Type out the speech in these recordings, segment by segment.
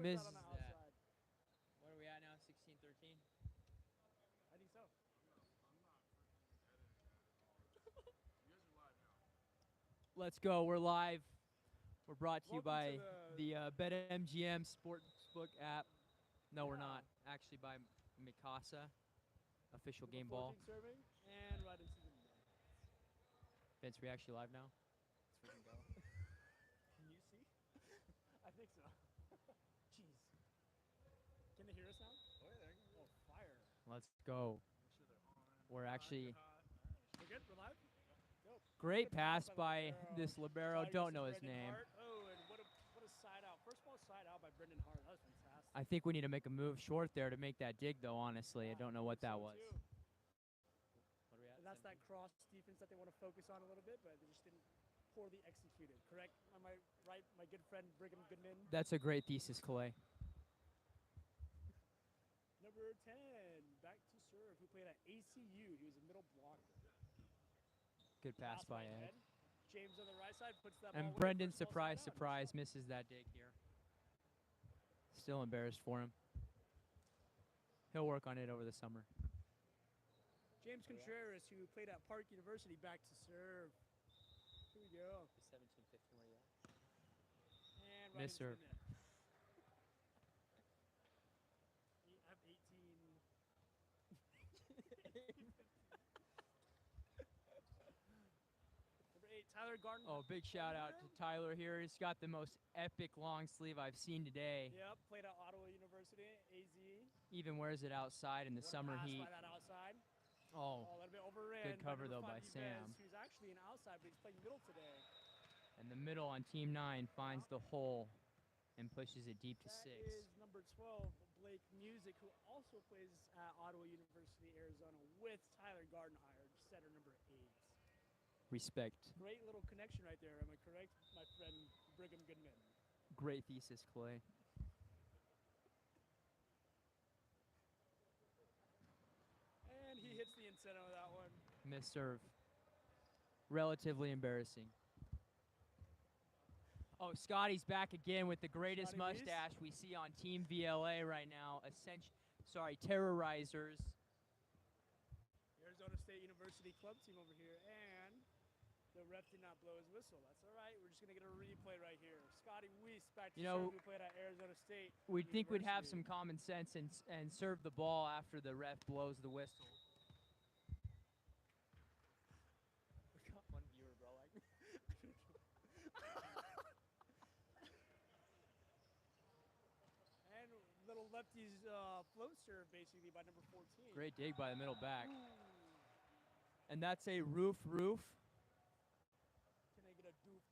Miss. That on the outside. What are we at now? 16-13? I think so. Let's go. We're live. We're brought to you Welcome to by the BetMGM Sportsbook app. No, we're not. Actually, by Mikasa, official game ball. Serving and right into the net. Vince, we actually live now? Let's freaking go. Can you see? I think so. Jeez. Can they hear us now? Oh, yeah, there you go. Oh, fire. Let's go. Make sure they're on. We're actually We're good? We're live? Dope. great Good pass by this libero. Sorry, Don't this know is his Brendan name. Hart. Oh, and what a side out. First ball side out by Brendan Hart. That was fantastic. I think we need to make a move short there to make that dig, though, honestly. I don't know what think that so, was. too. What are we at? And that's that 17? cross defense that they want to focus on a little bit, but they just didn't poorly executed. Correct? Am I right? My good friend Brigham Goodman. That's a great thesis, Clay. Number 10, back to serve, who played at ACU. He was a middle blocker. Good pass by right Ed. head. James on the right side puts that ball And away. Brendan, First ball surprise, side out. surprise, misses that dig here. Still embarrassed for him. He'll work on it over the summer. James Contreras, who played at Park University, back to serve. Here we go. 17-15, where you at? And Miss into serve. the net. I have 18. Number 8, Tyler Garden. Oh, big shout out to Tyler here. He's got the most epic long sleeve I've seen today. Yep, played at Ottawa University, AZ. Even wears it outside in the What a summer pass heat. by that outside. Oh, a little bit overran. good cover, number though, by 5, Sam. Yves, who's actually an outside, but he's playing middle today. and the middle on Team 9 finds the hole and pushes it deep to That 6. is number 12, Blake Music, who also plays at Ottawa University, Arizona, with Tyler Gardenhire, setter number 8. Respect. Great little connection right there. Am I correct, my friend Brigham Goodman? Great thesis, Clay. And he hits the incentive of that one. Miss serve. Relatively embarrassing. Oh, Scotty's back again with the greatest Scotty Reese? mustache we see on Team VLA right now. Ascension, Terrorizers. Arizona State University club team over here, and the ref did not blow his whistle. That's all right. We're just going to get a replay right here. Scotty Weiss back to serve, who played at Arizona State We'd think we'd have some University. common sense and serve the ball after the ref blows the whistle. We got one viewer, bro. Like. And little lefty's float serve, basically, by number 14. Great dig by the middle back. Ooh. And that's a roof Can I get a doof?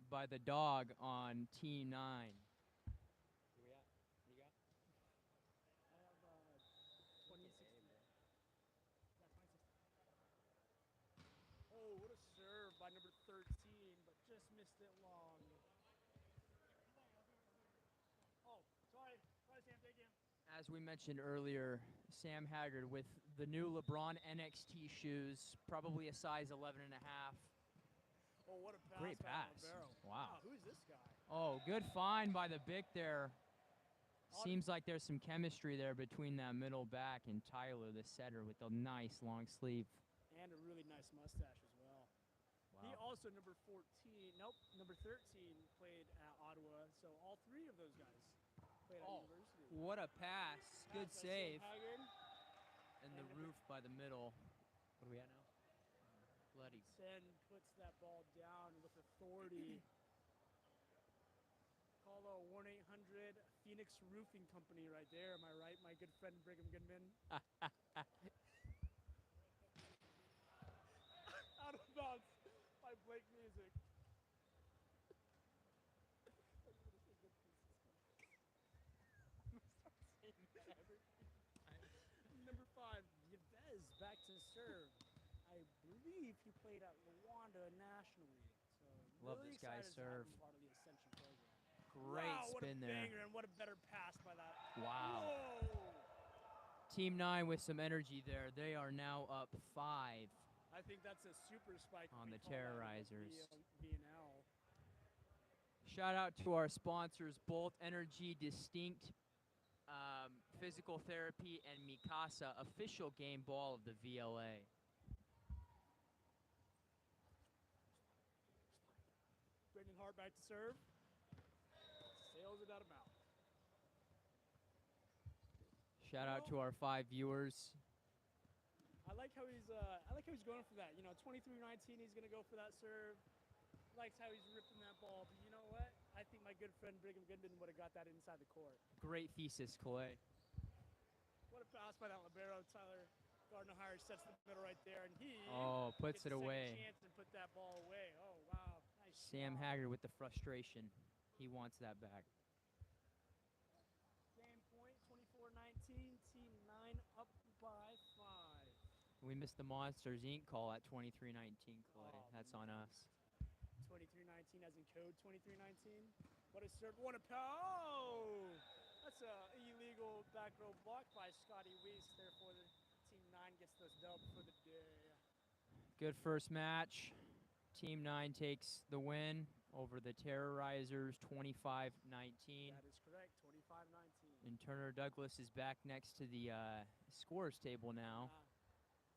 by the dog on Team 9. Where we at? What you got? I have 2016. Yeah, 2016. Oh, what a serve by number 13, but just missed it long. Oh, sorry. Sorry, Sam, thank you. As we mentioned earlier, Sam Haggard with the new LeBron NXT shoes, probably a size 11 and a half. Oh, what a pass. Great by pass. Libero. Wow. Who is this guy? Oh, good find by the Bic there. Seems like there's some chemistry there between that middle back and Tyler, the setter, with the nice long sleeve. And a really nice mustache as well. Wow. He also, number 13, played at Ottawa. So all three of those guys played at university. What a pass. Good Pass by save. Sam Haggard. And the roof by the middle. What are we at now? Bloody. Sen puts that ball down with authority. Call a 1-800 Phoenix Roofing Company right there. Am I right, my good friend Brigham Goodman? Out of bounds by Blake Music. Number 5, Yves back to serve. I believe he played at Rwanda nationally. So Love really this guy's excited to have serve. him part of the Ascension program. Great Wow, what a spin there. banger, and what a better pass by that. Wow. Whoa. Team 9 with some energy there. They are now up 5. I think that's a super spike On we the call that in Terrorizers. VNL. Shout out to our sponsors, Bolt Energy, Distinct Physical Therapy, and Mikasa, official game ball of the VLA. Brendan Hart back to serve. Sails it out of bounds. Shout out to our 5 viewers. I like how he's going for that. You know, 23-19, he's gonna go for that serve. Likes how he's ripping that ball. But you know what? I think my good friend Brigham Goodman would have got that inside the court. Great thesis, Clay. What a pass by that libero. Tyler Gardner-Hire sets the middle right there, and he Puts gets it a second away. chance and put that ball away. Oh wow, nice. Sam job. Haggard with the frustration. He wants that back. Game point, 24-19. Team 9 up by 5. We missed the Monsters Inc. call at 23-19, Clay. Oh, That's on us. 23-19 as in code 23-19. What a serve, what a pow! That's a illegal back row block by Scotty Weiss. Therefore, the Team 9 gets this dub for the day. Good first match. Team 9 takes the win over the Terrorizers, 25-19. That is correct, 25-19. And Turner Douglas is back next to the scores table now.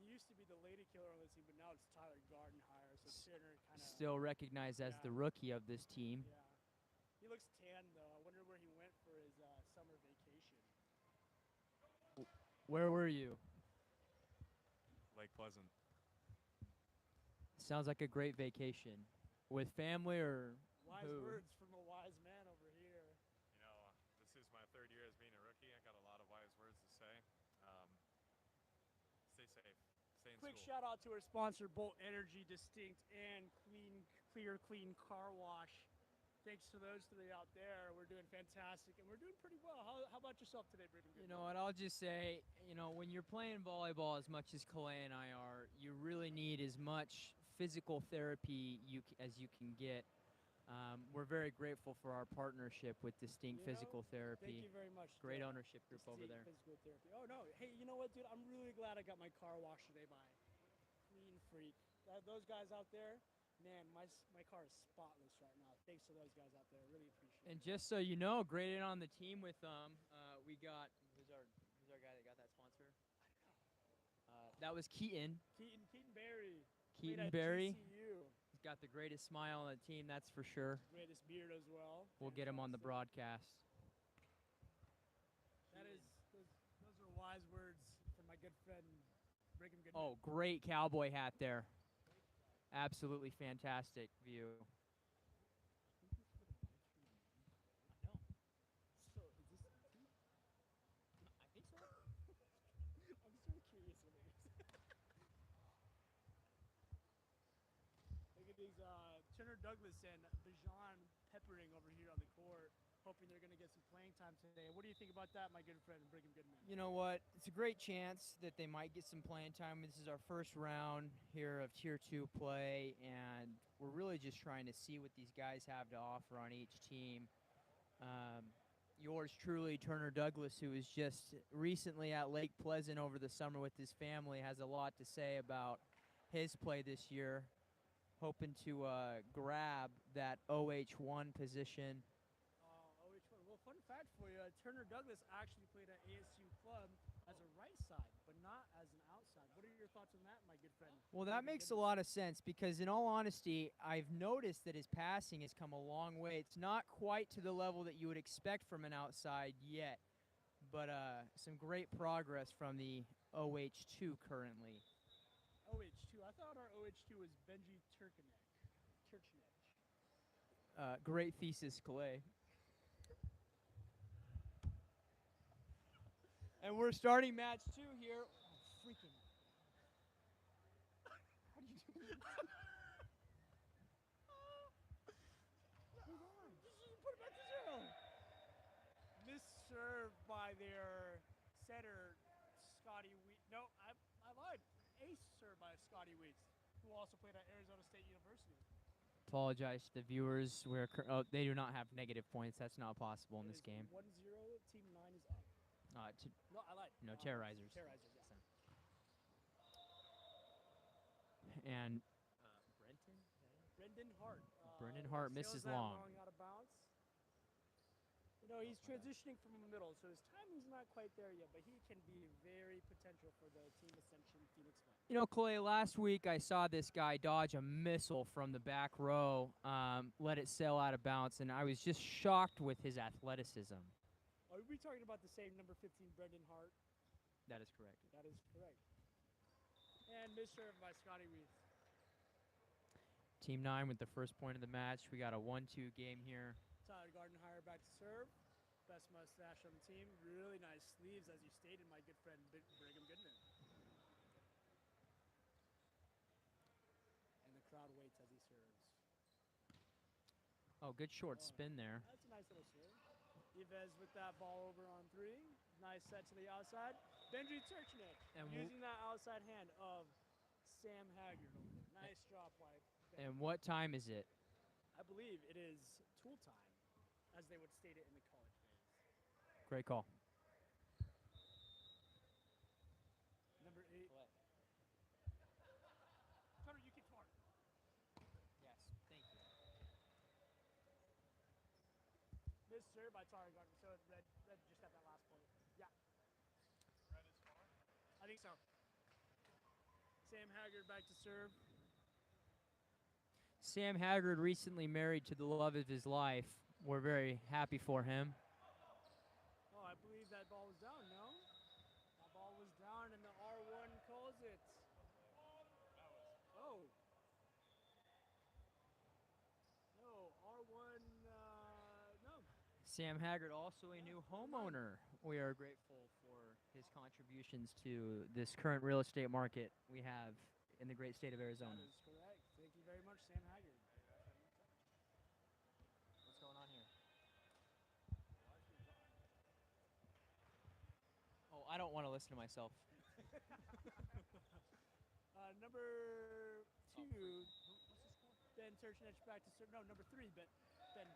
He used to be the lady killer on the team, but now it's Tyler Gardenhire. So Turner kind of Still recognized as the rookie of this team. Yeah. He looks tan though. I wonder where he went for his summer vacation. Where were you? Lake Pleasant. Sounds like a great vacation. With family or Wise who? words from a wise man over here. You know, this is my 3rd year as being a rookie. I got a lot of wise words to say. Stay safe. Stay in Quick school. shout out to our sponsor, Bolt Energy, Distinct, and Clean Car Wash. Thanks to those 3 out there. We're doing fantastic, and we're doing pretty well. How about yourself today, Brigham? You know what, I'll just say, you know, when you're playing volleyball as much as Calais and I are, you really need as much physical therapy as you can get. We're very grateful for our partnership with Distinct Physical Therapy. Thank you very much. Great ownership group over Distinct there. Physical Therapy. Oh, no. Hey, you know what, dude? I'm really glad I got my car washed today by Clean Freak. Those guys out there, man, my car is spotless right now. Thanks to those guys out there. Really appreciate it. And just so you know, graded on the team with we got who's our guy that got that sponsor? That was Keaton. Keaton Berry. Keaton Played at Berry. GCU. He's got the greatest smile on the team, that's for sure. Greatest beard as well. We'll get him on the Fantastic. broadcast. That is, those are wise words from my good friend Brigham Goodman. Oh, great cowboy hat there. Absolutely fantastic view. So, is this I think so. I'm so curious what it is. Look at these Turner Douglas and Bijan peppering over here on the court, hoping they're going to get some playing time today. What do you think about that, my good friend Brigham Goodman? You know what? It's a great chance that they might get some playing time. This is our first round here of Tier 2 play, and we're really just trying to see what these guys have to offer on each team. Yours truly, Turner Douglas, who was just recently at Lake Pleasant over the summer with his family, has a lot to say about his play this year, hoping to grab that OH1 position. OH1. Well, fun fact for you, Turner Douglas actually played at ASU Club as a right side, but not as an outside. What are your thoughts on that, my good friend? Well, that makes a lot of sense because, in all honesty, I've noticed that his passing has come a long way. It's not quite to the level that you would expect from an outside yet, but some great progress from the OH2 currently. OH2. I thought our OH2 was Benji Turchinec. Great thesis, Calais. And we're starting match 2 here. Oh, freaking. How do you do that? Hold on. Just put it back to 0. Missed serve by their setter, Scotty Weeks. No, I lied. Ace serve by Scotty Weeks, who also played at Arizona State University. Apologize to the viewers. They do not have negative points. That's not possible in this game. 1-0. Team 9 is up. No, I lied. No, Terrorizers. Terrorizers, yeah. And Brendan Hart. Brendan Hart sails misses that long. out of bounds. No, he's transitioning from the middle, so his timing's not quite there yet, but he can be very potential for the Team Ascension Phoenix win. You know, Clay, last week I saw this guy dodge a missile from the back row, let it sail out of bounds, and I was just shocked with his athleticism. Are we talking about the same number 15, Brendan Hart? That is correct. That is correct. And misserve by Scotty Weiss. Team 9 with the first point of the match. We got a 1-2 game here. Tyler Gardenhire back to serve. Best mustache on the team. Really nice sleeves, as you stated, my good friend Brigham Goodman. And the crowd waits as he serves. Oh, good short spin there. That's a nice little serve. Yves with that ball over on 3. Nice set to the outside. Benji Turchnik using that outside hand of Sam Haggard over there. Nice drop by Benji. And what time is it? I believe it is tool time, as they would state it in the college days. Great call. Number 8. Connor, you can torn. Yes, thank you. Missed serve by Tyler Garden. So red just at that last point. Yeah. Red is far. I think so. Sam Haggard back to serve. Sam Haggard recently married to the love of his life. We're very happy for him. Oh, I believe that ball was down, no? That ball was down and the R1 calls it. Oh. No, R1, no. Sam Haggard, also a new homeowner. We are grateful for his contributions to this current real estate market we have in the great state of Arizona. That is correct. Thank you very much, Sam Haggard. What's going on here? Oh, I don't want to listen to myself. Number 2, Ben Turchinich back to serve. No, number 3, Ben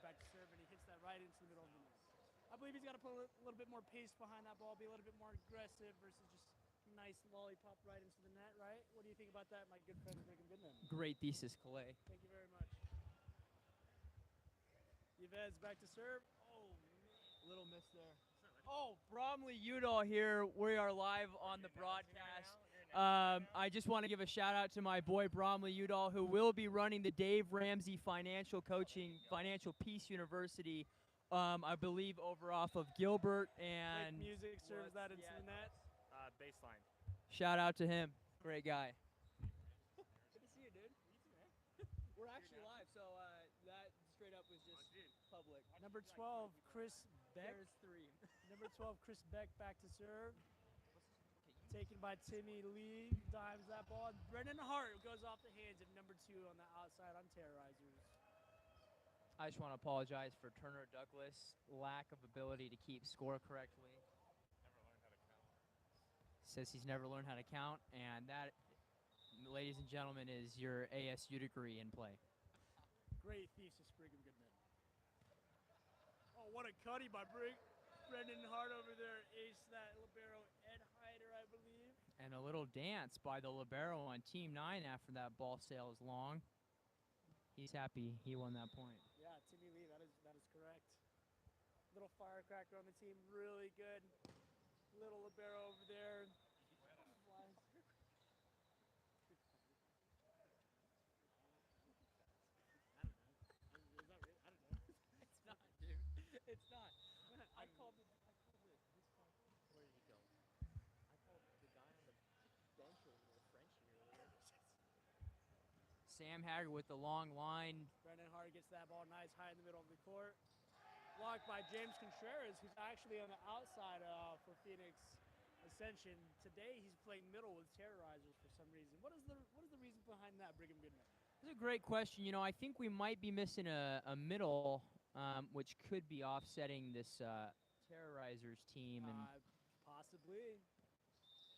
back to serve, and he hits that right into the middle of the net. I believe he's got to put a little bit more pace behind that ball, be a little bit more aggressive versus just nice lollipop right into the net, right? What do you think about that, my good friend Brigham Goodman? Great thesis, Clay. Thank you very much. Yves back to serve. Oh, Little miss there. Oh, Bromley Udall here. We are live on the broadcast. I just want to give a shout out to my boy Bromley Udall, who will be running the Dave Ramsey Financial Peace University, I believe over off of Gilbert and Quick music serves that into the net. Baseline. Shout out to him. Great guy. Good to see you, dude. We're actually live, so that straight up was just public. Number 12, Chris Beck. There's 3. Number 12, Chris Beck back to serve. Taken by Timmy Lee, dives that ball. And Brendan Hart goes off the hands of number 2 on the outside on Terrorizers. I just want to apologize for Turner Douglas' lack of ability to keep score correctly. Says he's never learned how to count, and that, ladies and gentlemen, is your ASU degree in play. Great thesis, Brigham Goodman. Oh, what a cutty by Brendan Hart over there. Ace that libero, Ed Hyder, I believe. And a little dance by the libero on Team 9 after that ball sails long. He's happy he won that point. Yeah, Timmy Lee, that is correct. Little firecracker on the team, really good. Little libero over there. It's not. I called this one. Where did he go? I called the guy on the bench over there, Frenchie, earlier. Sam Haggard with the long line. Brendan Hart gets that ball nice high in the middle of the court. Blocked by James Contreras, who's actually on the outside for Phoenix Ascension. Today he's playing middle with Terrorizers for some reason. What is the reason behind that, Brigham Goodman? That's a great question. You know, I think we might be missing a middle, which could be offsetting this Terrorizers team. And possibly.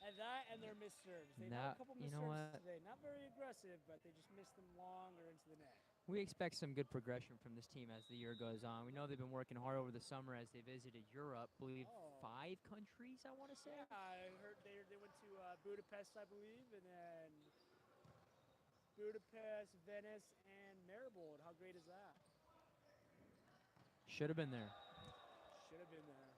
And that and their missed serves. They've had a couple missed serves today. Not very aggressive, but they just missed them long or into the net. We expect some good progression from this team as the year goes on. We know they've been working hard over the summer as they visited Europe. I believe 5 countries, I want to say. Yeah, I heard they went to Budapest, I believe, and then Budapest, Venice, and Maribold. How great is that? Should have been there. Should Should have been there.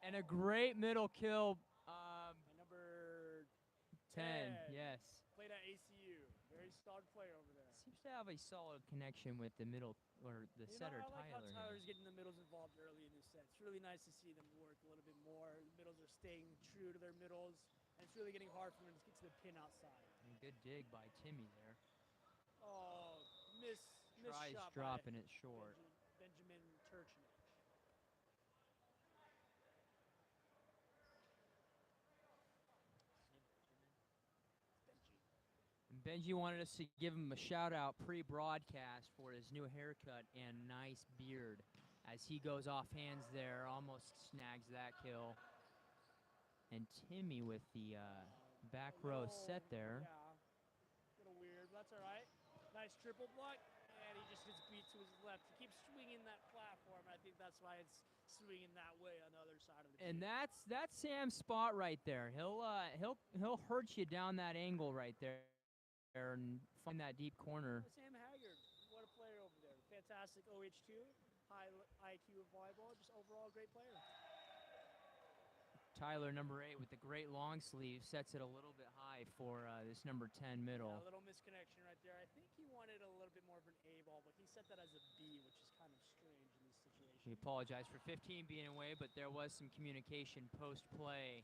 And a great middle kill. By number 10, 10. yes. Played at ACU. Very solid player over there. Seems to have a solid connection with the middle, or the setter, I like how Tyler. Tyler's getting the middles involved early in his set. It's really nice to see them work a little bit more. The middles are staying true to their middles, and it's really getting hard for them to get to the pin outside. And good dig by Timmy there. Oh, miss Tries shot dropping by it short. Benjamin Turchinich. And Benji wanted us to give him a shout out pre-broadcast for his new haircut and nice beard. As he goes off hands there, almost snags that kill. And Timmy with the back row set there. Yeah, a little weird, but that's all right. Nice triple block, and he just gets beat to his left. He keeps swinging that platform. I think that's why it's swinging that way on the other side of the And tee. that's Sam's spot right there. He'll hurt you down that angle right there and find that deep corner. Sam Haggard, what a player over there. Fantastic OH2, high IQ of volleyball, just overall great player. Tyler, number 8, with the great long sleeve, sets it a little bit high for this number 10 middle. Yeah, a little misconnection right there. I think he wanted a little bit more of an A ball, but he set that as a B, which is kind of strange in this situation. We apologize for 15 being away, but there was some communication post-play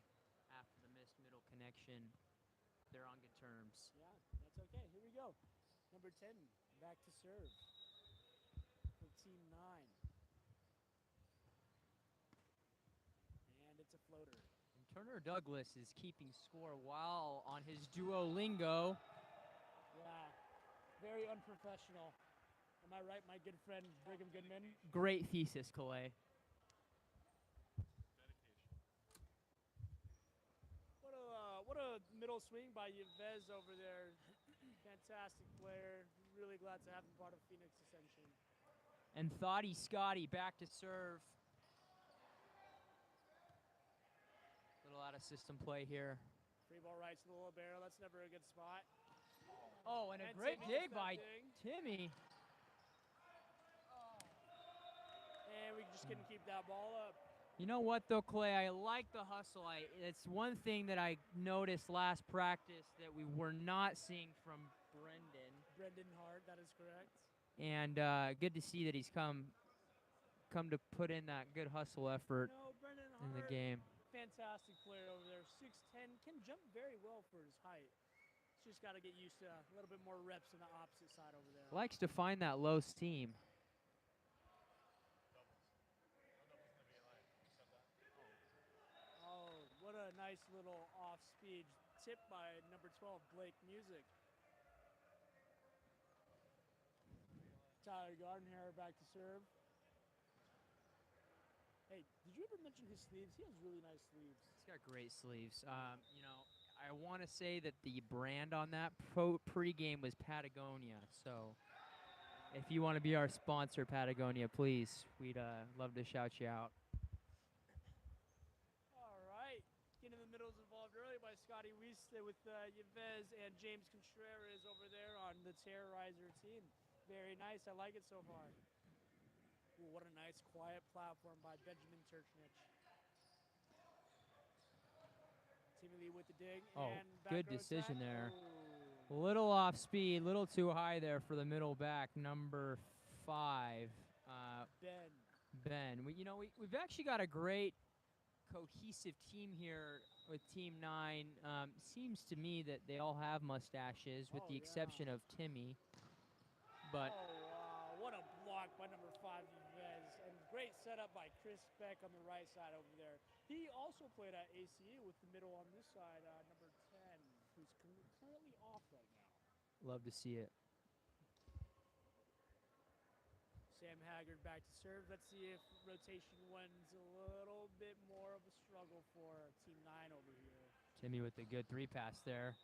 after the missed middle connection. They're on good terms. Yeah, that's okay. Here we go. Number 10, back to serve for Team 9. And it's a floater. And Turner Douglas is keeping score while on his Duolingo. Yeah, very unprofessional. Am I right, my good friend Brigham Goodman? Great thesis, Calais. What a middle swing by Yves over there. Fantastic player. Really glad to have him part of Phoenix Ascension. And Thoughty Scotty back to serve. Little out of system play here. Free ball right to the little barrel. That's never a good spot. Oh, and a And great Timmy dig gets that by dig. Timmy. And we just couldn't keep that ball up. You know what, though, Clay? I like the hustle. It's one thing that I noticed last practice that we were not seeing from Brendan. Brendan Hart, that is correct. And good to see that he's come to put in that good hustle effort No, Brendan Hart, in the game. fantastic player over there. 6'10", can jump very well for his height. He's just got to get used to a little bit more reps on the opposite side over there. Likes to find that low steam. Oh, what a nice little off-speed tip by number 12, Blake Music. Tyler Gardenhair back to serve. Hey, did you ever mention his sleeves? He has really nice sleeves. He's got great sleeves. You know, I want to say that the brand on that pregame was Patagonia. So if you want to be our sponsor, Patagonia, please, we'd love to shout you out. All right. Getting the middles involved early by Scotty Wieste with Yves and James Contreras over there on the Terrorizer team. Very nice. I like it so far. Ooh, what a nice quiet platform by Benjamin Turchinich. Timmy Lee with the dig. Oh, and back good row decision attack. there. Ooh. Little off speed, little too high there for the middle back, number 5. Ben. We've actually got a great cohesive team here with Team 9. Seems to me that they all have mustaches, with the exception of Timmy. But oh, wow. What a block by number 5, Yves. And great setup by Chris Beck on the right side over there. He also played at ACU with the middle on this side, number 10, who's currently off right now. love to see it. Sam Haggard back to serve. Let's see if rotation one's a little bit more of a struggle for Team 9 over here. Timmy with a good 3 pass there.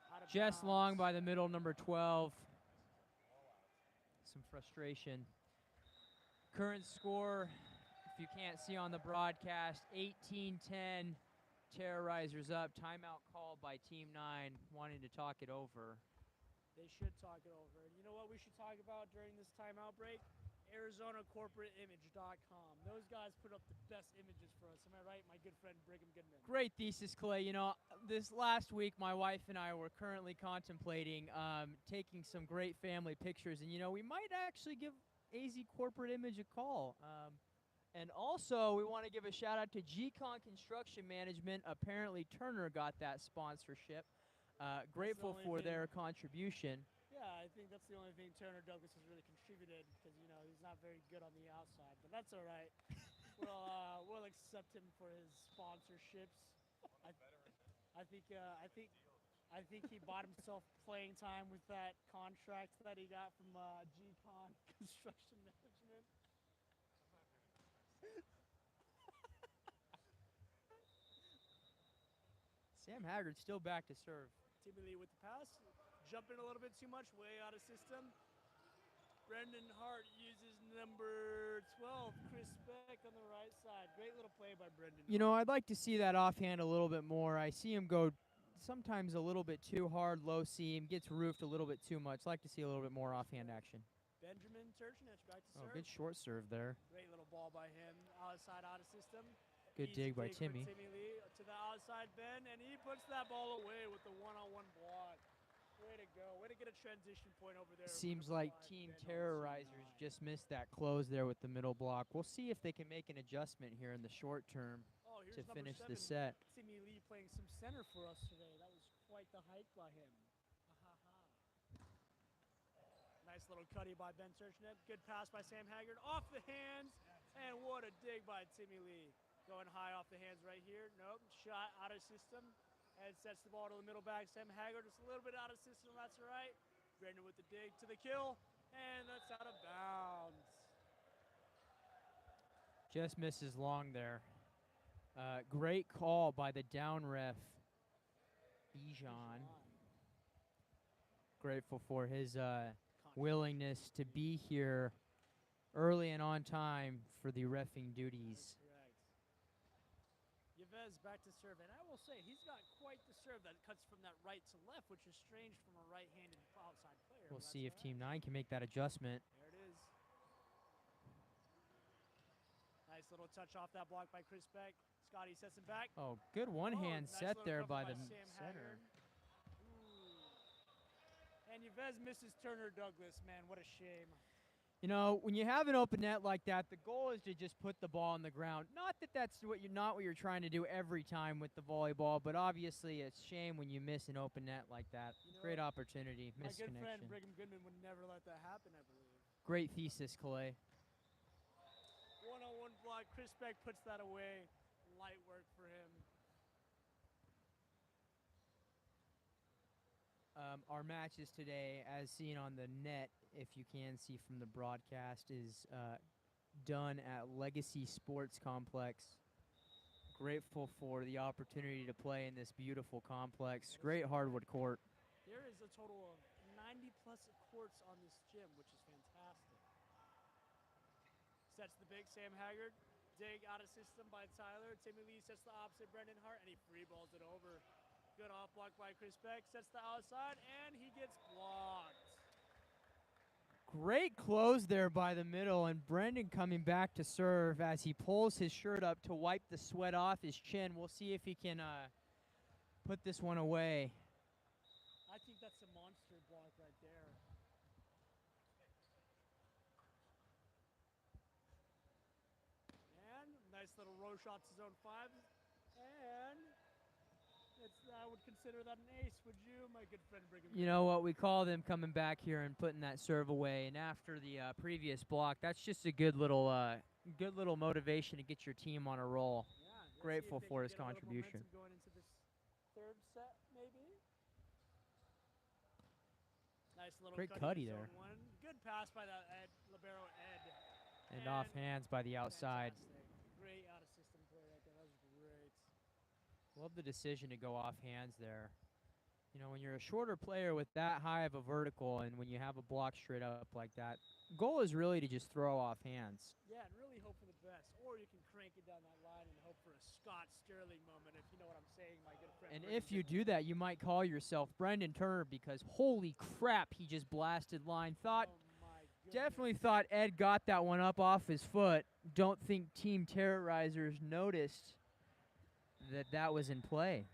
Out of Just bounds. long by the middle, number 12. Some frustration. Current score, if you can't see on the broadcast, 18-10. Terrorizers up. Timeout called by Team 9, wanting to talk it over. They should talk it over. And you know what we should talk about during this timeout break? ArizonaCorporateImage.com. Those guys put up the best images for us. Am I right, my good friend Brigham Goodman? Great thesis, Clay. You know, this last week, my wife and I were currently contemplating taking some great family pictures, and you know, we might actually give AZ Corporate Image a call. And also, we want to give a shout out to GCon Construction Management. Apparently, Turner got that sponsorship. Grateful for their contribution. Yeah, I think that's the only thing Turner Douglas has really contributed, because you know he's not very good on the outside, but that's all right. We'll accept him for his sponsorships. I think he bought himself playing time with that contract that he got from GCon Construction Management. Sam Haggard still back to serve. Timmy Lee with the pass, jumping a little bit too much, way out of system. Brendan Hart uses number 12, Chris Beck on the right side. Great little play by Brendan. You know, I'd like to see that offhand a little bit more. I see him go sometimes a little bit too hard, low seam, gets roofed a little bit too much. Like to see a little bit more offhand action. Benjamin Turchinich back to serve. Oh, good short serve there. Great little ball by him, outside, out of system. Good dig by Timmy. Timmy Lee to the outside Ben, and he puts that ball away with the one-on-one block. Way to go. Way to get a transition point over there. Seems like Team Terrorizers just missed that close there with the middle block. We'll see if they can make an adjustment here in the short term to finish the set. Timmy Lee playing some center for us today. That was quite the hike by him. Nice little cutty by Ben Turchnet. Good pass by Sam Haggard. Off the hands. And what a dig by Timmy Lee. Going high off the hands right here. Nope. Shot out of system. And sets the ball to the middle back. Sam Haggard is a little bit out of system. That's all right. Brendan with the dig to the kill. And that's out of bounds. Just misses long there. Great call by the down ref, Bijan. Grateful for his willingness to be here early and on time for the reffing duties. Yves back to serve, and I will say he's got quite the serve that cuts from that right to left, which is strange from a right-handed outside player. We'll see if Team 9 can make that adjustment. There it is. Nice little touch off that block by Chris Beck. Scotty sets him back. Oh, good one-hand set there by the center. And Yves misses Turner Douglas, man, what a shame. You know, when you have an open net like that, the goal is to just put the ball on the ground. Not that that's what you're trying to do every time with the volleyball, but obviously it's a shame when you miss an open net like that. You know, great opportunity, missed connection. My good friend Brigham Goodman would never let that happen, I believe. Great thesis, Clay. One-on-one block. Chris Beck puts that away. Light work for him. Our matches today, as seen on the net, if you can see from the broadcast, is done at Legacy Sports Complex. Grateful for the opportunity to play in this beautiful complex. Great hardwood court. There is a total of 90-plus courts on this gym, which is fantastic. Sets the big Sam Haggard. Dig out of system by Tyler. Timmy Lee sets the opposite Brendan Hart, and he free balls it over. Good off block by Chris Beck. Sets the outside, and he gets blocked. Great close there by the middle, and Brendan coming back to serve as he pulls his shirt up to wipe the sweat off his chin. We'll see if he can put this one away. I think that's a monster block right there. And nice little row shot to zone 5. And I would consider that an ace, would you, my good friend Brigham? You know what, we call them coming back here and putting that serve away. And after the previous block, that's just a good little motivation to get your team on a roll. Yeah, grateful for his contribution. Going into this third set, maybe. Nice little great cutty there. Good pass by the libero Ed. And off hands by the outside. Fantastic. Great out of system play right there. That was great. Love the decision to go off hands there. You know, when you're a shorter player with that high of a vertical and when you have a block straight up like that, goal is really to just throw off hands. Yeah, and really hope for the best. Or you can crank it down that line and hope for a Scott Sterling moment, if you know what I'm saying, my good friend. And if you do that, you might call yourself Brendan Turner because holy crap, he just blasted line. Thought Definitely thought Ed got that one up off his foot. Don't think Team Terrorizers noticed that that was in play.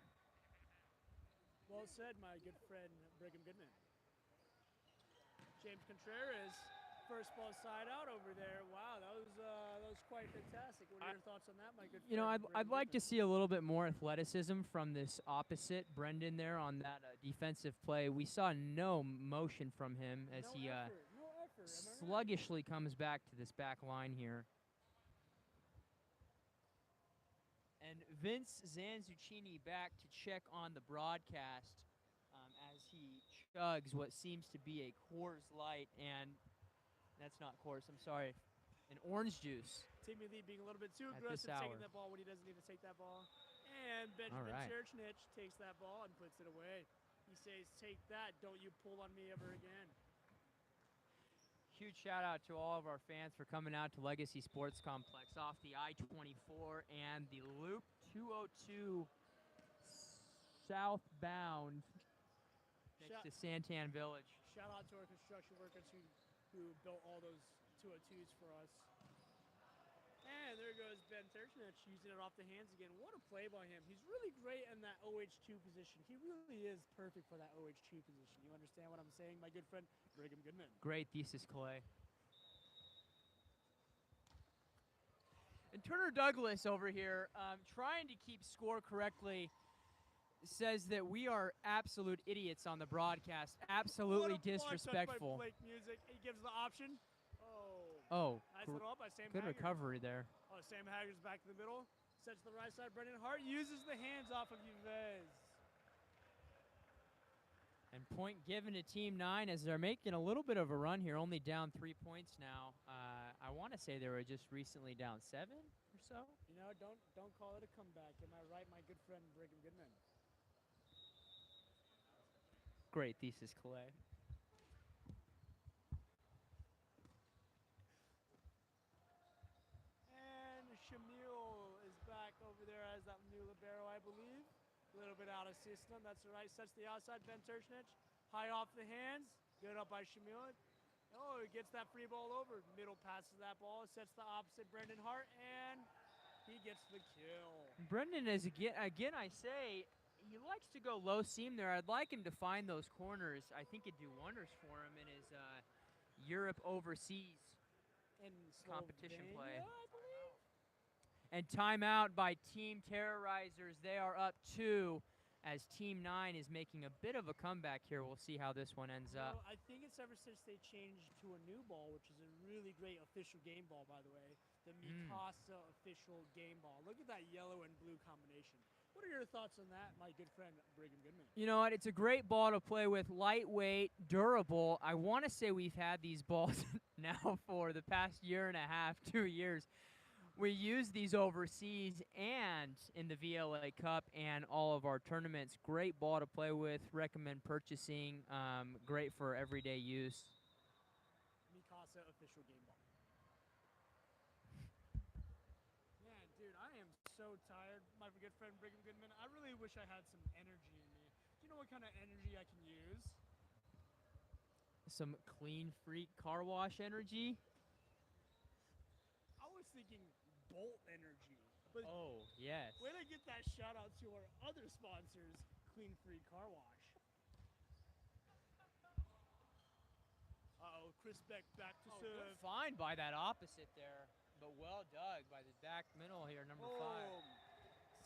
Well said, my good friend Brigham Goodman. James Contreras, first ball side out over there. Wow, that was quite fantastic. What are your thoughts on that, my good friend? You know, I'd Brigham like to Goodman? see a little bit more athleticism from this opposite Brendan there on that defensive play. We saw no motion from him as No he effort, no effort. Am I right? sluggishly comes back to this back line here. And Vince Zanzuccini back to check on the broadcast as he chugs what seems to be a Coors Light, and that's not Coors, I'm sorry, an orange juice. Timmy Lee being a little bit too At aggressive, this hour. taking that ball when he doesn't need to take that ball. And Benjamin right. Churchnich takes that ball and puts it away. He says, take that, don't you pull on me ever again. Huge shout out to all of our fans for coming out to Legacy Sports Complex off the I-24 and the Loop 202 southbound next to Santan Village. Shout out to our construction workers who built all those 202s for us. And there goes Ben Churchnich using it off the hands again. What a play by him. He's really great in that OH2 position. He really is perfect for that OH2 position. You understand what I'm saying, my good friend Brigham Goodman? Great thesis, Clay. And Turner Douglas over here, trying to keep score correctly, says that we are absolute idiots on the broadcast. Absolutely What a block touch disrespectful. by Blake Music. He gives the option. Oh, Nice little up by Sam good Haggard. recovery there. Oh, Sam Haggard's back to the middle. Sets to the right side. Brendan Hart uses the hands off of Yves. And point given to Team 9 as they're making a little bit of a run here, only down 3 points now. I want to say they were just recently down 7 or so. You know, don't call it a comeback. Am I right, my good friend Brigham Goodman? Great thesis, Clay. And Shamil is back over there as that new libero, I believe. A little bit out of system. That's the right. Sets the outside. Ben Churchnich. High off the hands. Good up by Shamil. Oh, he gets that free ball over. Middle passes that ball. Sets the opposite Brendan Hart. And he gets the kill. Brendan is, again, I say, he likes to go low seam there. I'd like him to find those corners. I think it'd do wonders for him in his Europe overseas In competition Slovenia, play. I believe. And timeout by Team Terrorizers. They are up 2 as Team 9 is making a bit of a comeback here. We'll see how this one ends up. I think it's ever since they changed to a new ball, which is a really great official game ball, by the way. The Mikasa official game ball. Look at that yellow and blue combination. What are your thoughts on that, my good friend Brigham Goodman? You know what? It's a great ball to play with. Lightweight, durable. I want to say we've had these balls now for the past year and a half, 2 years. We use these overseas and in the VLA Cup and all of our tournaments. Great ball to play with. Recommend purchasing. Great for everyday use. Mikasa official game ball. Man, dude, I am so tired. My good friend Brigham Goodman, I really wish I had some energy in me. Do you know what kind of energy I can use? Some clean freak car wash energy. I was thinking Bolt energy. But Oh, yes. way to get that shout out to our other sponsors, Clean Free Car Wash. Uh-oh, Chris Beck back to serve. Good find by that opposite there, but well dug by the back middle here, number 5.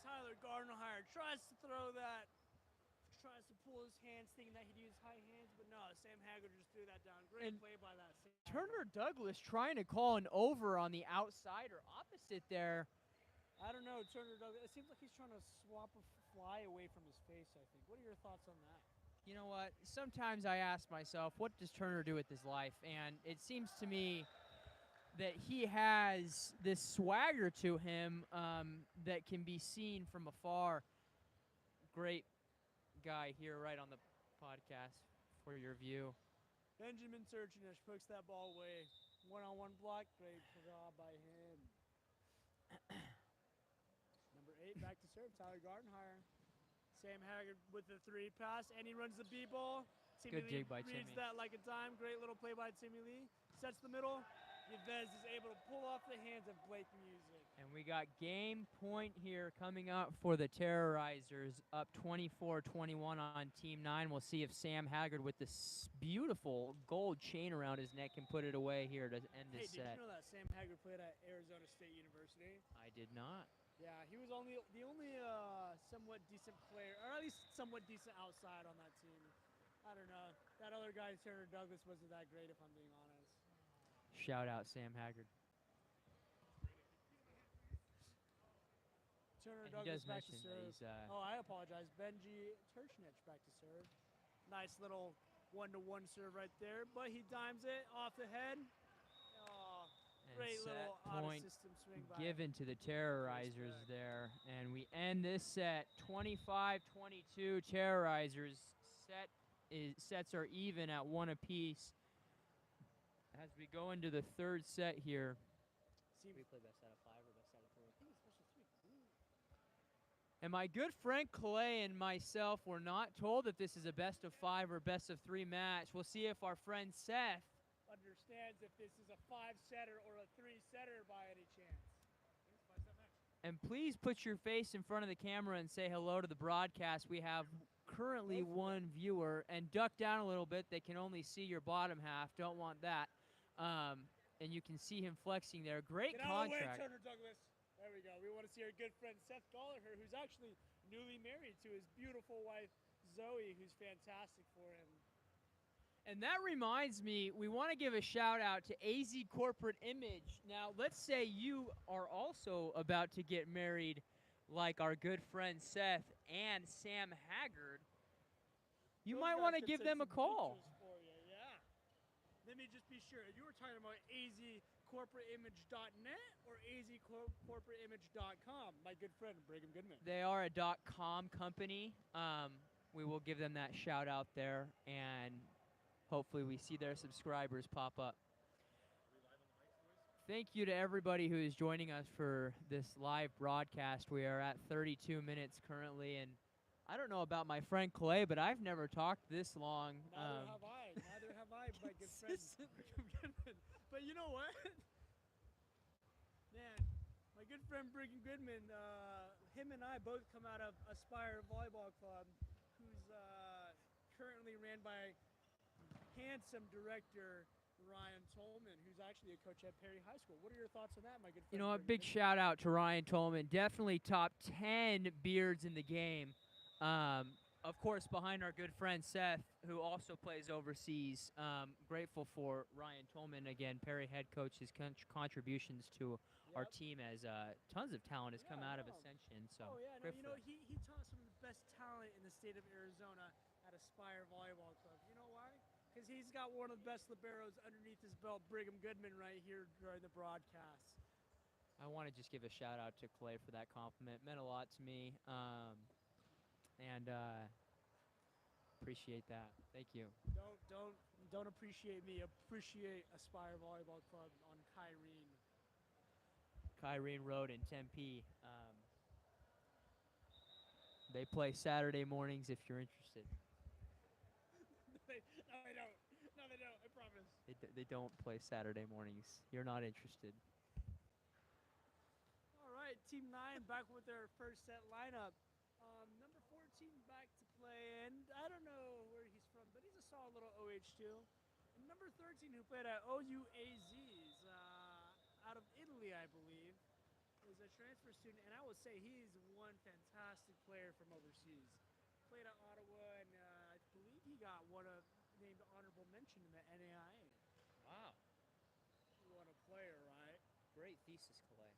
Tyler Gardner-Hire tries to throw that, tries to pull his hands, thinking that he'd use high hands, but no, Sam Haggard just threw that down. Great play by that Sam Haggard. Turner Douglas trying to call an over on the outside or opposite there. I don't know, Turner Douglas. It seems like he's trying to swap a fly away from his face, I think. What are your thoughts on that? You know what? Sometimes I ask myself, what does Turner do with his life? And it seems to me that he has this swagger to him that can be seen from afar. Great guy here right on the podcast for your view. Benjamin Churchnich puts that ball away. One-on-one block. Great job by him. Number 8 back to serve. Tyler Gardenhire. Sam Haggard with the 3 pass, and he runs the B-ball. Timmy Good Lee dig by reads Timmy. that like a dime. Great little play by Timmy Lee. Sets the middle. Yves is able to pull off the hands of Blake Music. And we got game point here coming up for the Terrorizers, up 24-21 on Team 9. We'll see if Sam Haggard with this beautiful gold chain around his neck can put it away here to end this Hey, did set. you know that Sam Haggard played at Arizona State University? I did not. Yeah, he was the only somewhat decent player, or at least somewhat decent outside on that team. I don't know. That other guy, Turner Douglas, wasn't that great, if I'm being honest. Shout out Sam Haggard. Turner And he Douglas does back to mention that serve. he's Oh, I apologize. Benji Tershnick back to serve. Nice little one-to-one serve right there, but he dimes it off the head. Oh, and great set little point out-of-system swing by given to the Terrorizers Back. there. And we end this set 25-22 Terrorizers. Sets are even at one apiece. As we go into the third set here. Seems We play best out of 5 or best out of 3? I think it's special 3. And my good friend Clay and myself were not told that this is a best of 5 or best of 3 match. We'll see if our friend Seth Understands if this is a 5-setter or a 3-setter by any chance. And please put your face in front of the camera and say hello to the broadcast. We have currently one viewer. And duck down a little bit. They can only see your bottom half. Don't want that. And you can see him flexing there. Great Get out of the way, contract. Turner Douglas. There we go. We want to see our good friend Seth Gallagher, who's actually newly married to his beautiful wife, Zoe, who's fantastic for him. And that reminds me, we want to give a shout out to AZ Corporate Image. Now, let's say you are also about to get married like our good friend Seth and Sam Haggard. You Those might guys want to could give send them a some call. pictures for you, yeah. Let me just be sure. You were talking about azcorporateimage.net or azcorporateimage.com. My good friend, Brigham Goodman. They are a .com company. We will give them that shout out there, and hopefully we see their subscribers pop up. Thank you to everybody who is joining us for this live broadcast. We are at 32 minutes currently, and I don't know about my friend Clay, but I've never talked this long. Neither have I. Neither have I, my good friend. Brigham Goodman. But you know what? Man, my good friend Brigham Goodman, him and I both come out of Aspire Volleyball Club, who's currently ran by handsome director Ryan Tolman, who's actually a coach at Perry High School. What are your thoughts on that, my good friend? You know, a Brigham big Goodman? shout out to Ryan Tolman. Definitely top 10 beards in the game. Of course, behind our good friend Seth, who also plays overseas. Grateful for Ryan Tolman, again, Perry head coach, his contributions to our team as tons of talent has come out of Ascension. So, Oh, yeah, no, great you for know, him. he taught some of the best talent in the state of Arizona at Aspire Volleyball Club. You know why? Because he's got one of the best liberos underneath his belt, Brigham Goodman, right here during the broadcast. I want to just give a shout out to Clay for that compliment. It meant a lot to me, and appreciate that. Thank you. Don't appreciate me. Appreciate Aspire Volleyball Club on Kyrene Road in Tempe. They play Saturday mornings if you're interested. No, they don't. No, they don't. I promise. They don't play Saturday mornings. You're not interested. All right, Team 9 back with their first set lineup. Number 14 back to play, and I don't know where he's from, but he's a solid little OH2. And number 13, who played at OUAZs out of Italy, I believe, is a transfer student, and I would say he's one fantastic player from overseas. Played at Ottawa, and I believe he got named honorable mention in the NAIA. Wow. What a player, right? Great thesis, Clay.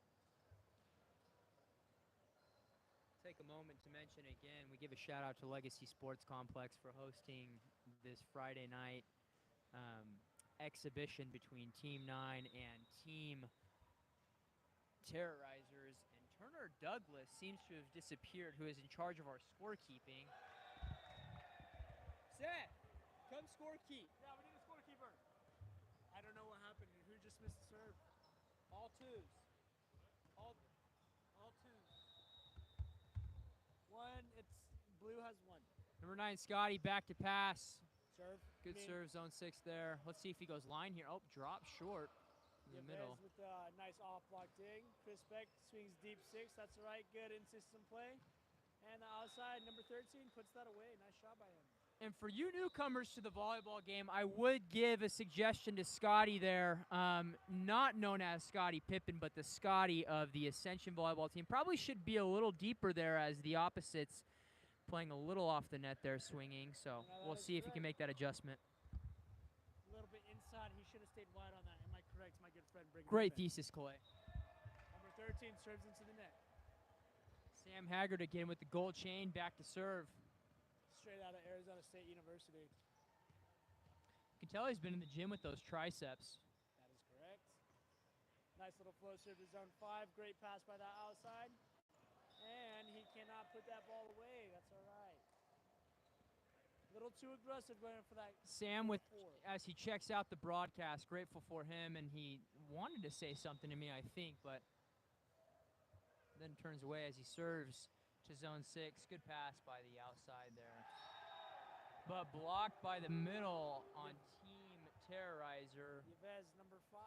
Take a moment to mention again, we give a shout out to Legacy Sports Complex for hosting this Friday night exhibition between Team 9 and Team Terrorizers. And Turner Douglas seems to have disappeared, who is in charge of our scorekeeping. Seth, come scorekeep. Yeah, we need a scorekeeper. I don't know what happened. Who just missed the serve? All twos. All twos. One. It's blue has one. Number 9, Scotty, back to pass. Serve. Good serve, zone 6 there. Let's see if he goes line here. Oh, drop short in the middle. With a nice off-block dig. Chris Beck swings deep 6. That's right. Good in-system play. And the outside, number 13, puts that away. Nice shot by him. And for you newcomers to the volleyball game, I would give a suggestion to Scotty there, not known as Scotty Pippen, but the Scotty of the Ascension volleyball team. Probably should be a little deeper there as the opposites playing a little off the net there, swinging. So we'll see if he can make that adjustment. A little bit inside. He should have stayed wide on that. Am I correct, my good friend? Great thesis, Clay. Number 13 serves into the net. Sam Haggard again with the gold chain, back to serve. Straight out of Arizona State University. You can tell he's been in the gym with those triceps. That is correct. Nice little flow serve to zone 5. Great pass by that outside. And he cannot put that ball away. That's all right. A little too aggressive going for that. Sam, as he checks out the broadcast, grateful for him, and he wanted to say something to me, I think, but then turns away as he serves to zone 6. Good pass by the outside there. But blocked by the middle on Team Terrorizer. Yves, number 5.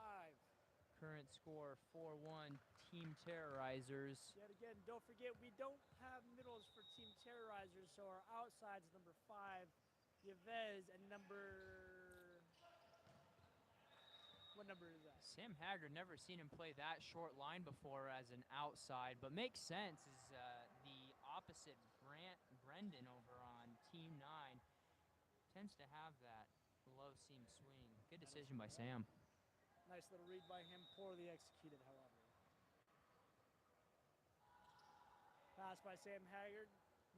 Current score 4-1, Team Terrorizers. Yet again, don't forget, we don't have middles for Team Terrorizers, so our outside's number 5, Yves, and what number is that? Sam Haggard, never seen him play that short line before as an outside, but makes sense is the opposite Brendan over on Team 9 tends to have that low seam swing. Good decision by Sam. Nice little read by him, poorly executed, however. Pass by Sam Haggard.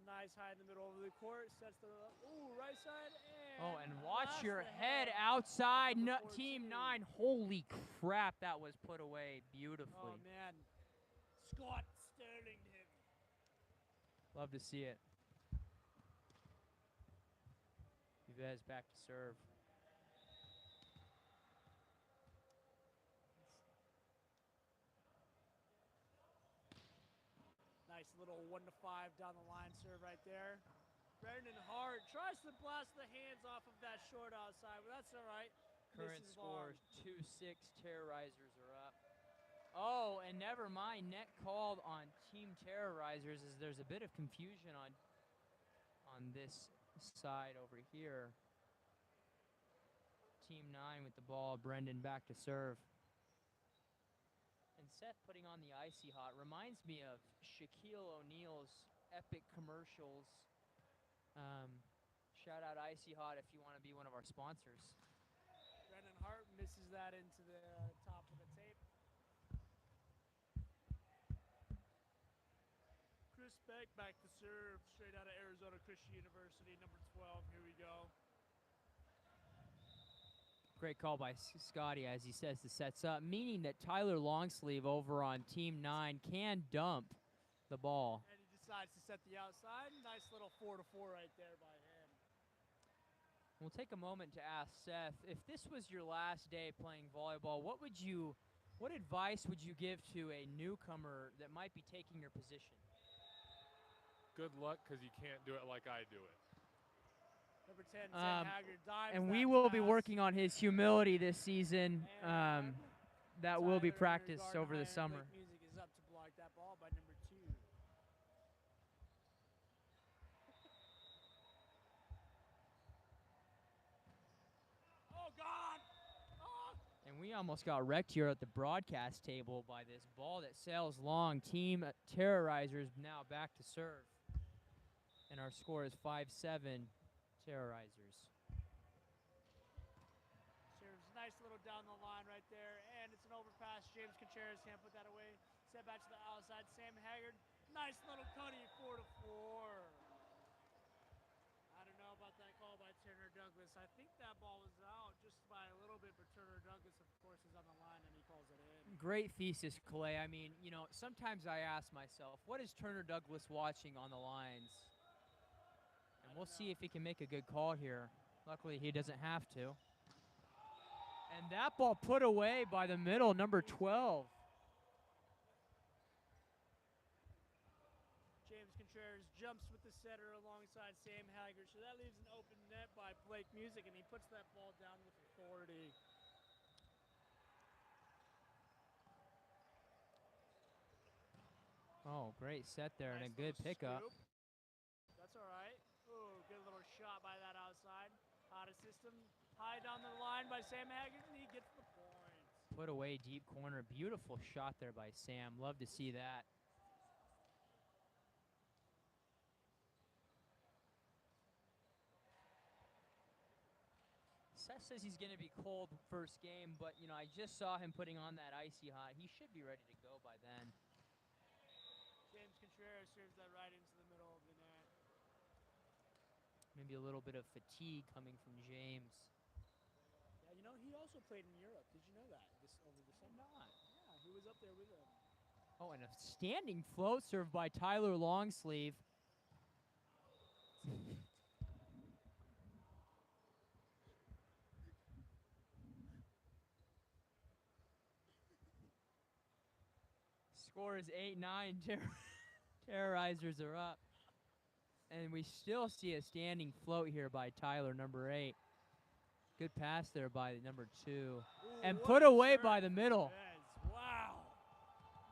Nice high in the middle of the court. Sets the right side. And watch your head outside. No, Team 9. Holy crap, that was put away beautifully. Oh, man. Scott Sterling him. Love to see it. Yves back to serve. Nice little 1-5 down the line serve right there. Brendan Hart tries to blast the hands off of that short outside, but that's all right. Current score 2-6. Terrorizers are up. Oh, and never mind. Net called on Team Terrorizers as there's a bit of confusion on this side over here. Team 9 with the ball. Brendan back to serve. And Seth putting on the icy hot reminds me of Shaquille O'Neal's epic commercials. Shout out Icy Hot if you want to be one of our sponsors. Brendan Hart misses that into the top of the tape. Chris Beck back to serve, straight out of Arizona Christian University, number 12. Here we go. Great call by Scotty as he says the set's up, meaning that Tyler Longsleeve over on Team 9 can dump the ball. And he decides to set the outside. Nice little 4-4 right there by him. We'll take a moment to ask Seth, if this was your last day playing volleyball, what advice would you give to a newcomer that might be taking your position? Good luck, because you can't do it like I do it. Number 10, Sam Haggard dives. And we will be working on his humility this season. That will be practiced over the summer. Music is up to block that ball by number 2. Oh, God! Oh! And we almost got wrecked here at the broadcast table by this ball that sails long. Team Terrorizers now back to serve. And our score is 5-7. Terrorizers. Serves nice little down the line right there, and it's an overpass. James Contreras can't put that away. Set back to the outside. Sam Haggard, nice little cutty, 4-4. I don't know about that call by Turner Douglas. I think that ball was out just by a little bit, but Turner Douglas, of course, is on the line, and he calls it in. Great thesis, Clay. I mean, you know, sometimes I ask myself, what is Turner Douglas watching on the lines? And we'll see if he can make a good call here. Luckily, he doesn't have to. And that ball put away by the middle, number 12. James Contreras jumps with the setter alongside Sam Haggard, so that leaves an open net by Blake Music, and he puts that ball down with authority. Oh, great set there and a Nice good little pickup. scoop. That's all right. Ooh, good little shot by that outside. Out of system, high down the line by Sam Haggard, and he gets the point. Put away deep corner. Beautiful shot there by Sam. Love to see that. Seth says he's going to be cold first game, but, you know, I just saw him putting on that icy hot. He should be ready to go by then. James Contreras serves that right into the middle of the net. Maybe a little bit of fatigue coming from James. Yeah, you know, he also played in Europe. Did you know that over the summer? Not. Yeah, he was up there with him. Oh, and a standing float served by Tyler Longsleeve. Score is 8-9. Terrorizers are up. And we still see a standing float here by Tyler, number 8. Good pass there by number 2. Ooh, And what put a away serve by the from middle. Yves. Wow.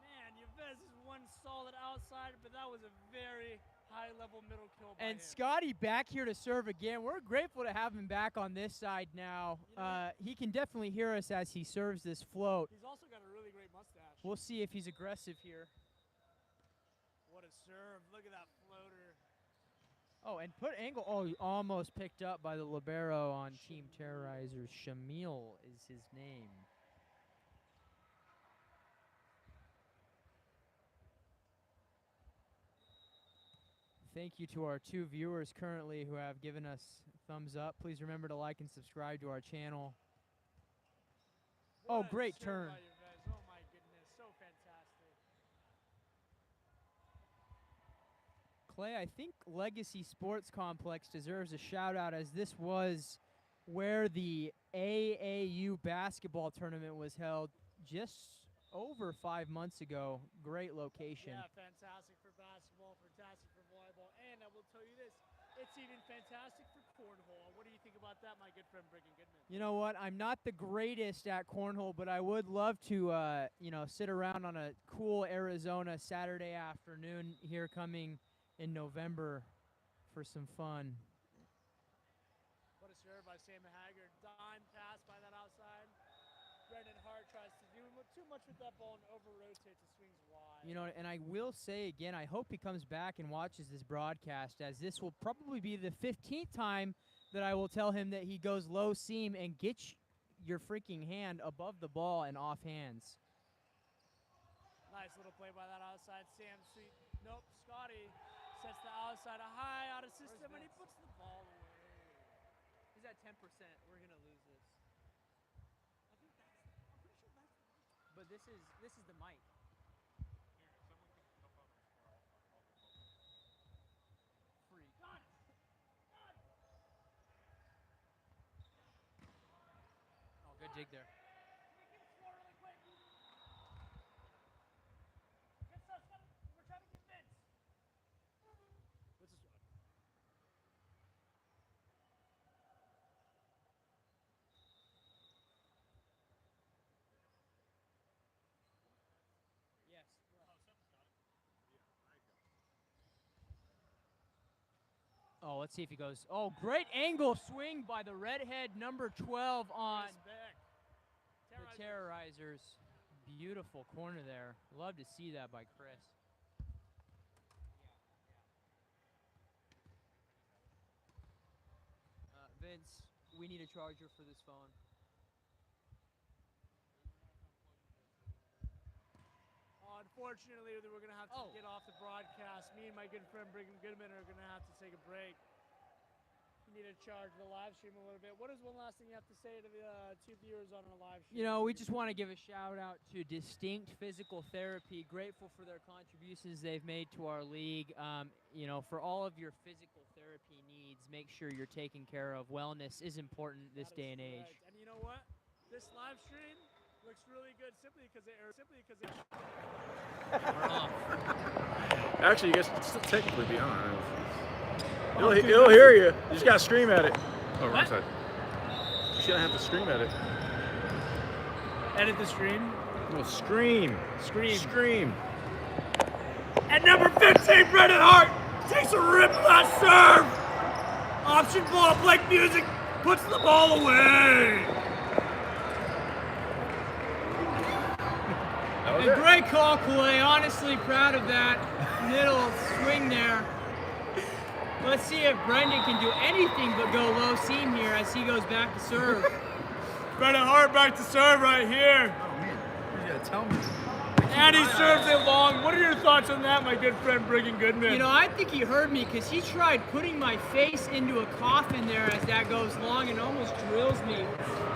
Man, Yves is one solid outside, but that was a very high-level middle kill by And him. Scotty back here to serve again. We're grateful to have him back on this side now. You know, He can definitely hear us as he serves this float. He's also got a really great mustache. We'll see if he's aggressive here. What a serve. Look at that floater. Oh, and put angle. Oh, he almost picked up by the libero on Team Terrorizers. Shamil is his name. Thank you to our 2 viewers currently who have given us thumbs up. Please remember to like and subscribe to our channel. Oh, What a great serve turn. by Yves. Oh, my goodness. So fantastic. Clay, I think Legacy Sports Complex deserves a shout out, as this was where the AAU basketball tournament was held just over 5 months ago. Great location. Yeah, fantastic for basketball, fantastic for volleyball, and I will tell you this, it's even fantastic for cornhole. What do you think about that, my good friend Brigham Goodman? You know what? I'm not the greatest at cornhole, but I would love to, you know, sit around on a cool Arizona Saturday afternoon here coming in November for some fun. What a serve by Sam Haggard. Dime pass by that outside. Brendan Hart tries to do too much with that ball and over-rotates and swings wide. You know, and I will say again, I hope he comes back and watches this broadcast, as this will probably be the 15th time that I will tell him that he goes low seam and get your freaking hand above the ball and off hands. Nice little play by that outside. Sam sweet. Nope, Scotty sets the outside a high out of system, and he puts the ball away. He's at 10%. We're going to lose this. I'm pretty sure that's But this is the mic. Here, if someone can help out on score, I'll call them over. Freak. Done. Done. Oh, good dig there. Keep it score really quick. Good stuff, Scotty. We're trying to get Vince. What's this one? Yes. Oh, let's see if he goes. Oh, great angle swing by the redhead number 12 on the Terrorizers. Beautiful corner there. Love to see that by Chris. Vince, we need a charger for this phone. Unfortunately, we're going to have to get off the broadcast. Me and my good friend Brigham Goodman are going to have to take a break. You need to charge the live stream a little bit. What is one last thing you have to say to the 2 viewers on our live stream? You know, we just want to give a shout out to Distinct Physical Therapy. Grateful for their contributions they've made to our league. You know, for all of your physical therapy needs, make sure you're taken care of. Wellness is important this day and age. And you know what? This live stream looks really good simply because We're off. Actually, you guys can still technically be on. It'll hear you. You just gotta scream at it. Oh, wrong side. You shouldn't have to scream at it. Edit the stream. No, scream. Scream. At number 15, Brendan Hart takes a rip last serve. Option ball, Blake Music puts the ball away. A great call, Kool-Aid. Honestly proud of that middle swing there. Let's see if Brendan can do anything but go low seam here as he goes back to serve. Brendan Hart back to serve right here. Oh man, you gotta tell me. And he serves it long. What are your thoughts on that, my good friend Brigham Goodman? You know, I think he heard me because he tried putting my face into a coffin there as that goes long and almost drills me,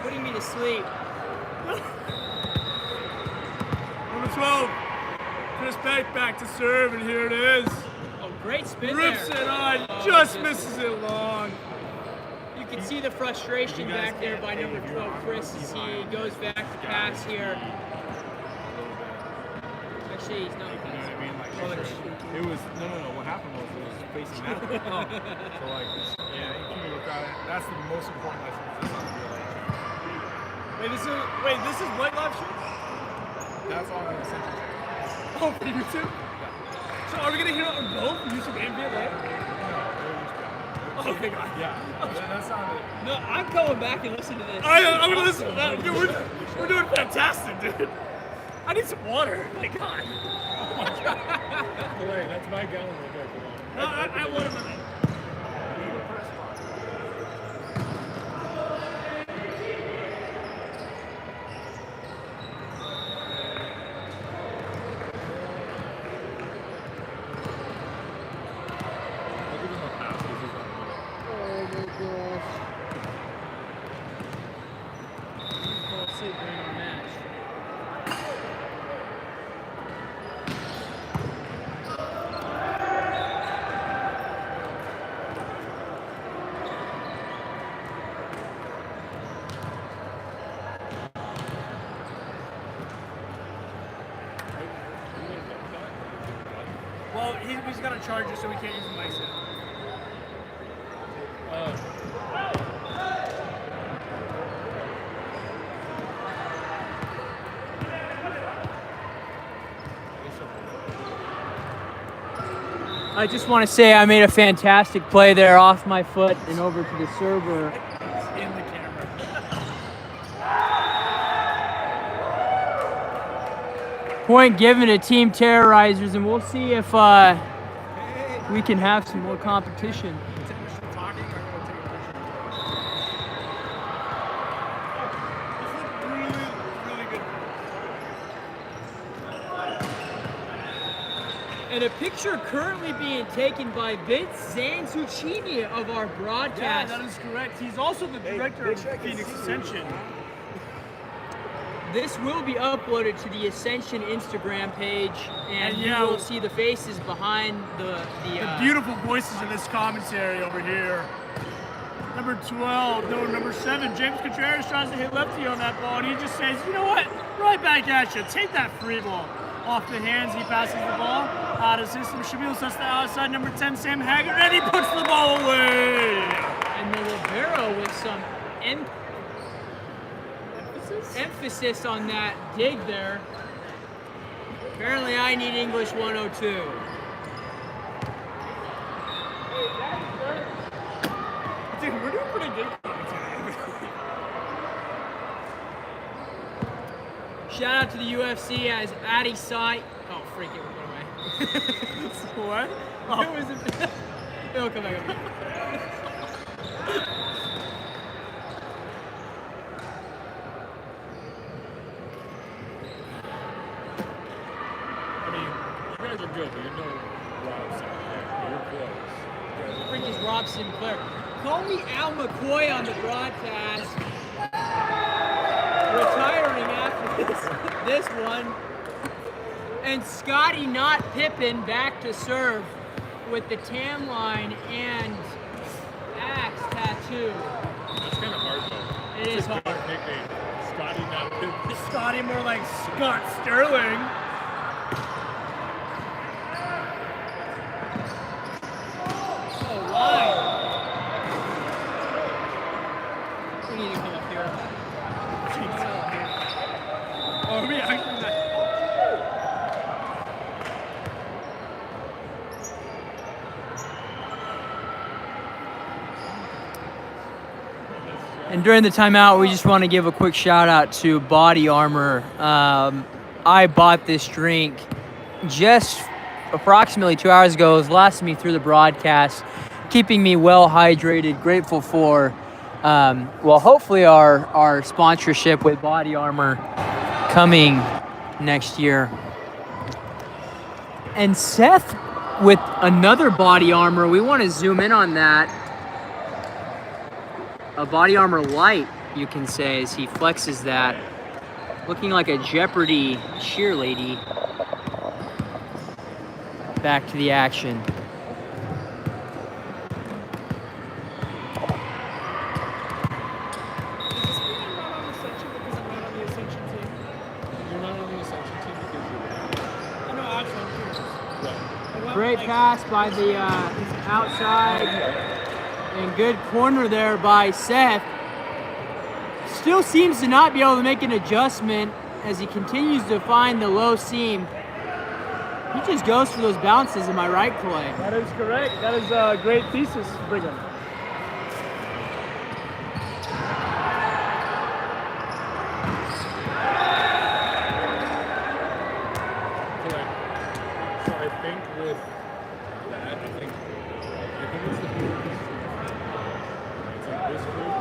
putting me to sleep. Number 12, Chris Beck back to serve, and here it is. Oh, great spin Rips there. it on, just misses it long. You can see the frustration back there by number 12, Chris, as he goes back to pass here. Actually, he's not. You know what I mean? Like, it was no. What happened was it was facing that way. So like, yeah, you can't look at it. That's the most important lesson. Wait, this is White Live Show? That's all on Ascension. Oh, for YouTube? So are we gonna hear it on both YouTube and VLA? Oh, thank God. Yeah, that's not it. No, I'm going back and listening to this. I'm gonna listen to that. Dude, we're doing fantastic, dude. I need some water. My God. Oh my God. Wait, that's my gallon right there. No, I want him in it. Well, he's got a charger, so we can't use the mic set. I just want to say I made a fantastic play there off my foot and over to the server. In the camera. Point given to Team Terrorizers, and we'll see if we can have some more competition. And a picture currently being taken by Vince Zanzuccini of our Yeah, broadcast. that is correct. He's also the director of Phoenix Ascension. This will be uploaded to the Ascension Instagram page, and you yeah, will see the faces behind the beautiful voices in this commentary over here. Number 12, no, number 7, James Contreras tries to hit lefty on that ball, and he just says, you know what? Right back at you. Take that free ball. Off the hands, he passes the ball. Out of system, Shabil sets the outside, number 10, Sam Haggard, and he puts the ball away. And the libero with some emphasis on that dig there. Apparently I need English 102. Dude, we're doing pretty good. Shout out to the UFC as Addy Sight. Oh, freak it, went away. What? Oh. It was it'll come back up. I mean, you guys are good, but you know Rob's out there. You're close. Freak is Rob Sinclair. Call me Al McCoy on the broadcast. Retiring after this one. And Scotty not Pippen back to serve with the tan line and axe tattoo. That's kind of hard though. It is hard. Nickname. Scotty not Pippen. Scotty more like Scott Sterling. And during the timeout, we just want to give a quick shout out to Body Armor. I bought this drink just approximately 2 hours ago. It was lasting me through the broadcast, keeping me well hydrated. Grateful for, hopefully our sponsorship with Body Armor coming next year. And Seth with another Body Armor. We want to zoom in on that. A Body Armor light, you can say, as he flexes that. Looking like a Jeopardy cheerleady. Back to the action. Great pass by the outside, and good corner there by Seth. Still seems to not be able to make an adjustment as he continues to find the low seam. He just goes for those bounces, am I right, Clay? That is correct. That is a great thesis, Brigham. So I think with that, I think it's the group. It's like this group.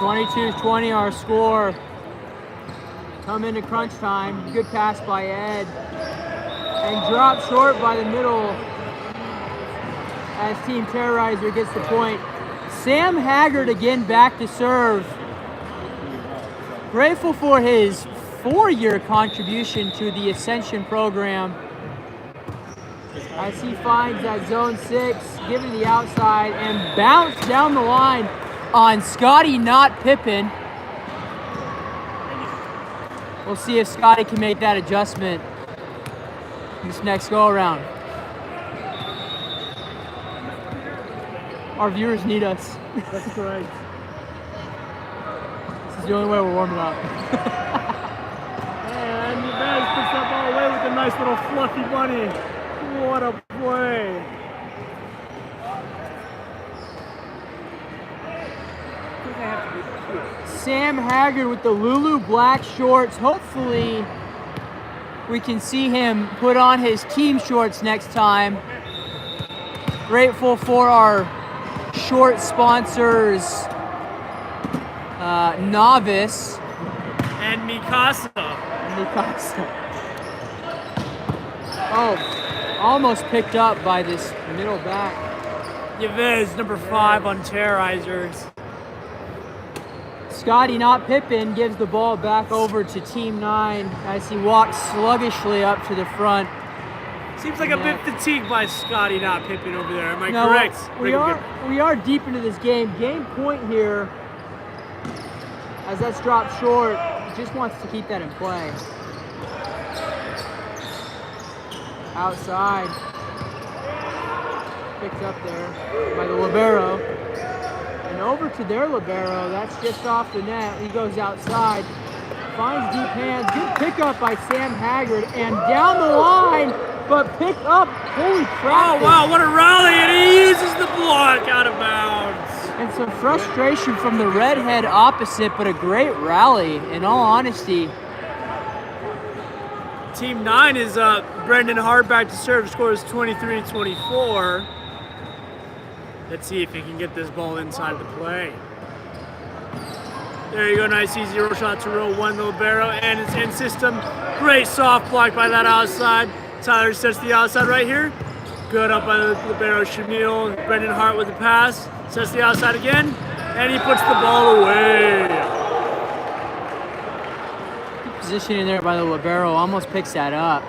22-20 our score. Come into crunch time. Good pass by Ed. And dropped short by the middle as Team Terrorizer gets the point. Sam Haggard again back to serve. Grateful for his 4-year contribution to the Ascension program. As he finds that zone 6, giving the outside and bounce down the line on Scotty, not Pippin. We'll see if Scotty can make that adjustment this next go around. Our viewers need us. That's correct. This is the only way we're warming up. And Yvez picks up all the way with a nice little fluffy bunny. What a play. Sam Haggard with the Lulu black shorts. Hopefully we can see him put on his team shorts next time. Grateful for our short sponsors, Novice And Mikasa. Oh, almost picked up by this middle back. Yvez, number 5 on Terrorizers. Scotty, not Pippin, gives the ball back over to Team 9 as he walks sluggishly up to the front. Seems like a bit fatigued by Scotty, not Pippin over there. Am I No, correct? We are deep into this game. Game point here, as that's dropped short. Just wants to keep that in play. Outside. Picked up there by the libero. And over to their libero. That's just off the net. He goes outside. Finds deep hands. Good pickup by Sam Haggard. And down the line, but pick up. Holy crap. Oh, wow, what a rally. And he uses the block out of bounds. And some frustration from the redhead opposite, but a great rally, in all honesty. Team 9 is Brendan Hart back to serve. Score is 23-24. Let's see if he can get this ball inside the play. There you go, nice easy roll shot to row 1 the libero, and it's in system. Great soft block by that outside. Tyler sets the outside right here. Good up by the libero Shamil. Brendan Hart with the pass. Sets the outside again, and he puts the ball away. Good positioning there by the libero, almost picks that up.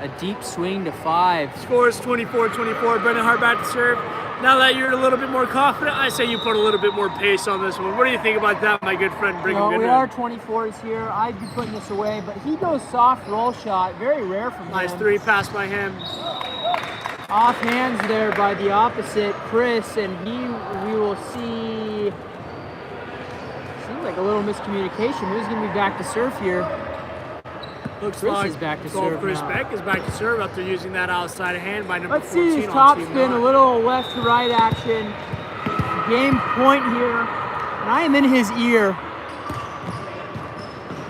A deep swing to 5. Score is 24-24. Brendan Hart back to serve. Now that you're a little bit more confident, I say you put a little bit more pace on this one. What do you think about that, my good friend Brigham? Well, we are 24s here. I'd be putting this away, but he goes soft roll shot. Very rare from him. Nice 3 pass by him. Off hands there by the opposite, Chris, and we will see. Seems like a little miscommunication. Who's going to be back to serve here? Looks Chris like is back to serve Chris now. Beck is back to serve after using that outside hand by number Let's 14 see his on top Team spin, 9. a little left to right action. Game point here. And I am in his ear.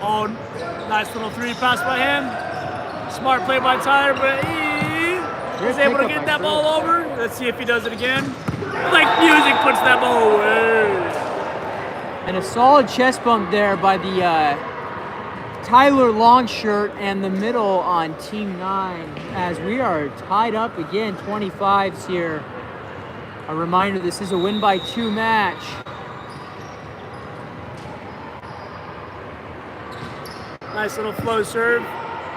Oh, nice little 3 pass by him. Smart play by Tyler, but he was able to get that ball over. Let's see if he does it again. Like music puts that ball away. And a solid chest bump there by the Tyler Longshirt and the middle on Team 9 as we are tied up again, 25s here. A reminder, this is a win by 2 match. Nice little flow serve.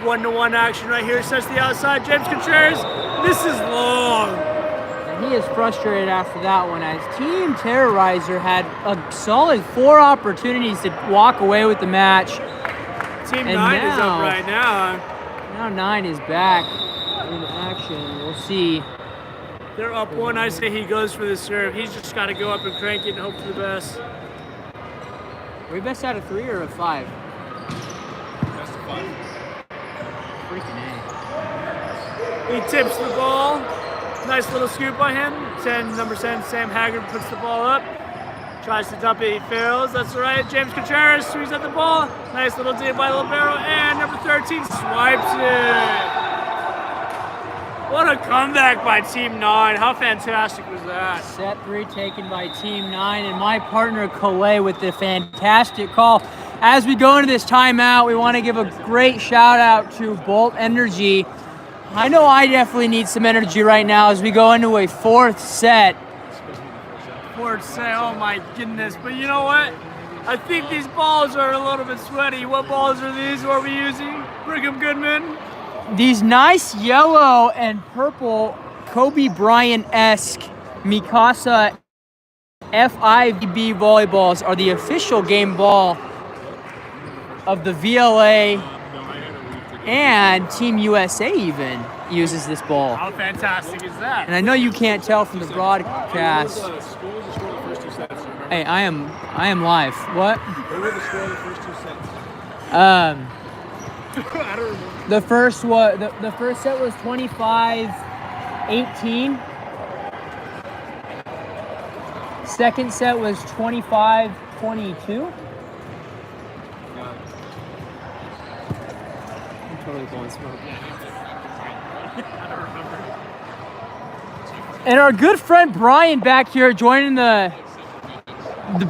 1-to-1 action right here. Sets the outside. James Contreras. This is long. And he is frustrated after that one as Team Terrorizer had a solid 4 opportunities to walk away with the match. Team 9 is up right now. Now 9 is back in action. We'll see. They're up 1. I say he goes for the serve. He's just got to go up and crank it and hope for the best. Are we best out of 3 or of 5? Best of 5. Freaking A. He tips the ball. Nice little scoop by him. Number 10, Sam Haggard puts the ball up. Tries to dump it, he fails. That's all right. James Contreras swings at the ball. Nice little dig by Libero. And number 13 swipes it. What a comeback by Team 9. How fantastic was that? Set 3 taken by Team 9, and my partner Calais with the fantastic call. As we go into this timeout, we want to give a great shout out to Bolt Energy. I know I definitely need some energy right now as we go into a 4th set. 4th set, oh my goodness. But you know what? I think these balls are a little bit sweaty. What balls are these? What are we using? Brigham Goodman? These nice yellow and purple Kobe Bryant-esque Mikasa FIVB volleyballs are the official game ball of the VLA, and Team USA even uses this ball. How fantastic is that? And I know you can't tell from the broadcast. Hey, I am live. What? What were the score of the first 2 sets? I don't remember. The first set was 25-18. Second set was 25-22. I'm totally blowing smoke. And our good friend Brian back here joining the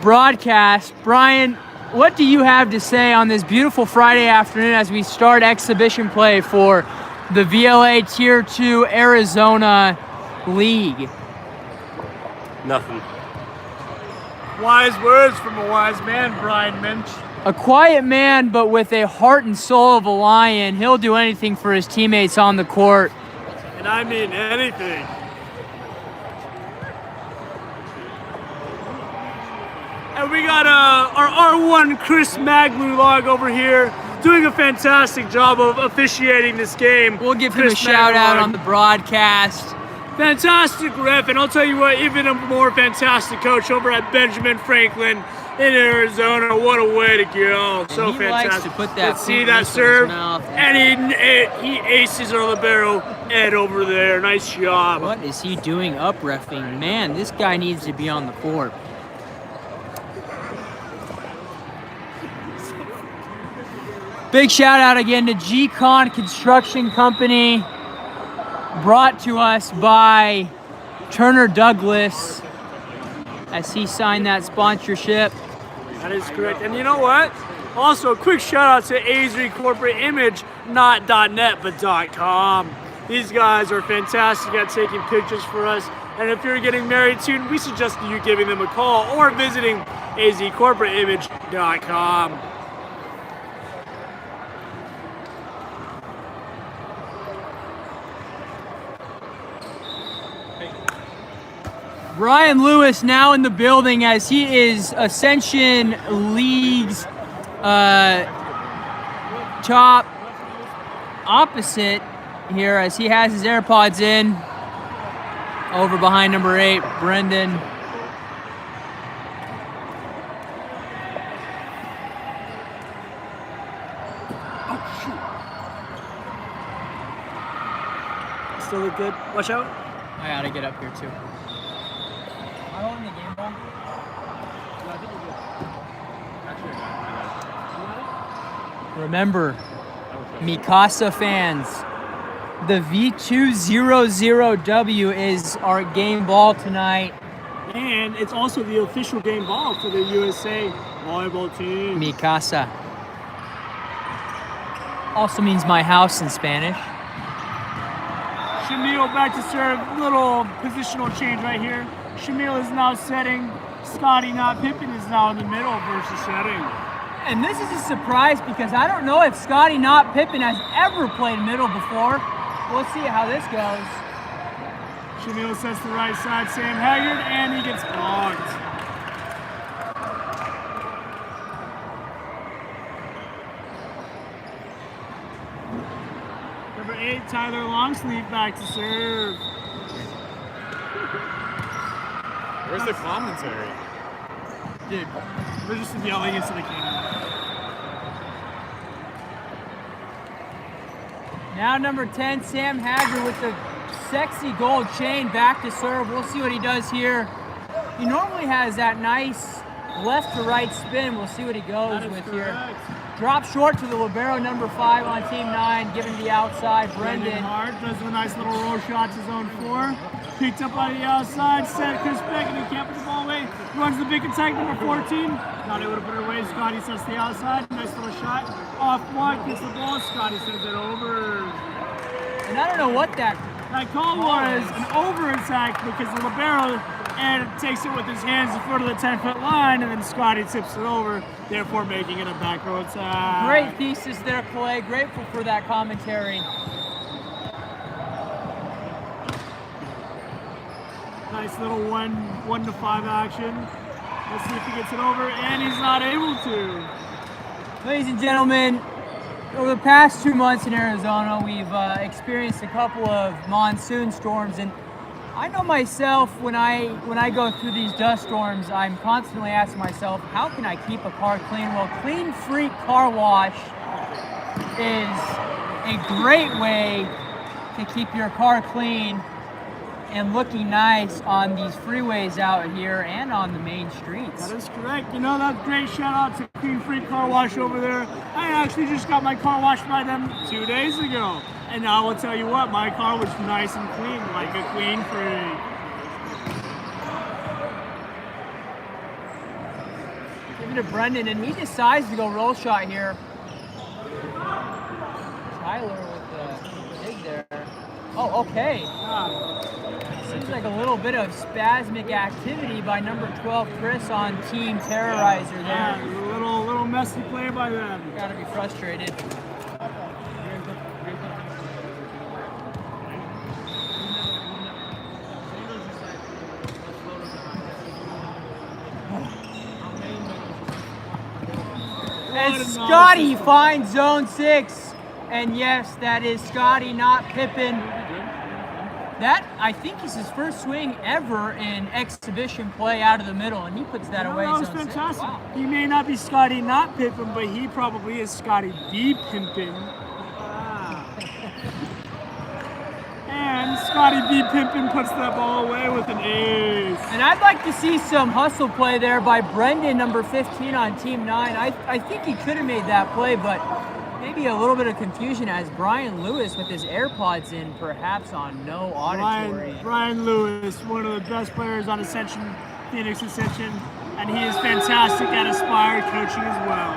broadcast. Brian, what do you have to say on this beautiful Friday afternoon as we start exhibition play for the VLA Tier 2 Arizona League? Nothing. Wise words from a wise man, Brian Minch. A quiet man, but with a heart and soul of a lion. He'll do anything for his teammates on the court. And I mean anything. And we got our R1 Chris Maglulog over here doing a fantastic job of officiating this game. We'll give him a shout out on the broadcast. Fantastic ref, and I'll tell you what, even a more fantastic coach over at Benjamin Franklin in Arizona. What a way to go. So he fantastic. likes to put that Let's see that serve. And he aces our libero Ed over there. Nice job. What is he doing up reffing? Man, this guy needs to be on the court. Big shout out again to G-Con Construction Company, brought to us by Turner Douglas as he signed that sponsorship. That is correct. And you know what? Also, a quick shout out to AZ Corporate Image, not .net, but .com. These guys are fantastic at taking pictures for us. And if you're getting married soon, we suggest you giving them a call or visiting azcorporateimage.com. Ryan Lewis now in the building as he is Ascension League's top opposite here as he has his AirPods in. Over behind number 8, Brendan. Oh, shoot. Still look good. Watch out. I gotta get up here too. Am I holding the game ball? Remember, Mikasa fans, the V200W is our game ball tonight. And it's also the official game ball for the USA volleyball team. Mikasa. Also means my house in Spanish. Shamil back to serve. Little positional change right here. Shamil is now setting. Scotty, not Pippin, is now in the middle versus setting. And this is a surprise because I don't know if Scotty, not Pippin, has ever played middle before. We'll see how this goes. Shamil sets the right side, Sam Haggard, and he gets blocked. Number 8, Tyler Longsleeve back to serve. Where's the commentary? Dude, we're just yelling into the camera. Now number 10, Sam Haggard with the sexy gold chain back to serve. We'll see what he does here. He normally has that nice left to right spin. We'll see what he goes with here. Drop short to the libero number 5 on team 9, giving the outside. Brendan Hart does a nice little roll shot to zone 4. Picked up on the outside, set Chris Beck, and he can't put the ball away. Runs the big attack, number 14. Not able to put it away. Scotty sets the outside. Nice little shot. Off block, gets the ball. Scotty sends it over. And I don't know what that call was an over attack because the libero and takes it with his hands in front of the 10-foot line, and then Scotty tips it over, therefore making it a back row attack. Great thesis there, Clay. Grateful for that commentary. Nice little 1 to 5 action. Let's see if he gets it over, and he's not able to. Ladies and gentlemen, over the past 2 months in Arizona, we've experienced a couple of monsoon storms, and I know myself when I go through these dust storms, I'm constantly asking myself, how can I keep a car clean? Well, Clean Freak Car Wash is a great way to keep your car clean and looking nice on these freeways out here and on the main streets. That is correct. You know, that's great shout out to Clean Freak Car Wash over there. I actually just got my car washed by them 2 days ago. And I will tell you what, my car was nice and clean, like a Clean Freak. Give it to Brendan, and he decides to go roll shot here. Tyler with the dig there. Oh, okay. Seems like a little bit of spasmic activity by number 12, Chris, on Team Terrorizer there. Yeah, a little messy play by them. Gotta be frustrated. And Scotty finds zone 6. And yes, that is Scotty, not Pippin. That, I think, is his first swing ever in exhibition play out of the middle, and he puts that away. That was fantastic. Wow. He may not be Scotty, not Pippin, but he probably is Scotty B. Pimpin. And Scotty B. Pimpin puts that ball away with an ace. And I'd like to see some hustle play there by Brendan, number 15 on Team 9. I think he could have made that play, but maybe a little bit of confusion as Brian Lewis with his AirPods in, perhaps on no auditory. Brian Lewis, one of the best players on Ascension, Phoenix Ascension, and he is fantastic at Aspire coaching as well.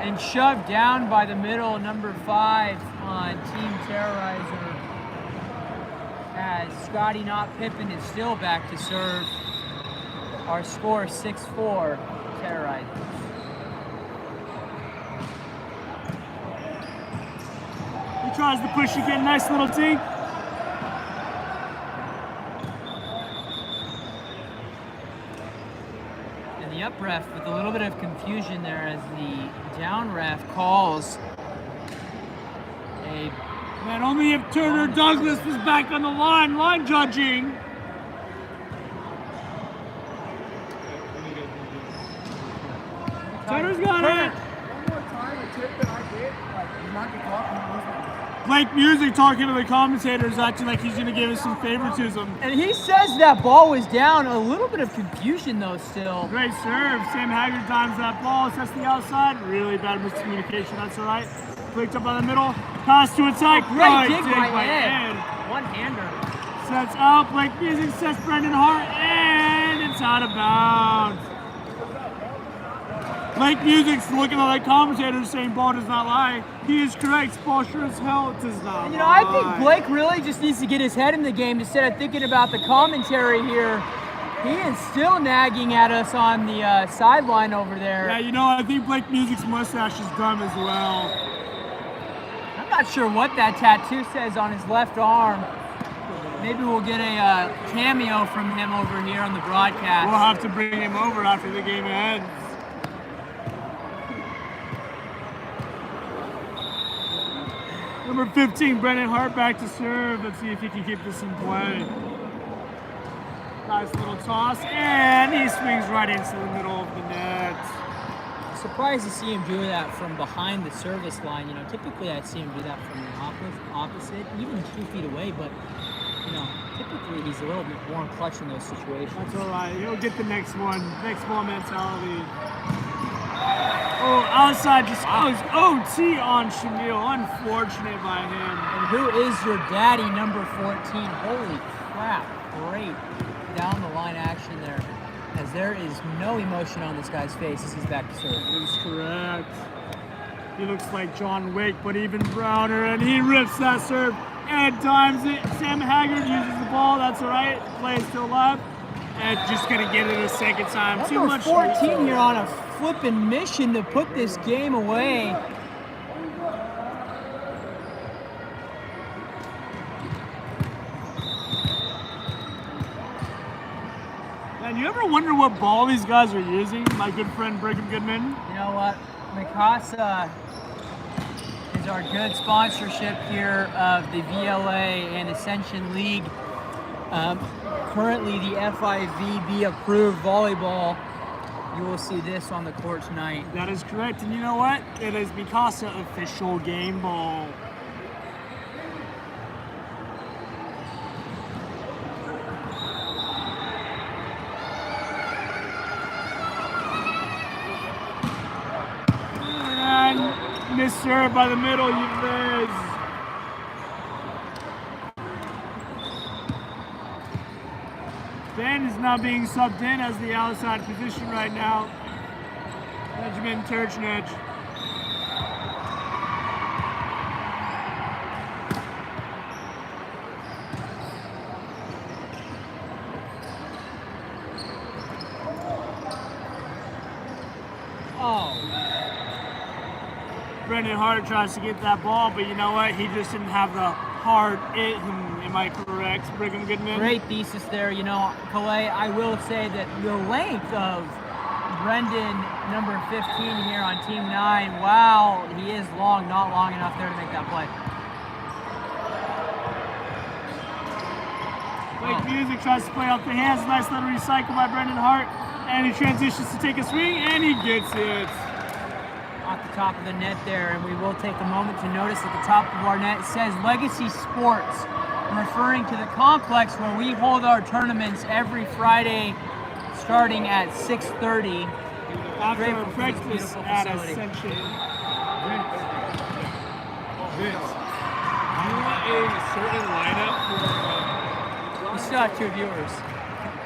And shoved down by the middle, number 5 on Team Terrorizer, as Scotty, not Pippin, is still back to serve. Our score 6-4, Terrorizer. He tries to push again, nice little tee. And the up ref with a little bit of confusion there as the down ref calls a... Man, only if Turner Douglas was back on the line judging. Turner's got it. One more time, a tip that I get, like, you might be talking. Blake Music talking to the commentators, acting like he's going to give us some favoritism. And he says that ball was down. A little bit of confusion, though, still. Great serve. Sam Haggard times that ball. Sets the outside. Really bad miscommunication. That's all right. Flicked up on the middle. Pass to attack. Great dig by Ed. One-hander. Sets out. Blake Music sets Brendan Hart. And it's out of bounds. Blake Music's looking at the commentators saying ball does not lie. He is correct. Ball sure as hell does not And, lie. I think Blake really just needs to get his head in the game instead of thinking about the commentary here. He is still nagging at us on the sideline over there. Yeah, I think Blake Music's mustache is dumb as well. I'm not sure what that tattoo says on his left arm. Maybe we'll get a cameo from him over here on the broadcast. We'll have to bring him over after the game ends. Number 15, Brendan Hart back to serve. Let's see if he can keep this in play. Nice little toss, and he swings right into the middle of the net. Surprised to see him do that from behind the service line. Typically I see him do that from the opposite, even 2 feet away, but typically he's a little bit more clutch in those situations. That's all right. He'll get the next one. Next ball mentality. Oh, outside just OT on Shamil. Unfortunate by him. And who is your daddy, number 14? Holy crap. Great down the line action there. As there is no emotion on this guy's face as he's back to serve. That's correct. He looks like John Wick, but even browner, and he rips that serve and times it. Sam Haggard uses the ball. That's all right. Play is still alive. And just going to get it a second time. Too Number much 14 here on a flipping mission to put this game away. And you ever wonder what ball these guys are using? My good friend Brigham Goodman. You know what? Mikasa is our good sponsorship here of the VLA and Ascension League. Currently the FIVB approved volleyball. You will see this on the court tonight. That is correct. And you know what? It is Mikasa official game ball. And missed serve by the middle, you miss. Ben is now being subbed in as the outside position right now. Benjamin Turchnich. Brendan Hart tries to get that ball, but you know what? He just didn't have the hard it. Am I correct, Brigham Goodman? Great thesis there. Calais, I will say that the length of Brendan, number 15 here on Team 9, wow, he is long, not long enough there to make that play. Blake Music tries to play off the hands. Nice little recycle by Brendan Hart. And he transitions to take a swing, and he gets it. Off the top of the net there, and we will take a moment to notice at the top of our net it says Legacy Sports, referring to the complex where we hold our tournaments every Friday starting at 6:30. After practice at Ascension. Vince, you want a certain lineup for... We still have 2 viewers.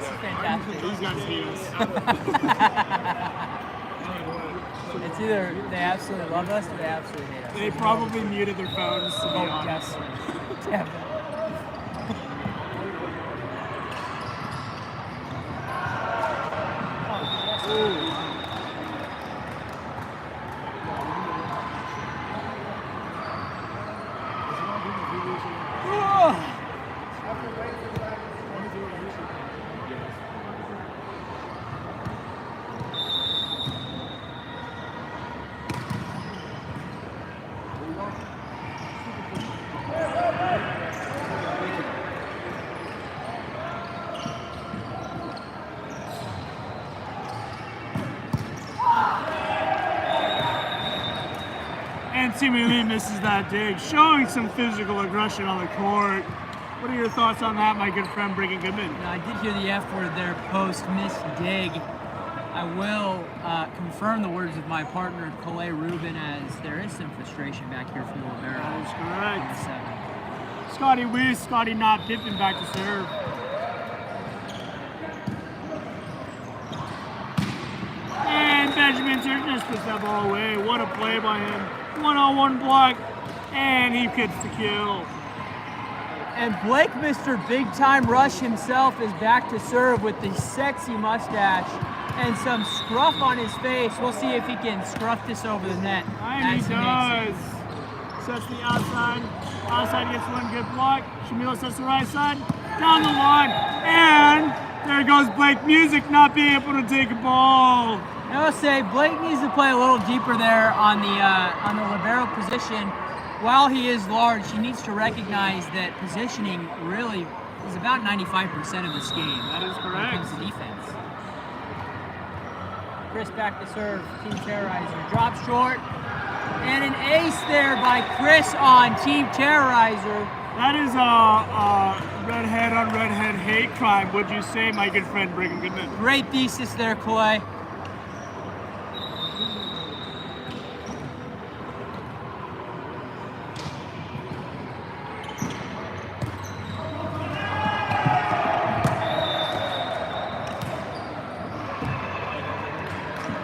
This is fantastic. These guys hate us. It's either they absolutely love us or they absolutely hate us. They probably muted their phones, to be honest. Yes. Yeah. and seemingly misses that dig, showing some physical aggression on the court. What are your thoughts on that, my good friend, Brigham Goodman? I did hear the F word there, post miss dig. I will confirm the words of my partner, Calais Rubin, as there is some frustration back here from the libero. That is correct. On the 7. Scotty Weiss, Scotty not dipping back to serve. And Benjamin Turkness puts that ball away. What a play by him. 1-on-1 block, and he gets the kill. And Blake, Mr. Big Time Rush himself, is back to serve with the sexy mustache and some scruff on his face. We'll see if he can scruff this over the net. And he does. Sets the outside. Outside gets one good block. Shamila sets the right side. Down the line. And there goes Blake Music not being able to take a ball. I will say Blake needs to play a little deeper there on the libero position. While he is large, he needs to recognize that positioning really is about 95% of this game. That is correct. When it comes to defense. Chris back to serve. Team Terrorizer drops short. And an ace there by Chris on Team Terrorizer. That is a redhead on redhead hate crime, would you say, my good friend Brigham Goodman? Great thesis there, Clay.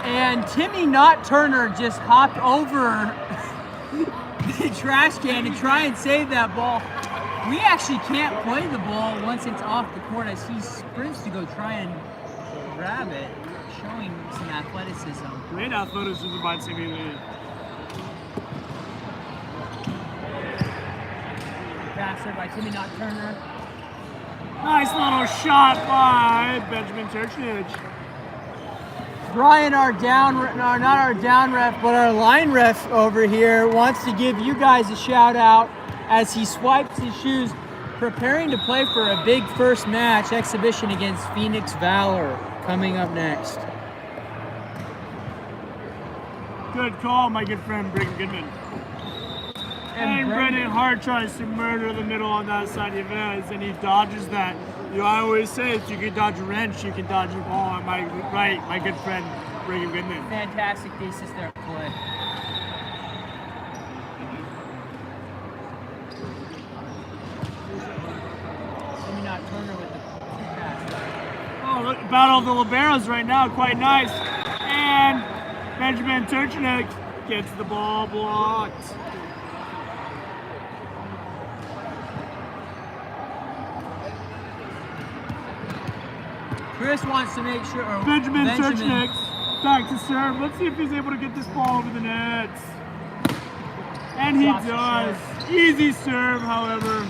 And Timmy Not Turner just hopped over the trash can to try and save that ball. We actually can't play the ball once it's off the court as he sprints to go try and grab it, showing some athleticism. Great athleticism by Timmy Lee. Pass there by Timmy Not Turner. Nice little shot by Benjamin Turchnich. Brian, not our down ref, but our line ref over here wants to give you guys a shout out as he swipes his shoes, preparing to play for a big first match exhibition against Phoenix Valor coming up next. Good call, my good friend Brigham Goodman. And Brendan Hart tries to murder the middle on that side of Yves, and he dodges that. I always say if you can dodge a wrench, you can dodge a ball. Am I right, my good friend Brigham Goodman? Fantastic thesis there, Clay. Timmy Not Turner with the pass. Oh, look, battle of the liberos right now, quite nice. And Benjamin Turchnik gets the ball blocked. Chris wants to make sure. Benjamin Turchnik back to serve. Let's see if he's able to get this ball over the nets. And he does. Easy serve, however.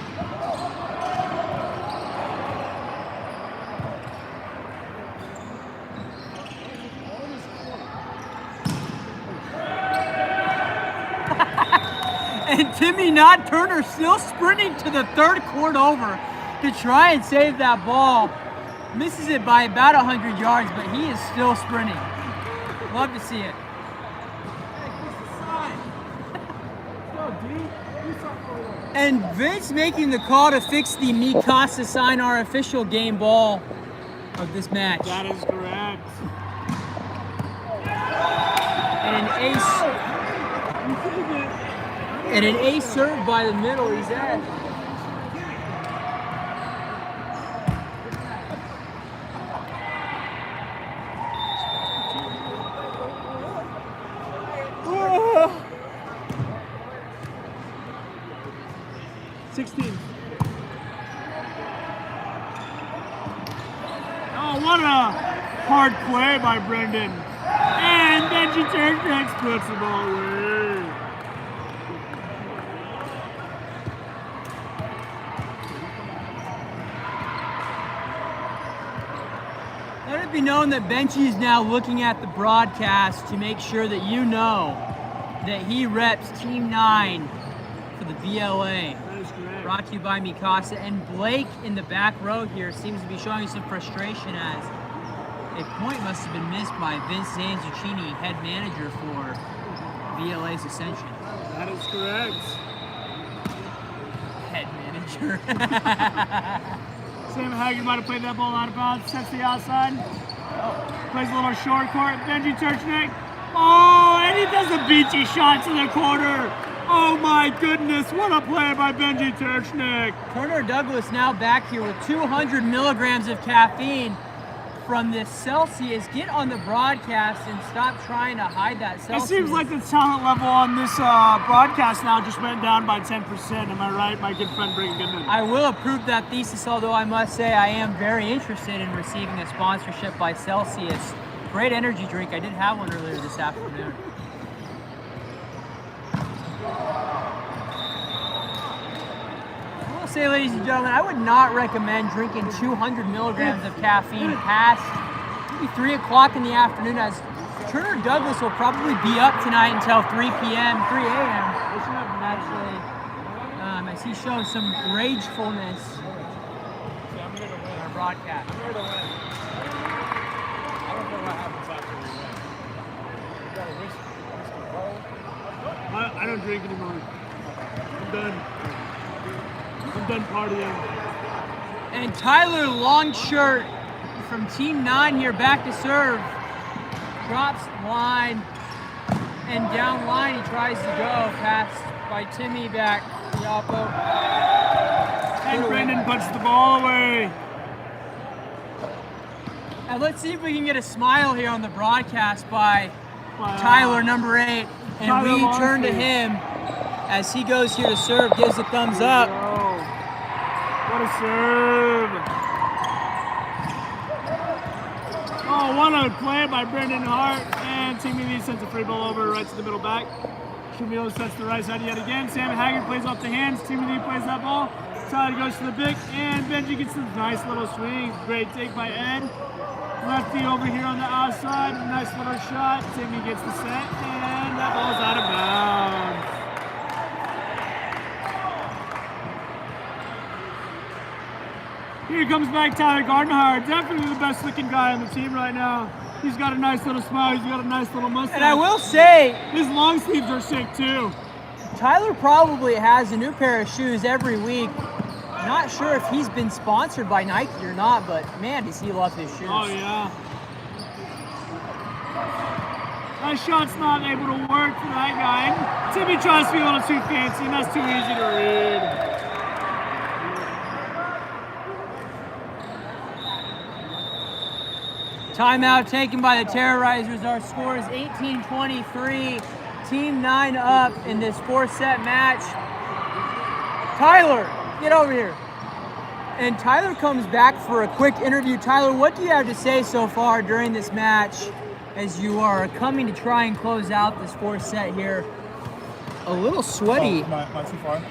And Timmy Not Turner still sprinting to the third court over to try and save that ball. Misses it by about 100 yards, but he is still sprinting. Love to see it. And Vince making the call to fix the Mikasa sign, our official game ball of this match. That is correct. And an ace served by the middle. He's at. Oh, what a hard play by Brendan. And Benji Turknex puts the ball away. Let it be known that Benchy is now looking at the broadcast to make sure that you know that he reps Team 9 for the VLA. That is correct. Brought to you by Mikasa. And Blake in the back row here seems to be showing some frustration as a point must have been missed by Vince Zanzuccini, head manager for VLA's Ascension. That is correct. Head manager. Sam Haggard might have played that ball out of bounds. Sets the outside. Plays a little short court. Benji Turchnik. Oh, and he does a beachy shot to the corner. Oh my goodness, what a play by Benji Turchnik. Turner Douglas now back here with 200 milligrams of caffeine from this Celsius. Get on the broadcast and stop trying to hide that Celsius. It seems like the talent level on this broadcast now just went down by 10%. Am I right, my good friend Brayden Goodman? I will approve that thesis, although I must say I am very interested in receiving a sponsorship by Celsius. Great energy drink. I did have one earlier this afternoon. I will say, ladies and gentlemen, I would not recommend drinking 200 milligrams of caffeine past maybe 3 o'clock in the afternoon, as Turner Douglas will probably be up tonight until 3 p.m., 3 a.m. Actually, as he shows some ragefulness on our broadcast. I'm here to win. I don't know what happens after we win. You got a whiskey bottle? I don't drink anymore. I'm done. I'm done partying. And Tyler Longshirt from Team 9 here back to serve. Drops line and down line he tries to go. Passed by Timmy back to the oppo. And Brendan puts the ball away. And let's see if we can get a smile here on the broadcast by Tyler, number 8. And Tyler we turn to Longshirt. him as he goes here to serve, gives a thumbs up. What a serve. Oh, what a play by Brendan Hart. And Timmy Lee sends a free ball over right to the middle back. Camilo sets the right side yet again. Sam Haggard plays off the hands. Timmy Lee plays that ball. Tyler goes to the big, and Benji gets the nice little swing. Great take by Ed. Lefty over here on the outside. Nice little shot. Timmy gets the set, and that ball's out of bounds. Here comes back Tyler Gardenhire, definitely the best looking guy on the team right now. He's got a nice little smile, he's got a nice little mustache. And I will say, his long sleeves are sick too. Tyler probably has a new pair of shoes every week. Not sure if he's been sponsored by Nike or not, but man, does he love his shoes. Oh yeah. That shot's not able to work for that guy. Timmy tries to be a little too fancy, and that's too easy to read. Timeout taken by the Terrorizers. Our score is 18-23. Team 9 up in this 4-set match. Tyler, get over here. And Tyler comes back for a quick interview. Tyler, what do you have to say so far during this match as you are coming to try and close out this 4th set here? A little sweaty. Not too far.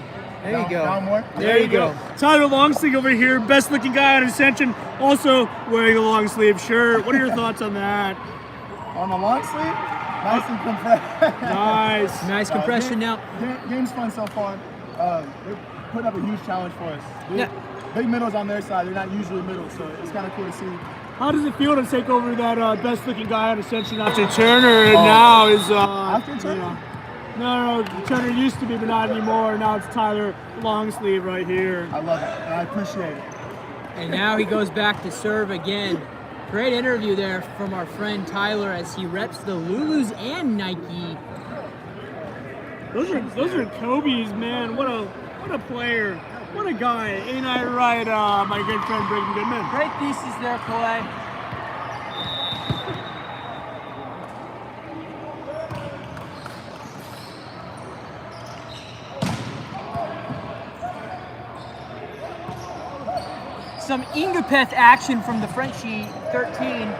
There you go. Down more. There you go. Tyler Longsleeve over here, best looking guy on Ascension, also wearing a long sleeve shirt. What are your thoughts on that? On the long sleeve, nice and compressed. Nice. Nice compression now. Game's fun so far. They put up a huge challenge for us. Yeah. Big middles on their side. They're not usually middle, so it's kind of cool to see. How does it feel to take over that best looking guy on Ascension after Turner and now is After Turner? No, Turner used to be, but not anymore. Now it's Tyler Longsleeve right here. I love it, and I appreciate it. And now he goes back to serve again. Great interview there from our friend Tyler as he reps the Lulus and Nike. Those are Kobe's, man. What a player. What a guy. Ain't I right, my good friend Brayden Goodman? Great thesis there, Clay. Some Ingapeth action from the Frenchie 13,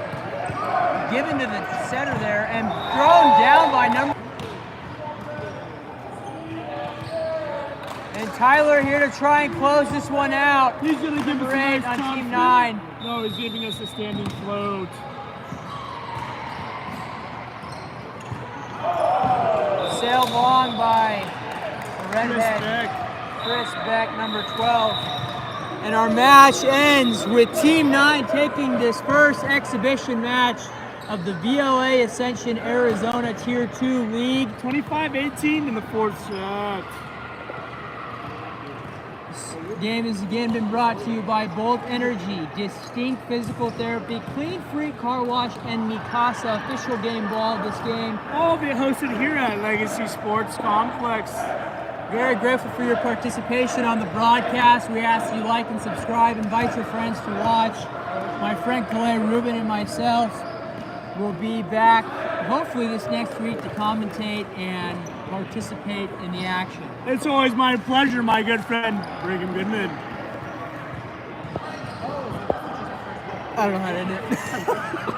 given to the setter there and thrown down by number. And Tyler here to try and close this one out. He's going to give us a nice on top Team flip. 9. No, he's giving us a standing float. Sailed long by the Chris redhead, Beck. Chris Beck, number 12. And our match ends with Team 9 taking this first exhibition match of the VLA Ascension Arizona Tier 2 League. 25-18 in the fourth set. This game has again been brought to you by Bolt Energy, Distinct Physical Therapy, Clean Free Car Wash, and Mikasa. Official game ball of this game. All of it hosted here at Legacy Sports Complex. Very grateful for your participation on the broadcast. We ask that you like and subscribe, invite your friends to watch. My friend Calais Rubin and myself will be back hopefully this next week to commentate and participate in the action. It's always my pleasure, my good friend, Brigham Goodman. I don't know how to end it.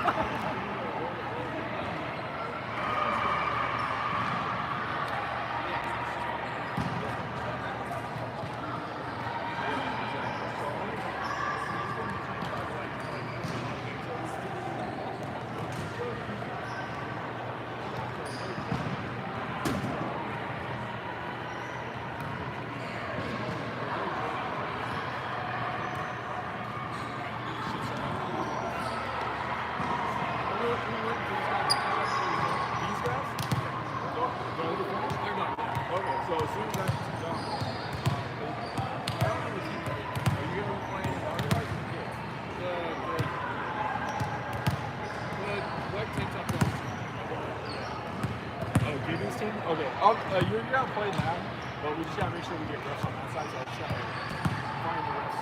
Okay, you're gonna play now, but we just gotta make sure we get refs on that side. So I just gotta find the refs.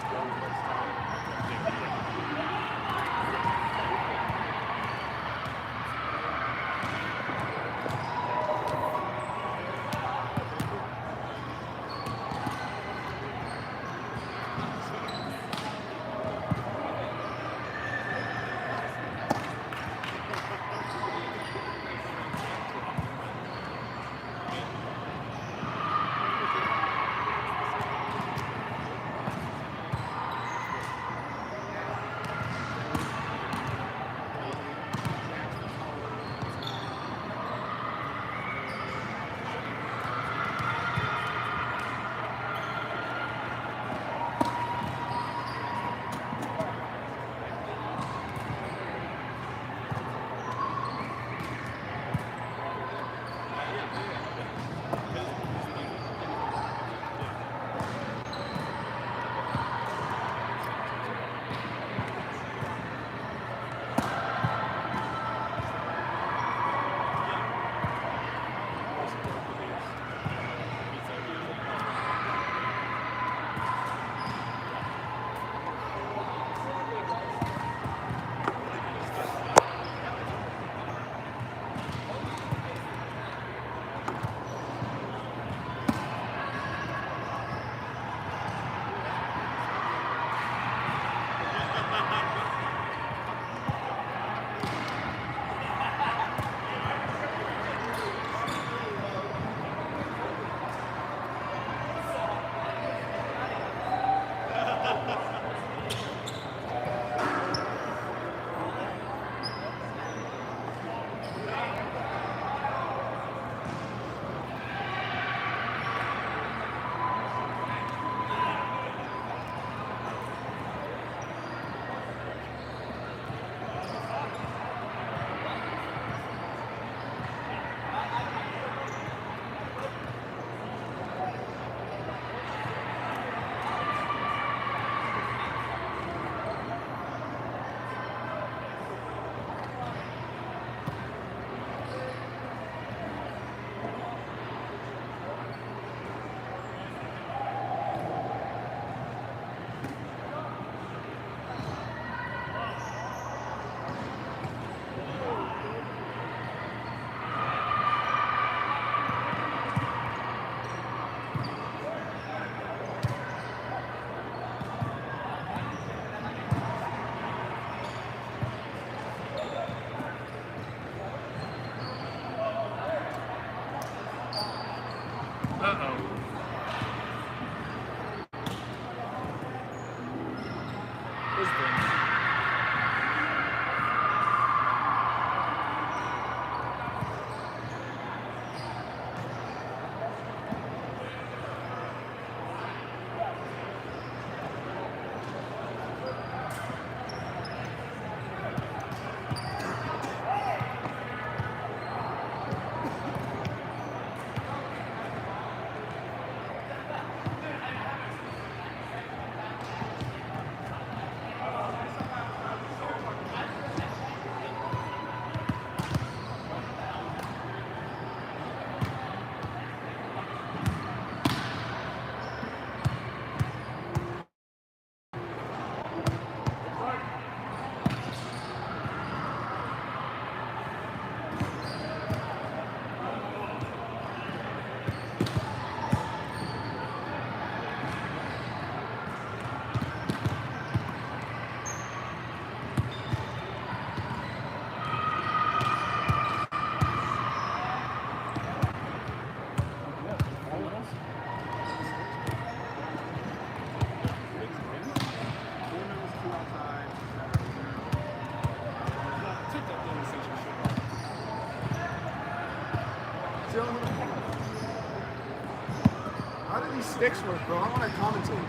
sticks work, bro. I want to commentate.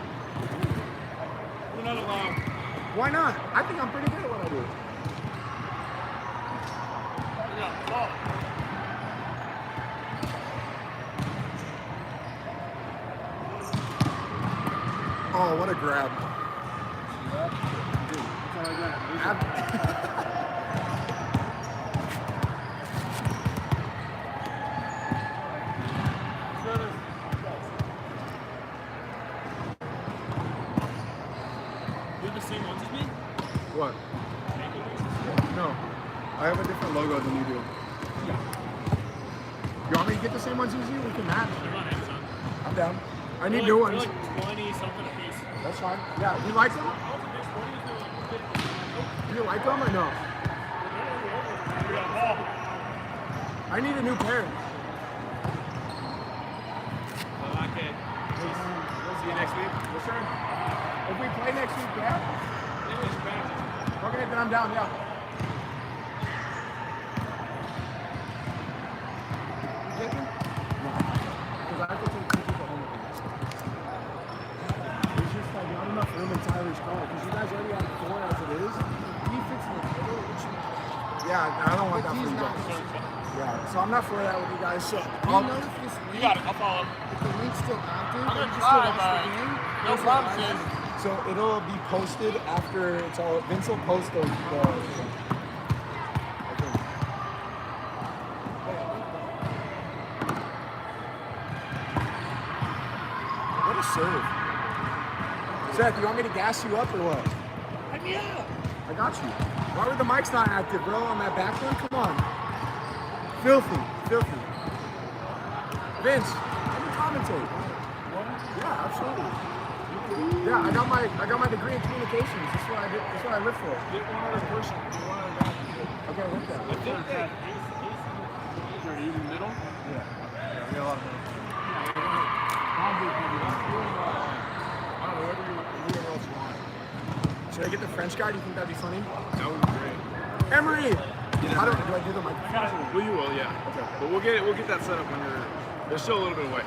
You're not allowed. Why not? I think I'm pretty good at what I do. Oh, what a grab. You have the same ones as me? What? No. I have a different logo than you do. Yeah. You want me to get the same ones as you? We can match. They're on Amazon. I'm down. I need They're new like, ones. They're like 20 something a piece. That's fine. Yeah, you like them? Do you like them or no? I need a new pair. Okay. See you next week. Yes, sir. If we play next week, yeah? Okay, then I'm down, yeah. You taking? No. Because I have to take two people home with me. There's just like not enough room in Tyler's car. Because you guys already have 4 as it is. He fits in the middle. Yeah, I don't want that for you guys. Yeah, so I'm not for that with you guys. So, Do you know if this link, You got it. I'll follow. if the link's still active, I'm or gonna you just try, go watch but the game? no problem, sis. So it'll be posted after it's all. Vince will post the what a serve. Seth, you want me to gas you up or what? Yeah. I got you. Why were the mics not active, bro, on that back one? Come on. Filthy. Vince, let me commentate. Yeah, absolutely. Yeah, I got my degree in communications. That's what I did. That's what I live for. Get one other person. Get one other guy. Okay, what's that? I think that are you in the middle? Yeah. Yeah, we got a lot of middle. I don't know, whatever else you want. Should I get the French guy? Do you think that'd be funny? That would be great. Emery! How do I do the microphone? Well, you will, yeah. Okay. But we'll get that set up when you're. There's still a little bit away.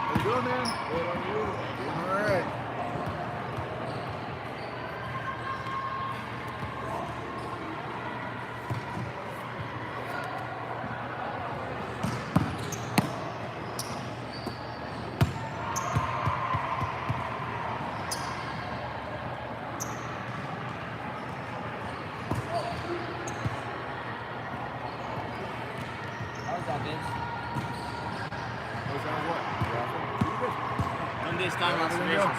How you doing, man? Good on you. All right. How's that, Vince? What sounds what? Monday's time observations.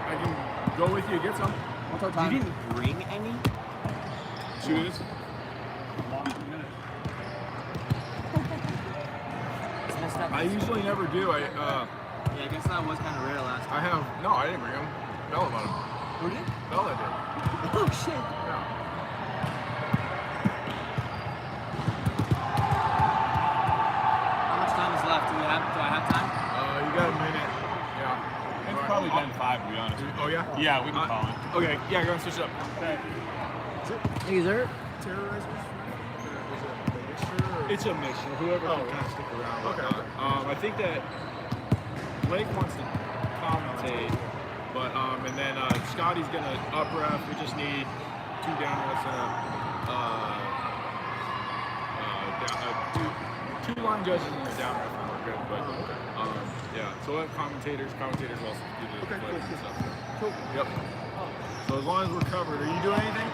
I can go with you, get some. What's our time? You didn't bring any? Shooters. It's messed up. I usually never do. Yeah, I guess that was kind of rare last time. I have. No, I didn't bring them. Bella bought them. Who did? Bella did. Oh, shit. Yeah. How much time is left? Do I have time? You got a minute. Yeah. It's probably been 5, to be honest. Oh yeah. Yeah, we can call it. Okay. Yeah, go and switch up. Is there? Terrorizers? It's a mixture. Whoever can kind of stick around. Okay. I think that Blake wants to commentate, but and then Scotty's gonna up ref. We just need 2 down refs and two line judges and a down ref, and we're good. But yeah. So we'll have commentators will also do the plays and stuff. Cool. Yep. So as long as we're covered, are you doing anything?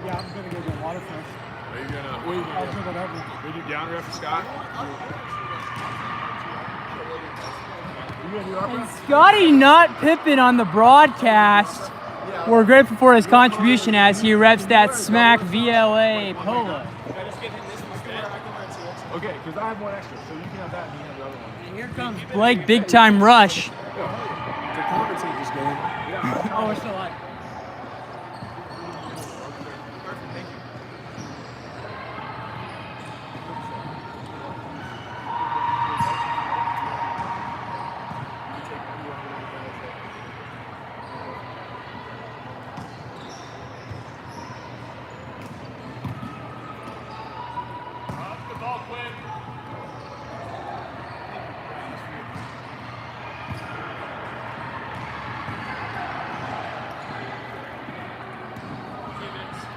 Yeah, I'm gonna go get water first. Are you gonna? What are you I'll gonna do do? whatever. We do down ref for Scott. You gonna do up And ref? Scotty not Pippen on the broadcast. We're grateful for his contribution as he reps that smack VLA polo. Can I just get him this instead? Okay, because I have one extra, so you can have that and you can have the other one. And here comes Blake, big time rush. To compensate this game. Oh, we're still alive. Perfect, thank you.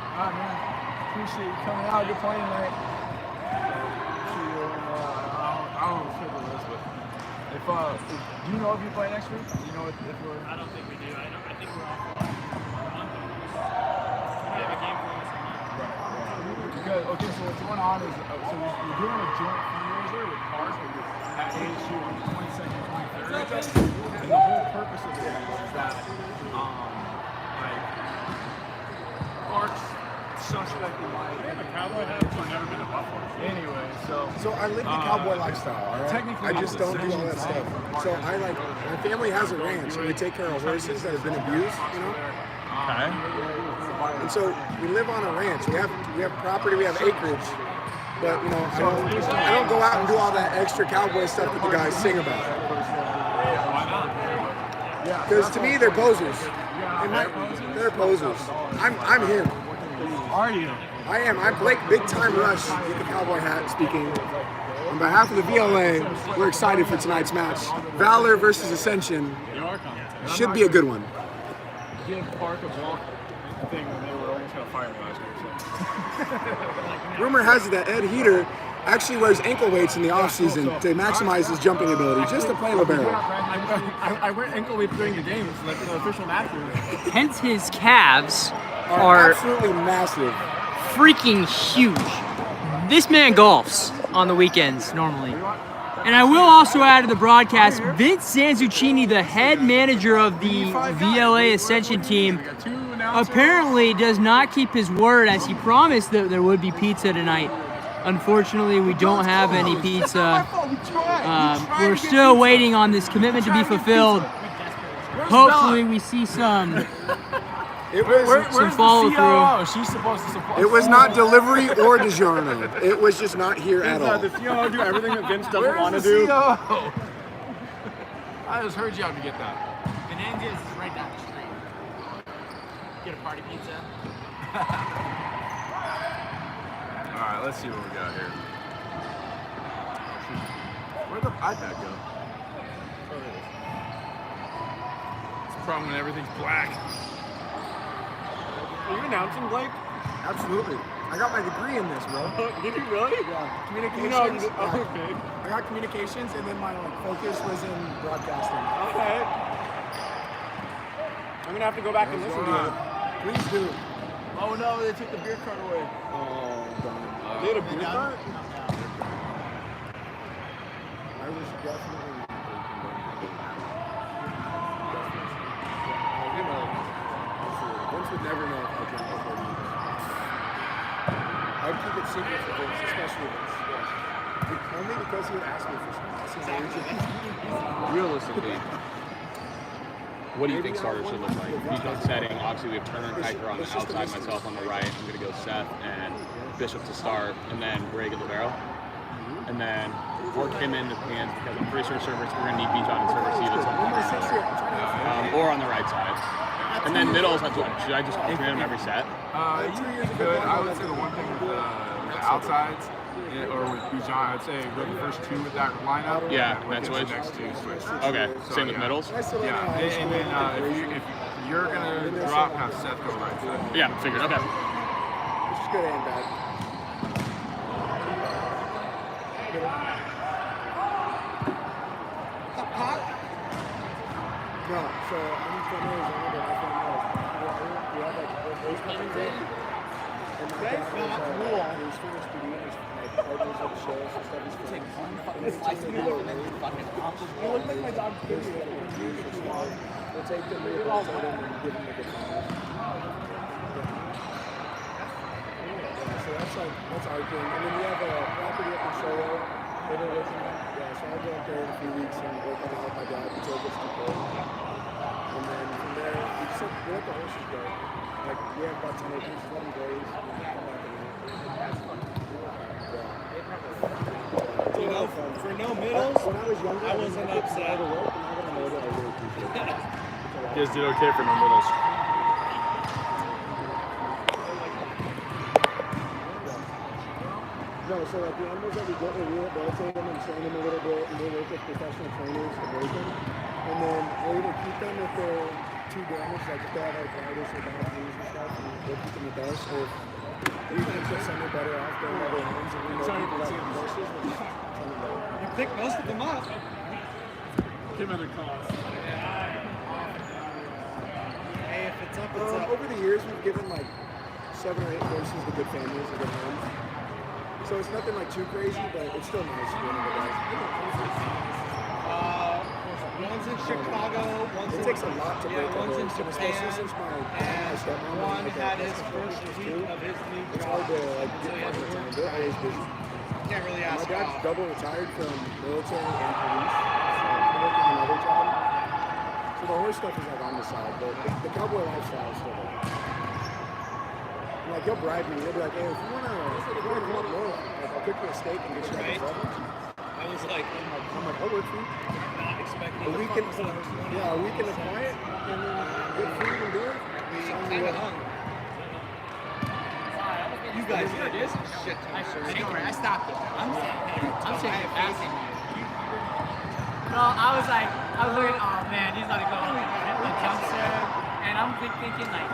Alright, man. Appreciate you coming out. Good playing tonight. I don't know if this, but if do you know if you play next week? Do you know if we're? I don't think we do. I think we're off for a month. We have a game for us. Because okay, so what's going on is so we're doing a joint fundraiser with Park at ASU on the 22nd, 23rd, and the whole purpose of it is that like Park's suspected by A cowboy hat, I've never been to Buffalo. anyway, so I live the cowboy lifestyle, all right? technically I just don't do all that stuff. So my family has a ranch, and we take care of horses that have been abused, you know? Okay. And so we live on a ranch. We have property, we have acreage, but you know, I don't go out and do all that extra cowboy stuff that the guys sing about. Because to me, they're posers. They're posers. I'm him. Are you? I am. I'm Blake Big Time Rush with the cowboy hat speaking. On behalf of the VLA, we're excited for tonight's match. Valor versus Ascension You are coming. should be a good one. give Park a walk thing when they were almost gonna fire me last year. Rumor has it that Ed Heater actually wears ankle weights in the offseason to maximize his jumping ability, just to play libero. I wear ankle weights during the games, like the official matches. Hence his calves Are are absolutely massive. freaking huge. This man golfs on the weekends normally. And I will also add to the broadcast, Vince Sanzuccini, the head manager of the VLA Ascension team, apparently does not keep his word as he promised that there would be pizza tonight. Unfortunately, we don't have any pizza. We're still waiting on this commitment to be fulfilled. Hopefully we see some follow through. She's supposed to support. It was not delivery or DiGiorno. It was just not here at all. The COO do everything that Vince doesn't Where's want to the do. COO? I just heard you have to get that. Bonanza's is right down the street. Get a party pizza. All right, let's see what we got here. Where'd the iPad go? It's a problem when everything's black. Are you announcing, Blake? Absolutely. I got my degree in this, bro. Did you really? Yeah, communications. Okay. I got communications, and then my focus was in broadcasting. Okay. I'm gonna have to go back and listen to it. Please do. Oh no, they took the beer cart away. Oh, darn. They had a beer cart? I was definitely. Vince would never know if I drank before he did. I'd keep it secret for Vince, especially Vince. Yes. Only because he would ask me for something. Realistically, what do you think starters should look like? Defense setting, obviously we have Turner and Kiker on the outside, myself on the right. I'm going to go Seth and Bishop to start, and then Greg at libero. And then work him in the hands because I'm pretty sure we're going to need Bijan and server Steve at some point. Or on the right side. And then middles, should I just alternate them every set? You could. I would say the one thing with the outsides, or with Bijan, I'd say go the first two with that lineup. Yeah, and that's the what. next two switch. Okay, So, same with yeah. middles? Yeah, and then if you're gonna drop, have Seth go right side. Yeah, figured, okay. Which is good and bad. No, so I'm from Arizona, but I'm from we have like those coming in. And my dad is finished doing his partners at the shows and stuff. He's like one fucking You look like my dog Kitty. We'll take them, we'll and give them a good time. so that's our thing. And then we have a property up in Solo that we're looking at. Yeah, so I'll go up there in a few weeks and work on it with my dad until it gets too cold. And then from there, we let the horses go. Like, we have about 10 acres, let them graze, and then come back and You know, for no middles, when I was younger, I wasn't upset. To work, and now that I'm older, I really appreciate it. You guys did okay for no middles. No, so like the animals that we get, we rehabilitate them and train them a little bit, and we work with professional trainers to break them. And then we'll either keep them if they're too damaged, like if they have arthritis or bad knees and stuff, and we'll keep them with us. Or we can put something better off going other hands, and we know people that have horses, we'll just send them there. you pick most of them up. Came at a cost. Hey, if it's up, it's up. Over the years, we've given like 7 or 8 horses to good families and good homes. So it's nothing like too crazy, but it's still nice at the end of the day. One's in Chicago, one's It in takes a lot to break a one's in horse, and especially Japan, since my and stepmom one was had like his first week of his new it's job. hard to like get Until he had fucking to time. work. They're always busy. Can't really My ask dad's off. double retired from military and police. So I'm working another job. So the horse stuff is like on the side, but the cowboy lifestyle is still there. And like he'll bribe me. He'll be like, "Hey, if you wanna come up north, like I'll cook you a steak and get you like a brother." I was like, I'm like, "I'll work for you." not expecting A week in, yeah, a week in the quiet, and then good food and beer. Sign me up. You guys did this shit ton of shit. I stopped it. I'm saying passing. No, I was looking, oh man, he's about to go the jump serve, and I'm thinking like,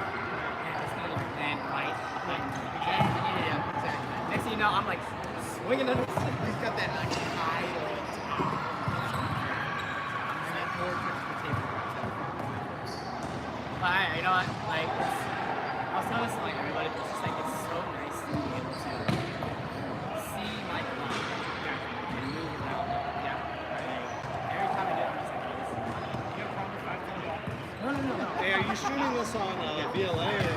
man, this gonna land right. Like, yeah, exactly. Next thing you know, I'm like swinging it. He's got that like high leg. You know what? Like, I was telling like everybody, it's just like it's so nice to be able to see my club and move around. Yeah. Like, every time I do it, I'm just like, this is you have problem with 5 No. Hey, are you shooting this on VLA or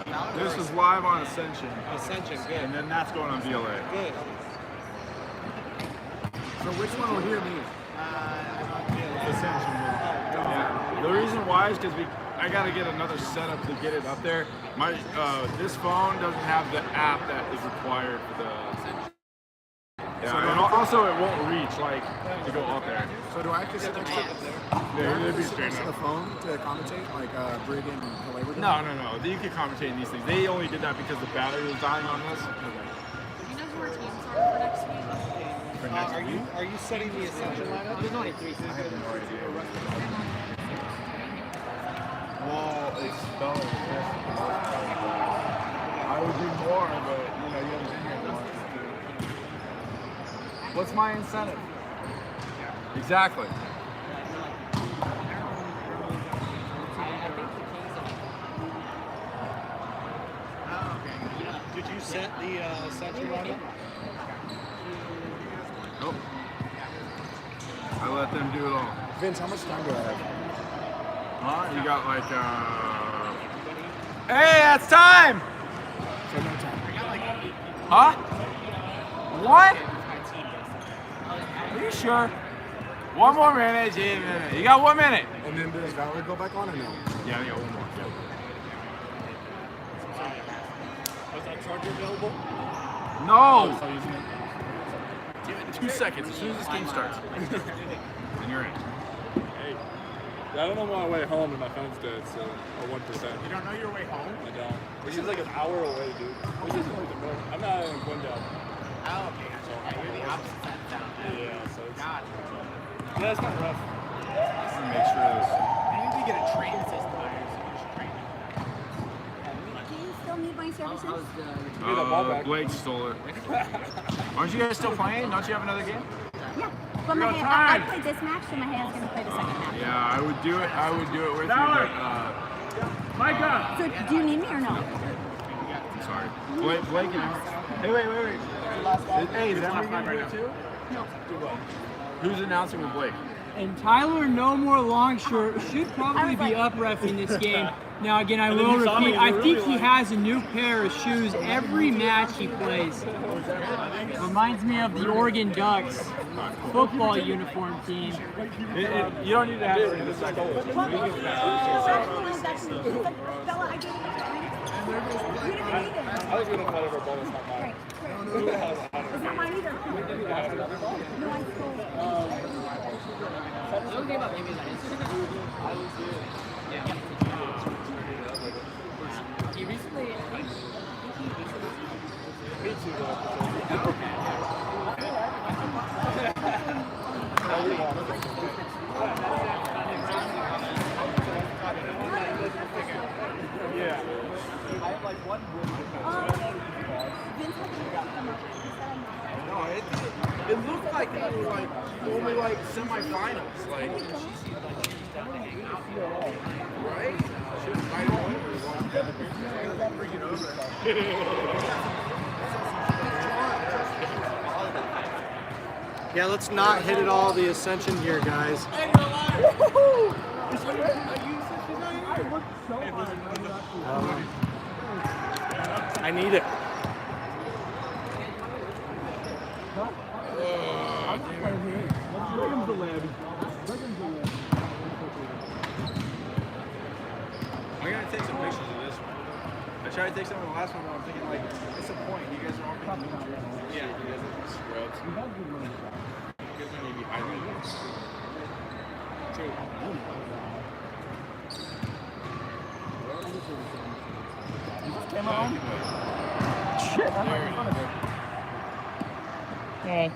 Valor? This is live on Ascension, Ascension? Good. and then that's going on VLA. Good. So which one will hear me? Ascension. Yeah. The reason why is because I got to get another setup to get it up there. My this phone doesn't have the app that is required for the Ascension. Yeah, and also it won't reach like to go up there. So do I have to sit next to Yeah, it'd be sit straight next to the up. phone to commentate, like Brig and Calabria? No. You can commentate in these things. They only did that because the battery was dying on this. Do you know who our teams are for next week? For next week. Are you setting the Ascension lineup? There's only 3 seasons. I have no idea. Well, it's spelled I would do more, but you know, you haven't been here long. What's my incentive? Exactly. Did you set the Ascension lineup? Nope. I let them do it all. Vince, how much time do I have? Huh? You got like Hey, that's time! So no time. Huh? What? Are you sure? 1 more minute, You got 1 minute. And then does Valor go back on or no? Yeah, I got 1 more. Was that charger available? No! 2 seconds as soon as this game starts. And you're in. Hey, I don't know my way home and my phone's dead, so a 1%. You don't know your way home? I don't. Which is like an hour away, dude. Which is like the north. I'm not in Glendale. Oh, okay, gotcha. You're the opposite side of town. Yeah, so it's, God. yeah, it's not rough. Let me make sure this. Maybe we get a train system out here so we should train. Do you still need my services? Give me the ball back. Blake stole it. Aren't you guys still playing? Don't you have another game? Yeah. But my I played this match, so my hand's gonna play the second half. Yeah, I would do it. I would do it with you, but Micah. So do you need me or no? Sorry, Blake announced. Hey, wait. Hey, is that gonna do it too? No. Who's announcing with Blake? And Tyler No More Longshirt should probably be up reffing this game. Now again, I will repeat, I think he has a new pair of shoes every match he plays. Reminds me of the Oregon Ducks football uniform team. You don't need to have it in a second. I think we don't let our bonus not mine. It's not mine either. No, I stole. He recently. Me too, though. Yeah. I have like one No, it looked like it was like only like semifinals. Like, right? I don't bring it over. Yeah, let's not hit it all the Ascension here, guys. I need it. I gotta take some pictures of this one. I tried to take some of the last one, but I'm thinking like, what's the point? You guys are all gonna be yeah, you guys are scrubs. You guys are gonna be highlighted. Came home. Shit, Hey.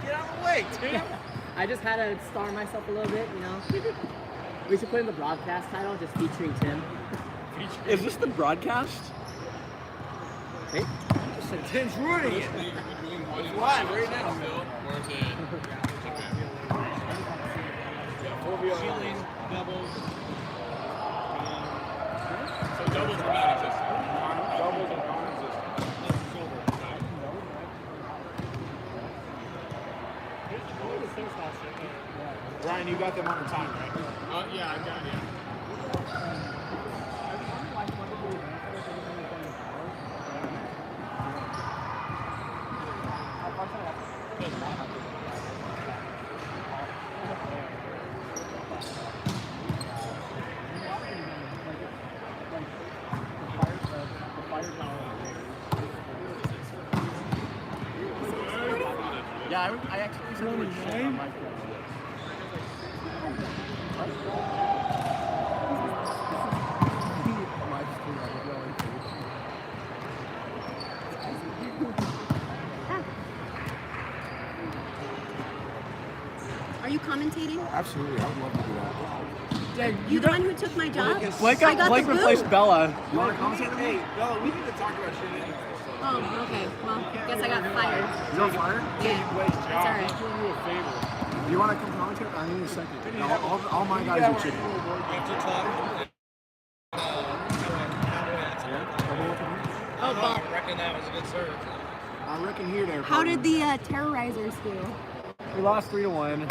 get out of the way, Tim. I just had to star myself a little bit, you know. We should put in the broadcast title, just featuring Tim. Is this the broadcast? Hey? Tim's ruining it. It's live right now. Or is it? Ceiling, doubles. So doubles are non-existent. Doubles are non-existent. Ryan, you got them on the time, right? Yeah, I got it. Yeah, I actually said we shit on my phone. Are you commentating? Absolutely, I would love to do that. You the one who took my job? Blake the replaced boot. Bella. You want to commentate? Hey, Bella, we need to talk about shit anyway. Oh, okay. Well, guess I got fired. You're fired? Yeah, that's all right. He's doing you a favor. Do you want to come commentate? I need a second. All my guys are chicken. Oh, well. I reckon that was a good serve. I reckon here there. How did the terrorizers do? We lost 3-1.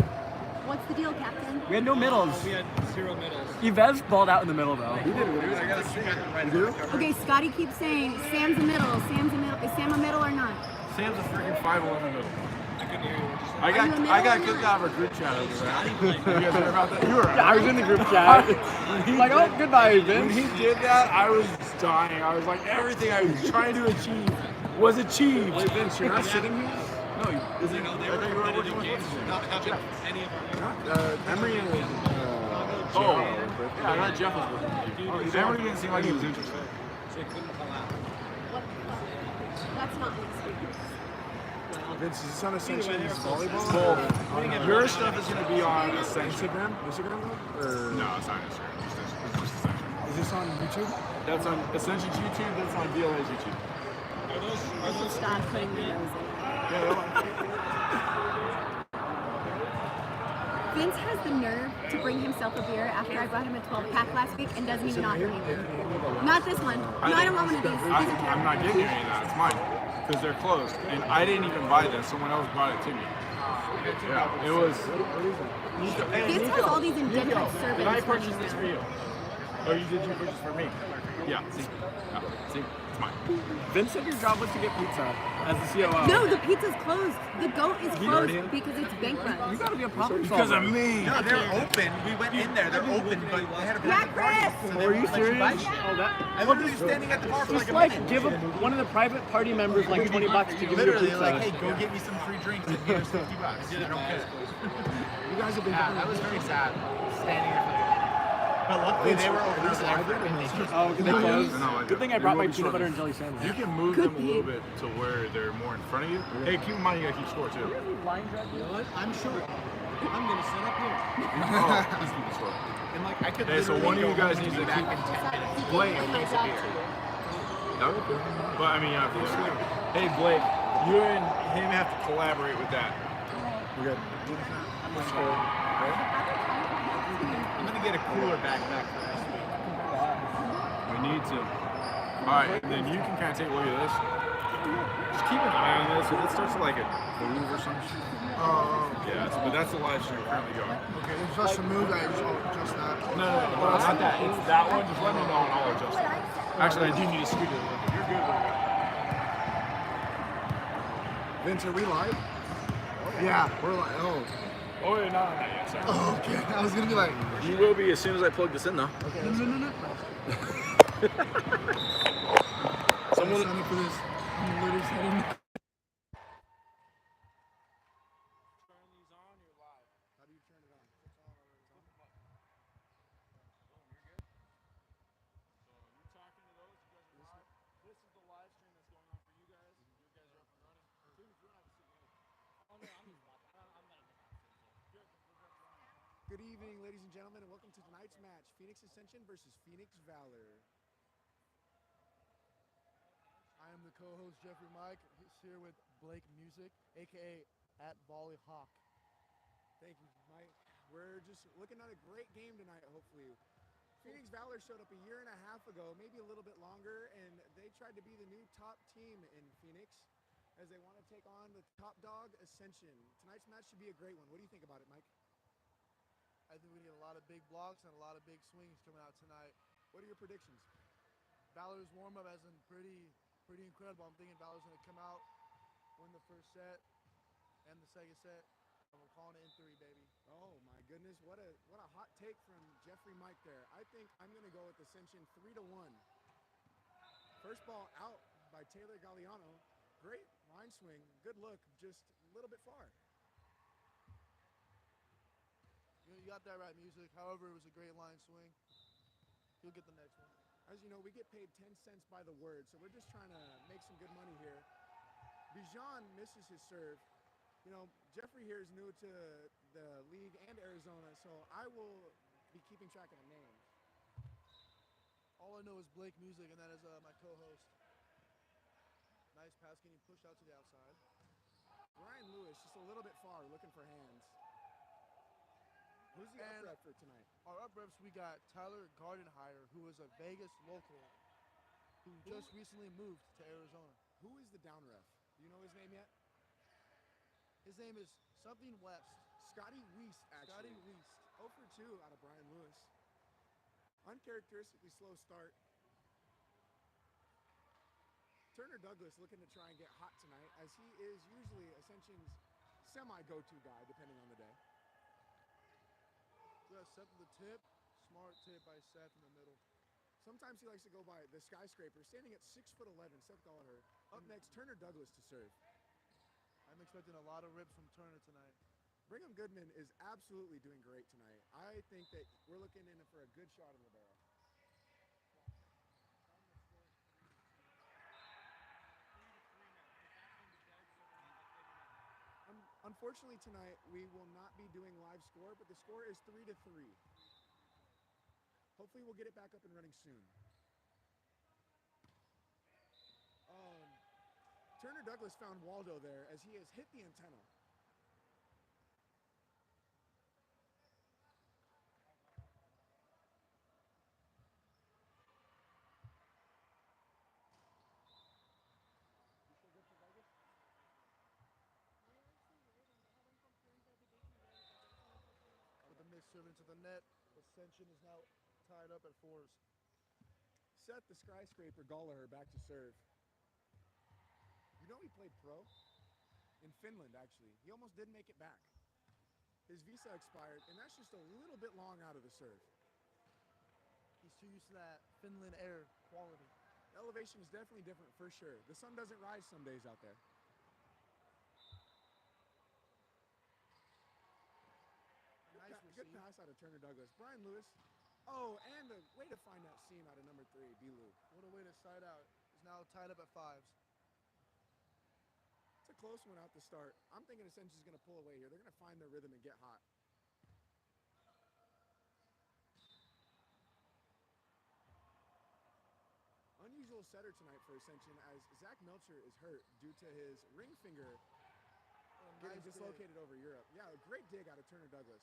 What's the deal, Captain? We had no middles. We had 0 middles. Yves balled out in the middle, though. He did it. I gotta see it right now. Okay, Scotty keeps saying Sam's a middle. Sam's a middle. Is Sam a middle or not? Sam's a freaking 5'11" middle. I couldn't hear you. I got kicked out of a group chat over that. You guys heard about that? You were. Yeah, I was in the group chat. Like, oh, goodbye, When Vince. he did that, I was dying. I was like, everything I was trying to achieve was achieved. Wait, Vince, you're not sitting here? No, is it? They were competitive games. Not having any of our Emery and yeah, not Jeff was with me. Emery didn't seem like he was interested. so they couldn't come out. That's not an excuse. Vince, is this on Ascension's volleyball? Both. Your stuff is going to be on Ascension. Instagram? Or No, it's not Instagram. It's just Ascension. is this on YouTube? That's on Ascension's YouTube. That's on VLA's YouTube. Are those Stop putting your nose in. Vince has the nerve to bring himself a beer after I brought him a 12-pack last week and doesn't even offer me one. Not this one. No, I don't want one of these. These are I'm terrible. not getting any of that. It's mine. Because they're closed. And I didn't even buy this. Someone else brought it to me. Yeah, it was. Vince has all these indentured servants. Did I purchase this for you? Oh, you did you purchase for me? Yeah. See, it's mine. Vince said your job was to get pizza as the COO. No, the pizza's closed. The goat is closed because it's bankrupt. You gotta be a problem Because solver. of me. No, they're open. We went in there. They're open, but they had a Yeah, Chris! so Oh, are you serious? Oh, that. I literally was standing at the bar for Just like a like minute. give one of the private party members like $20 to give you a Literally, pizza. like, hey, go get me some free drinks and here's $50. I don't care. You guys have been Yeah, that was very sad. Standing there for but luckily they were open early. Oh, can they close? No, Good thing I brought my peanut butter and jelly sandwich. You can move them a little bit to where they're more in front of you. Hey, keep in mind you gotta keep score too. You know what? I'm sure. I'm gonna sit up here. Oh, he's keeping score. And like I could Hey, so one of you guys needs to back keep in 10 minutes. Blake. But I mean, hey Blake, you and him have to collaborate with that. We got I'm gonna get a cooler backpack for this week. We need to. Alright, and then you can kind of take a look at this. Just keep an eye on this. If it starts to like a move or something. Yeah, but that's the live stream currently going. okay, it's just a move that just that. No, not that. It's that one. Just let me know and I'll adjust it. Actually, I do need a scooter. You're good. Vince, are we live? Yeah, we're live. Oh, yeah, not yet. Sorry. Oh, okay. I was gonna be like, You will be as soon as I plug this in, though. okay, no. Someone. Sign up for this. I'm literally setting. How do you turn it on? It's on already. This is the live stream that's going on for you guys. You guys are up and running. Dude, if you want to have a seat, oh no, I'm just watching. I'm not in the Good evening, ladies and gentlemen, and welcome to tonight's match: Phoenix Ascension versus Phoenix Valor. I am the co-host Jeffrey Mike. He's here with Blake Music, aka at Volley Hawk. Thank you, Mike. We're just looking at a great game tonight. Hopefully, Phoenix Valor showed up a year and a half ago, maybe a little bit longer, and they tried to be the new top team in Phoenix, as they want to take on the top dog Ascension. Tonight's match should be a great one. What do you think about it, Mike? I think we need a lot of big blocks and a lot of big swings coming out tonight. What are your predictions? Valor's warm-up has been pretty incredible. I'm thinking Valor's going to come out, win the first set and the second set, and we're calling it in 3, baby. Oh my goodness, what a hot take from Jeffrey Mike there. I think I'm going to go with Ascension 3-1. First ball out by Taylor Galliano. Great line swing, good look, just a little bit far. You got that right, Music. However, it was a great line swing. You'll get the next one. As you know, we get paid 10 cents by the word, so we're just trying to make some good money here. Bijan misses his serve. You know, Jeffrey here is new to the league and Arizona, so I will be keeping track of the names. All I know is Blake Music, and that is my co-host. Nice pass getting pushed out to the outside. Ryan Lewis, just a little bit far, looking for hands. Who's the up rep for tonight? Our up reps, we got Tyler Gardenhire, who is a Vegas local, who just recently moved to Arizona. Who is the down ref? Do you know his name yet? His name is something West. Scotty Weiss, actually. Scotty Weiss. 0 for 2 out of Brian Lewis. Uncharacteristically slow start. Turner Douglas looking to try and get hot tonight, as he is usually Ascension's semi-go-to guy, depending on the day. We got Seth with the tip. Smart tip by Seth in the middle. Sometimes he likes to go by the skyscraper, standing at 6'11", Seth Gallagher. Up next, Turner Douglas to serve. I'm expecting a lot of rips from Turner tonight. Brigham Goodman is absolutely doing great tonight. I think that we're looking in for a good shot in the barrel. Unfortunately tonight, we will not be doing live score, but the score is 3-3. Hopefully we'll get it back up and running soon. Turner Douglas found Waldo there as he has hit the antenna. With the missed serve into the net, Ascension is now tied up at 4s. Seth the skyscraper Gallagher back to serve. You know he played pro? In Finland, actually. He almost didn't make it back. His visa expired, and that's just a little bit long out of the serve. He's too used to that Finland air quality. The elevation is definitely different for sure. The sun doesn't rise some days out there. Good pass out of Turner Douglas. Brian Lewis. Oh, and a way to find that seam out of number 3, B-Lou. What a way to side out. He's now tied up at 5s. It's a close one out the start. I'm thinking Ascension's going to pull away here. They're going to find their rhythm and get hot. Unusual setter tonight for Ascension as Zach Melcher is hurt due to his ring finger getting dislocated over Europe. Yeah, a great dig out of Turner Douglas.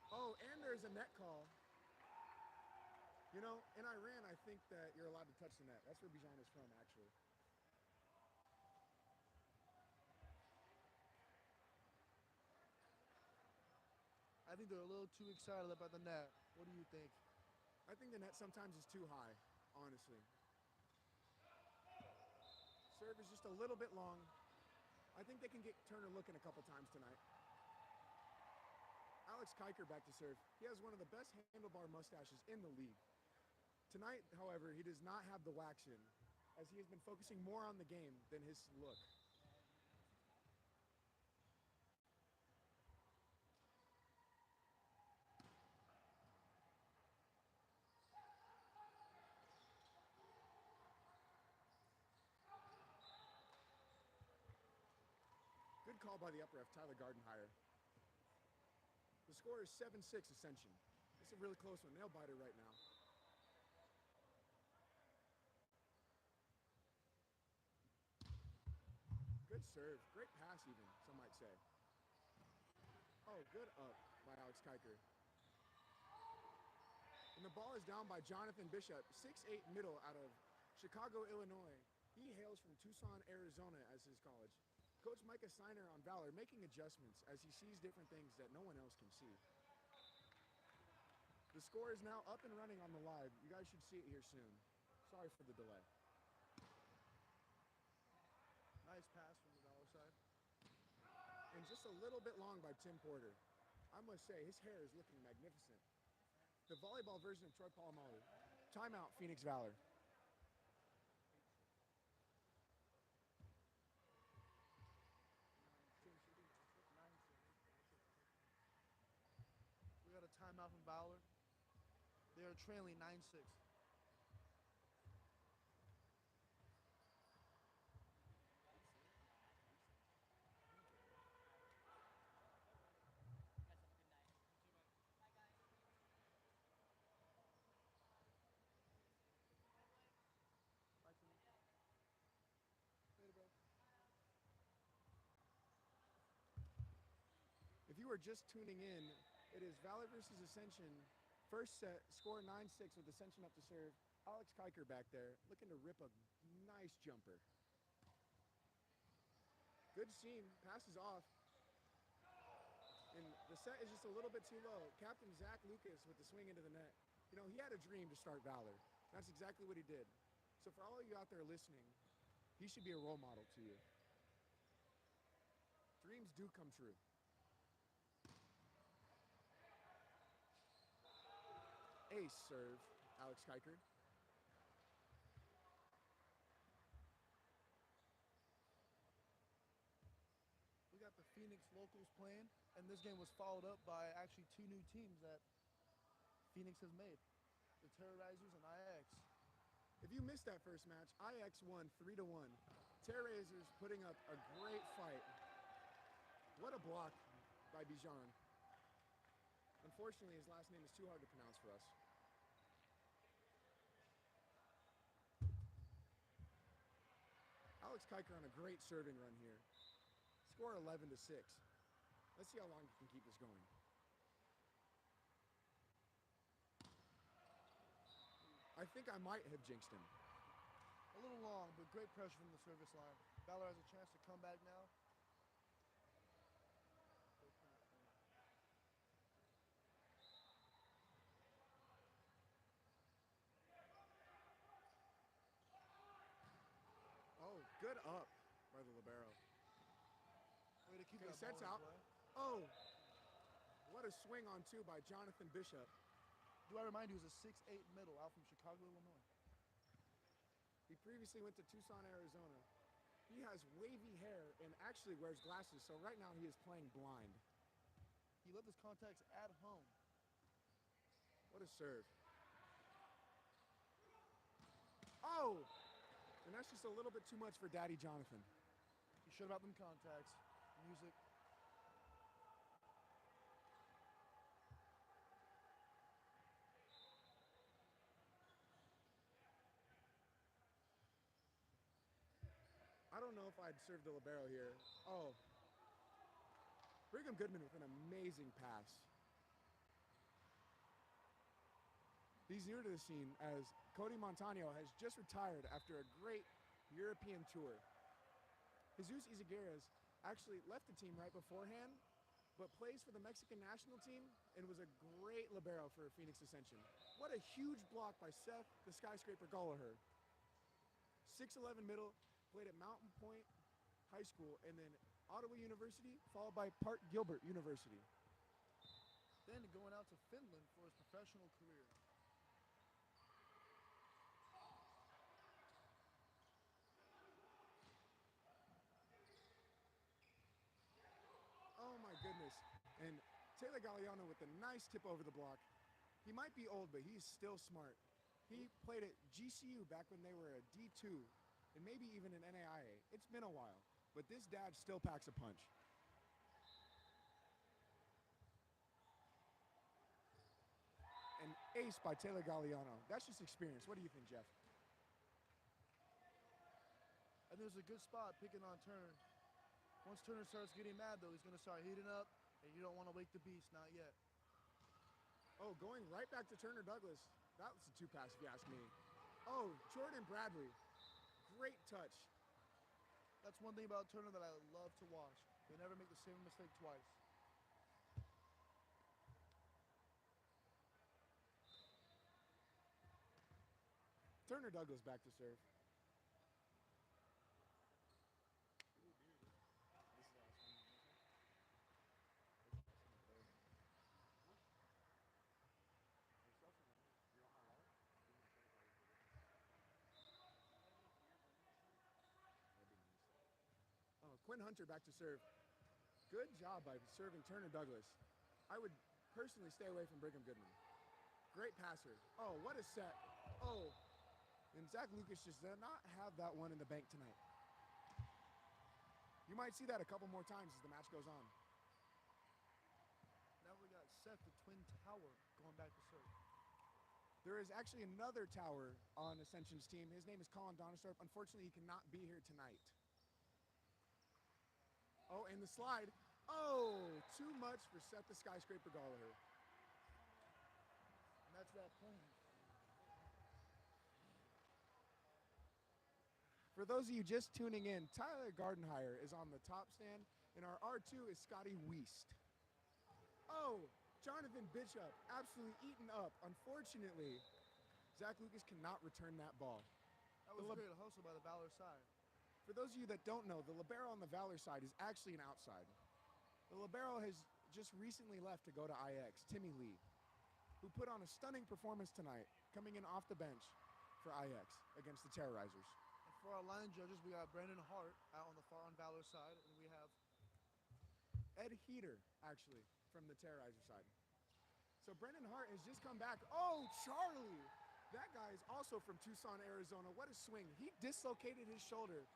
Oh, and there's a net call. You know, in Iran, I think that you're allowed to touch the net. That's where Bijan is from, actually. I think they're a little too excited about the net. What do you think? I think the net sometimes is too high, honestly. Serve is just a little bit long. I think they can get Turner looking a couple times tonight. Alex Kiker back to serve. He has one of the best handlebar mustaches in the league. Tonight, however, he does not have the wax in, as he has been focusing more on the game than his look. Good call by the upper F, Tyler Gardenhire. The score is 7-6 Ascension. It's a really close one. Nail biter right now. Good serve. Great pass even, some might say. Oh, good up by Alex Kiker. And the ball is down by Jonathan Bishop, 6'8" middle out of Chicago, Illinois. He hails from Tucson, Arizona as his college. Coach Micah Steiner on Valor making adjustments as he sees different things that no one else can see. The score is now up and running on the live. You guys should see it here soon. Sorry for the delay. Nice pass from the Valor side. And just a little bit long by Tim Porter. I must say, his hair is looking magnificent. The volleyball version of Troy Polamalu. Timeout, Phoenix Valor. We got a timeout from Valor. They are trailing 9-6. If you are just tuning in, it is Valor versus Ascension. First set, score 9-6 with Ascension up to serve. Alex Kiker back there, looking to rip a nice jumper. Good seam, passes off. And the set is just a little bit too low. Captain Zach Lucas with the swing into the net. You know, he had a dream to start Valor. That's exactly what he did. So for all of you out there listening, he should be a role model to you. Dreams do come true. Ace serve, Alex Kiker. We got the Phoenix locals playing, and this game was followed up by actually 2 new teams that Phoenix has made, the Terrorizers and IX. If you missed that first match, IX won 3-1. Terrorizers putting up a great fight. What a block by Bijan. Unfortunately, his last name is too hard to pronounce for us. Alex Kiker on a great serving run here. Score 11-6. Let's see how long he can keep this going. I think I might have jinxed him. A little long, but great pressure from the service line. Valor has a chance to come back now. Good up by the libero. Way to keep Okay, that sets ball out. in play. Oh, what a swing on two by Jonathan Bishop. Do I remind you, he's a 6'8" middle out from Chicago, Illinois. He previously went to Tucson, Arizona. He has wavy hair and actually wears glasses, so right now he is playing blind. He left his contacts at home. What a serve. Oh! And that's just a little bit too much for Daddy Jonathan. He should have had them contacts. Music. I don't know if I'd serve the libero here. Oh. Brigham Goodman with an amazing pass. He's new to the scene as Cody Montano has just retired after a great European tour. Jesus Izaguirre actually left the team right beforehand, but plays for the Mexican national team and was a great libero for Phoenix Ascension. What a huge block by Seth, the skyscraper Gallagher. 6'11" middle, played at Mountain Point High School and then Ottawa University, followed by Park Gilbert University. Then going out to Finland for his professional career. Oh my goodness. And Taylor Galliano with a nice tip over the block. He might be old, but he's still smart. He played at GCU back when they were a D2 and maybe even an NAIA. It's been a while, but this dad still packs a punch. An ace by Taylor Galliano. That's just experience. What do you think, Jeff? And there's a good spot picking on Turner. Once Turner starts getting mad, though, he's going to start heating up, and you don't want to wake the beast, not yet. Oh, going right back to Turner Douglas. That was a two-pass, if you ask me. Oh, Jordan Bradley. Great touch. That's one thing about Turner that I love to watch. They never make the same mistake twice. Turner Douglas back to serve. Quinn Hunter back to serve. Good job by serving Turner Douglas. I would personally stay away from Brigham Goodman. Great passer. Oh, what a set. Oh, and Zach Lucas just did not have that one in the bank tonight. You might see that a couple more times as the match goes on. Now we got Seth, the twin tower, going back to serve. There is actually another tower on Ascension's team. His name is Colin Donistorp. Unfortunately, he cannot be here tonight. Oh, and the slide. Oh, too much for Seth the Skyscraper Gallagher. And that's that point. For those of you just tuning in, Tyler Gardenhire is on the top stand, and our R2 is Scotty Wiest. Oh, Jonathan Bishop absolutely eaten up. Unfortunately, Zach Lucas cannot return that ball. That was a great hustle by the Valor side. For those of you that don't know, the libero on the Valor side is actually an outside. The libero has just recently left to go to IX, Timmy Lee, who put on a stunning performance tonight, coming in off the bench for IX against the Terrorizers. And for our line judges, we got Brandon Hart out on the far on Valor side, and we have Ed Heater, actually, from the Terrorizer side. So Brandon Hart has just come back. Oh, Charlie! That guy is also from Tucson, Arizona. What a swing. He dislocated his shoulder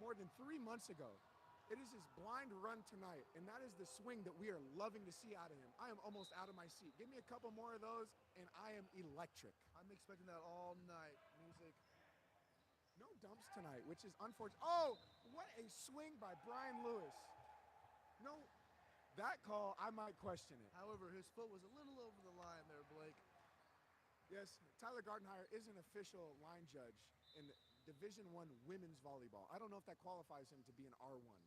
more than 3 months ago. It is his blind run tonight, and that is the swing that we are loving to see out of him. I am almost out of my seat. Give me a couple more of those, and I am electric. I'm expecting that all night. Music. No dumps tonight, which is unfortunate. Oh, what a swing by Brian Lewis. No, that call, I might question it. However, his foot was a little over the line there, Blake. Yes, Tyler Gardenhire is an official line judge in Division I women's volleyball. I don't know if that qualifies him to be an R1.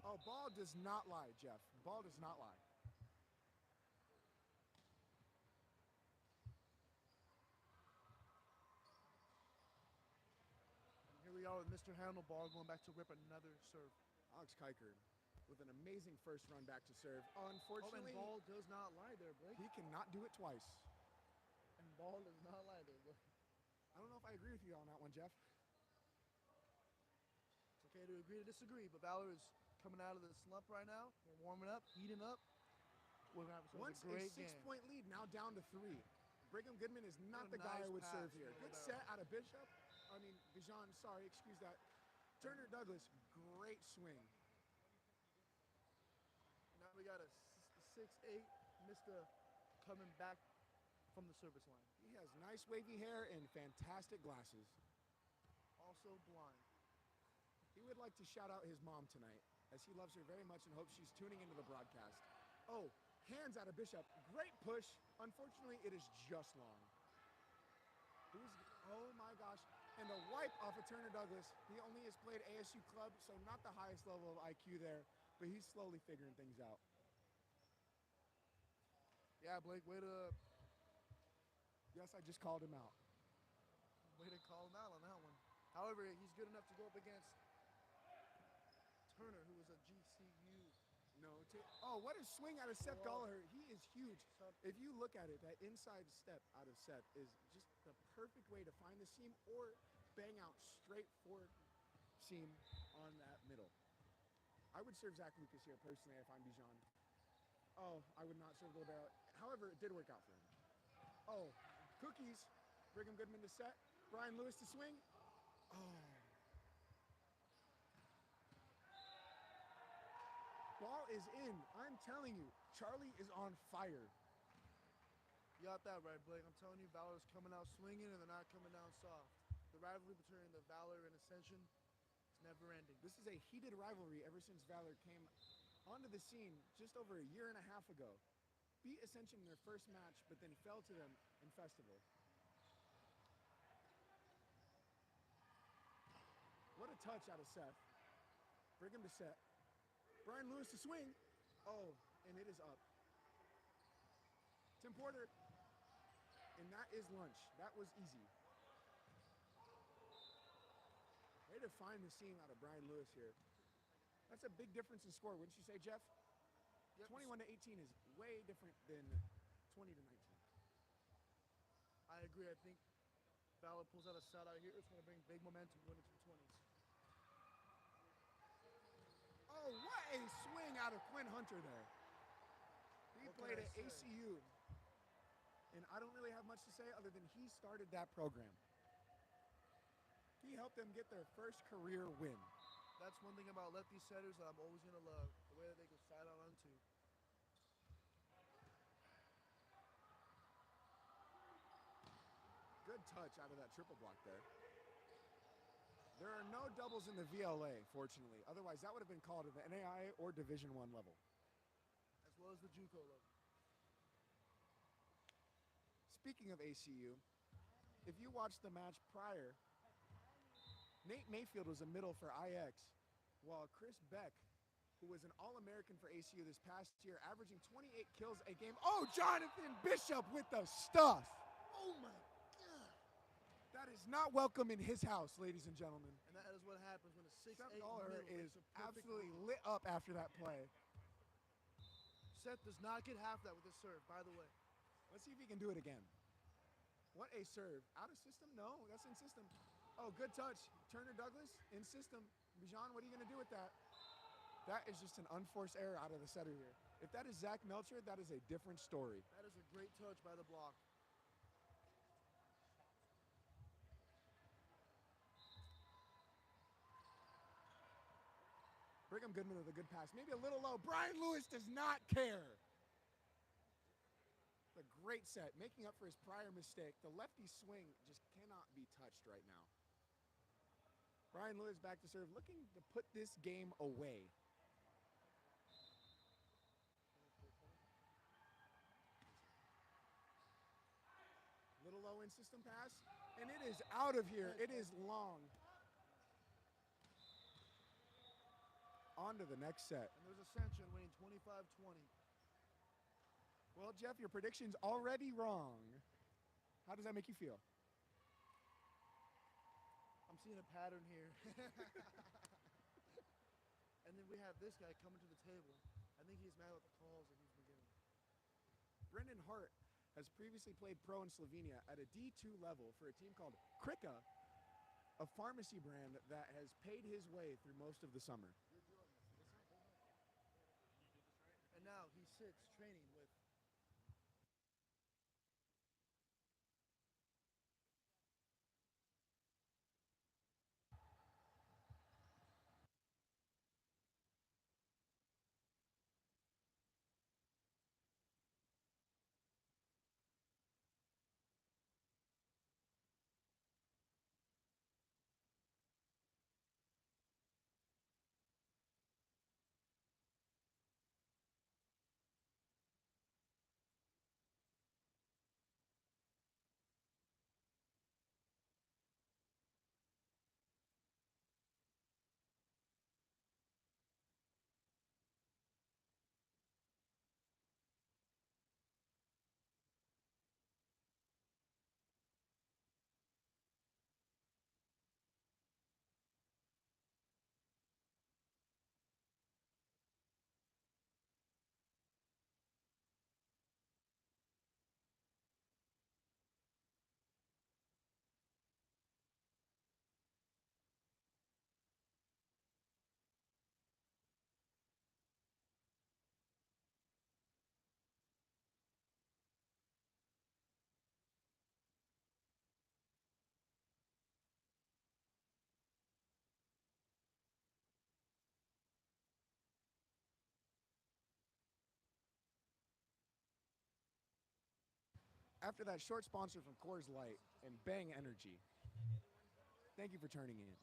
Oh, ball does not lie, Jeff. Ball does not lie. And here we are with with Mr. Handlebar going back to rip another serve. Alex Kiker with an amazing first run back to serve. Unfortunately, Unfortunately, Ball does not lie there, Blake. he cannot do it twice. And Ball does not lie there, Blake. I don't know if I agree with you on that one, Jeff. It's okay to agree to disagree, but Valor is coming out of the slump right now. They're warming up, heating up. We're going to have Once a great a 6-point lead, now down to 3. Brigham Goodman is not the guy I would serve here. Good set out of Bishop. I mean, Bijan, sorry, excuse that. Turner Douglas, great swing. Now we got a 6'8", Mr. coming back from the service line. He has nice wavy hair and fantastic glasses. Also blind. He would like to shout out his mom tonight, as he loves her very much and hopes she's tuning into the broadcast. Oh, hands out of Bishop. Great push. Unfortunately, it is just long. Oh my gosh. And a wipe off of Turner Douglas. He only has played ASU club, so not the highest level of IQ there, but he's slowly figuring things out. Yeah, Blake, way to... Yes, I just called him out. Way to call him out on that one. However, he's good enough to go up against Turner, who was a GCU. No, oh, what a swing out of Seth Gallagher. He is huge. If you look at it, that inside step out of Seth is just the perfect way to find the seam or bang out straight forward seam on that middle. I would serve Zach Lucas here personally if I'm Bijan. Oh, I would not serve Libero. However, it did work out for him. Oh, cookies. Brigham Goodman to set. Brian Lewis to swing. Oh. Ball is in. I'm telling you, Charlie is on fire. You got that right, Blake. I'm telling you, Valor is coming out swinging, and they're not coming down soft. The rivalry between the Valor and Ascension is never ending. This is a heated rivalry ever since Valor came onto the scene just over a year and a half ago. Beat Ascension in their first match, but then fell to them in Festival. What a touch out of Seth. Brigham to set. Brian Lewis to swing. Oh, and it is up. Tim Porter. And that is lunch. That was easy. Way to find the seam out of Brian Lewis here. That's a big difference in score, wouldn't you say, Jeff? Yep. 21 to 18 is way different than 20 to 19. I agree. I think Valor pulls out a set out here. It's going to bring big momentum going into the 20s. Oh, what a swing out of Quinn Hunter there. He played at ACU. And I don't really have much to say other than he started that program. He helped them get their first career win. That's one thing about lefty setters that I'm always going to love. The way that they go side on two. Good touch out of that triple block there. There are no doubles in the VLA, fortunately. Otherwise, that would have been called at the NAIA or Division I level. As well as the JUCO level. Speaking of ACU, if you watched the match prior, Nate Mayfield was a middle for IX, while Chris Beck, who was an All-American for ACU this past year, averaging 28 kills a game. Oh, Jonathan Bishop with the stuff! Oh my God! That is not welcome in his house, ladies and gentlemen. And that is what happens when a 6'8" Dollar middle is makes a perfect absolutely move. lit up after that play. Seth does not get half that with his serve, by the way. Let's see if he can do it again. What a serve. Out of system? No, that's in system. Oh, good touch. Turner Douglas in system. Bijan, what are you going to do with that? That is just an unforced error out of the setter here. If that is Zach Melcher, that is a different story. That is a great touch by the block. Brigham Goodman with a good pass. Maybe a little low. Brian Lewis does not care. A great set, making up for his prior mistake. The lefty swing just cannot be touched right now. Brian Lewis back to serve, looking to put this game away. Little low in system pass, and it is out of here. It is long. On to the next set. And there's Ascension winning 25-20. Well, Jeff, your prediction's already wrong. How does that make you feel? I'm I'm seeing a pattern here. And then we have this guy coming to the table. I think he's mad with the calls that he's been getting. Brendan Hart has previously played pro in Slovenia at a D2 level for a team called Krika, a pharmacy brand that has paid his way through most of the summer. And now he sits training with After that short sponsor from Coors Light and Bang Energy, thank you for tuning in.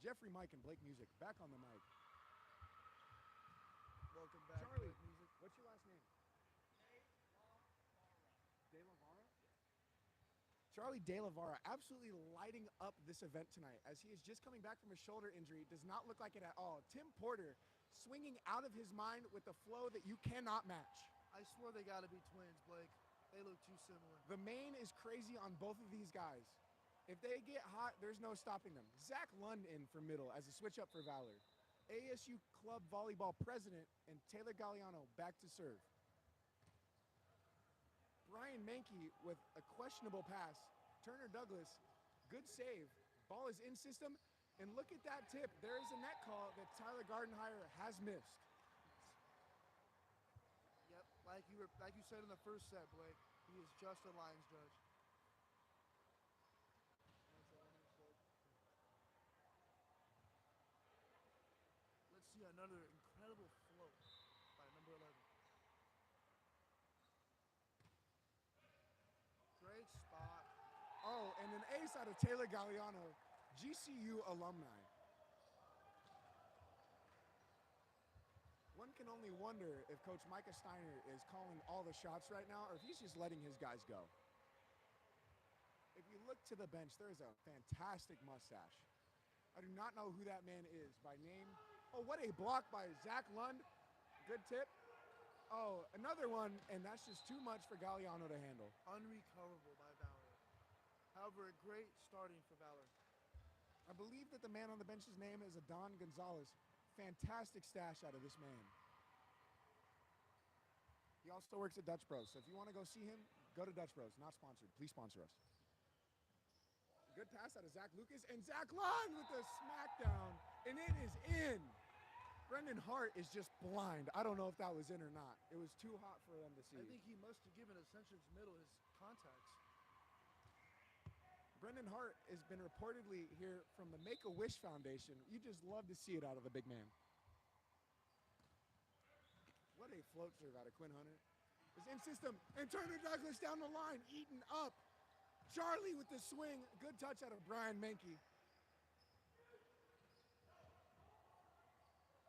Jeffrey, Mike, and Blake Music back on the mic. welcome back. Charlie, Blake Music. what's your last name? De La Vara? Charlie De La Vara absolutely lighting up this event tonight as he is just coming back from a shoulder injury. Does not look like it at all. Tim Porter swinging out of his mind with a flow that you cannot match. I swear they got to be twins, Blake. They look too similar. The main is crazy on both of these guys. If they get hot, there's no stopping them. Zach Lund in for middle as a switch up for Valor. ASU Club Volleyball President and Taylor Galliano back to serve. Brian Mankey with a questionable pass. Turner Douglas, good save. Ball is in system, and look at that tip. There is a net call that Tyler Gardenhire has missed. Yep, like you said in the first set, Blake. He is just a lines judge. Let's see another incredible float by number 11. Great spot. Oh, and an ace out of Taylor Galliano, GCU alumni. One can only wonder if Coach Micah Steiner is calling all the shots right now or if he's just letting his guys go. If you look to the bench, there is a fantastic mustache. I do not know who that man is by name. Oh, what a block by Zach Lund. Good tip. Oh, another one, and that's just too much for Galliano to handle. Unrecoverable by Valor. However, a great starting for Valor. I believe that the man on the bench's name is Adon Gonzalez. Fantastic stash out of this man. He also works at Dutch Bros, so if you want to go see him, go to Dutch Bros. Not sponsored. Please sponsor us. Good pass out of Zach Lucas, and Zach Lund with the smackdown, and it is in. Brendan Hart is just blind. I don't know if that was in or not. It was too hot for them to see. I think he must have given Ascension's middle his contacts. Brendan Hart has been reportedly here from the Make-A-Wish Foundation. You just love to see it out of the big man. What a float serve out of Quinn Hunter. Is in system, and Turner Douglas down the line, eaten up. Charlie with the swing. Good touch out of Brian Mankey.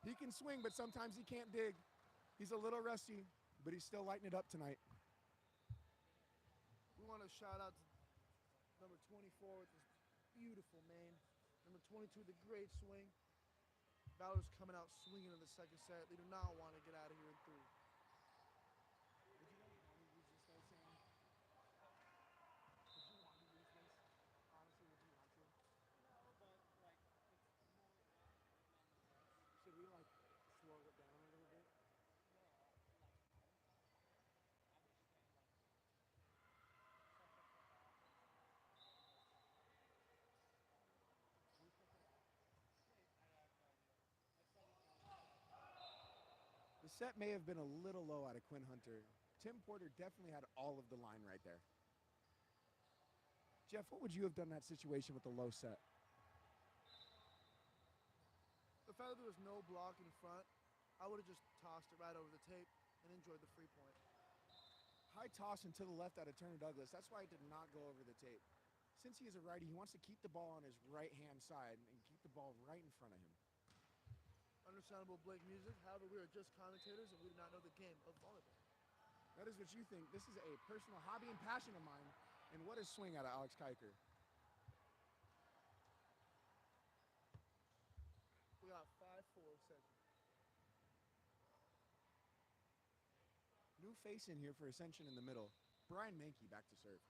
He can swing, but sometimes he can't dig. He's a little rusty, but he's still lighting it up tonight. We want to shout out to number 24 with this beautiful main. Number 22, the great swing. Valor's coming out swinging in the second set. They do not want to get out of here in 3. set may have been a little low out of Quinn Hunter. Tim Porter definitely had all of the line right there. Jeff, what would you have done in that situation with the low set? The fact that there was no block in front, I would have just tossed it right over the tape and enjoyed the free point. High toss and to the left out of Turner Douglas. That's why it did not go over the tape. Since he is a righty, he wants to keep the ball on his right-hand side and keep the ball right in front of him. Understandable Blake music. However, we are just commentators and we do not know the game of volleyball. That is what you think. This is a personal hobby and passion of mine. And what a swing out of Alex Kiker. We got 5-4 Ascension. New face in here for Ascension in the middle. Brian Mankey back to serve.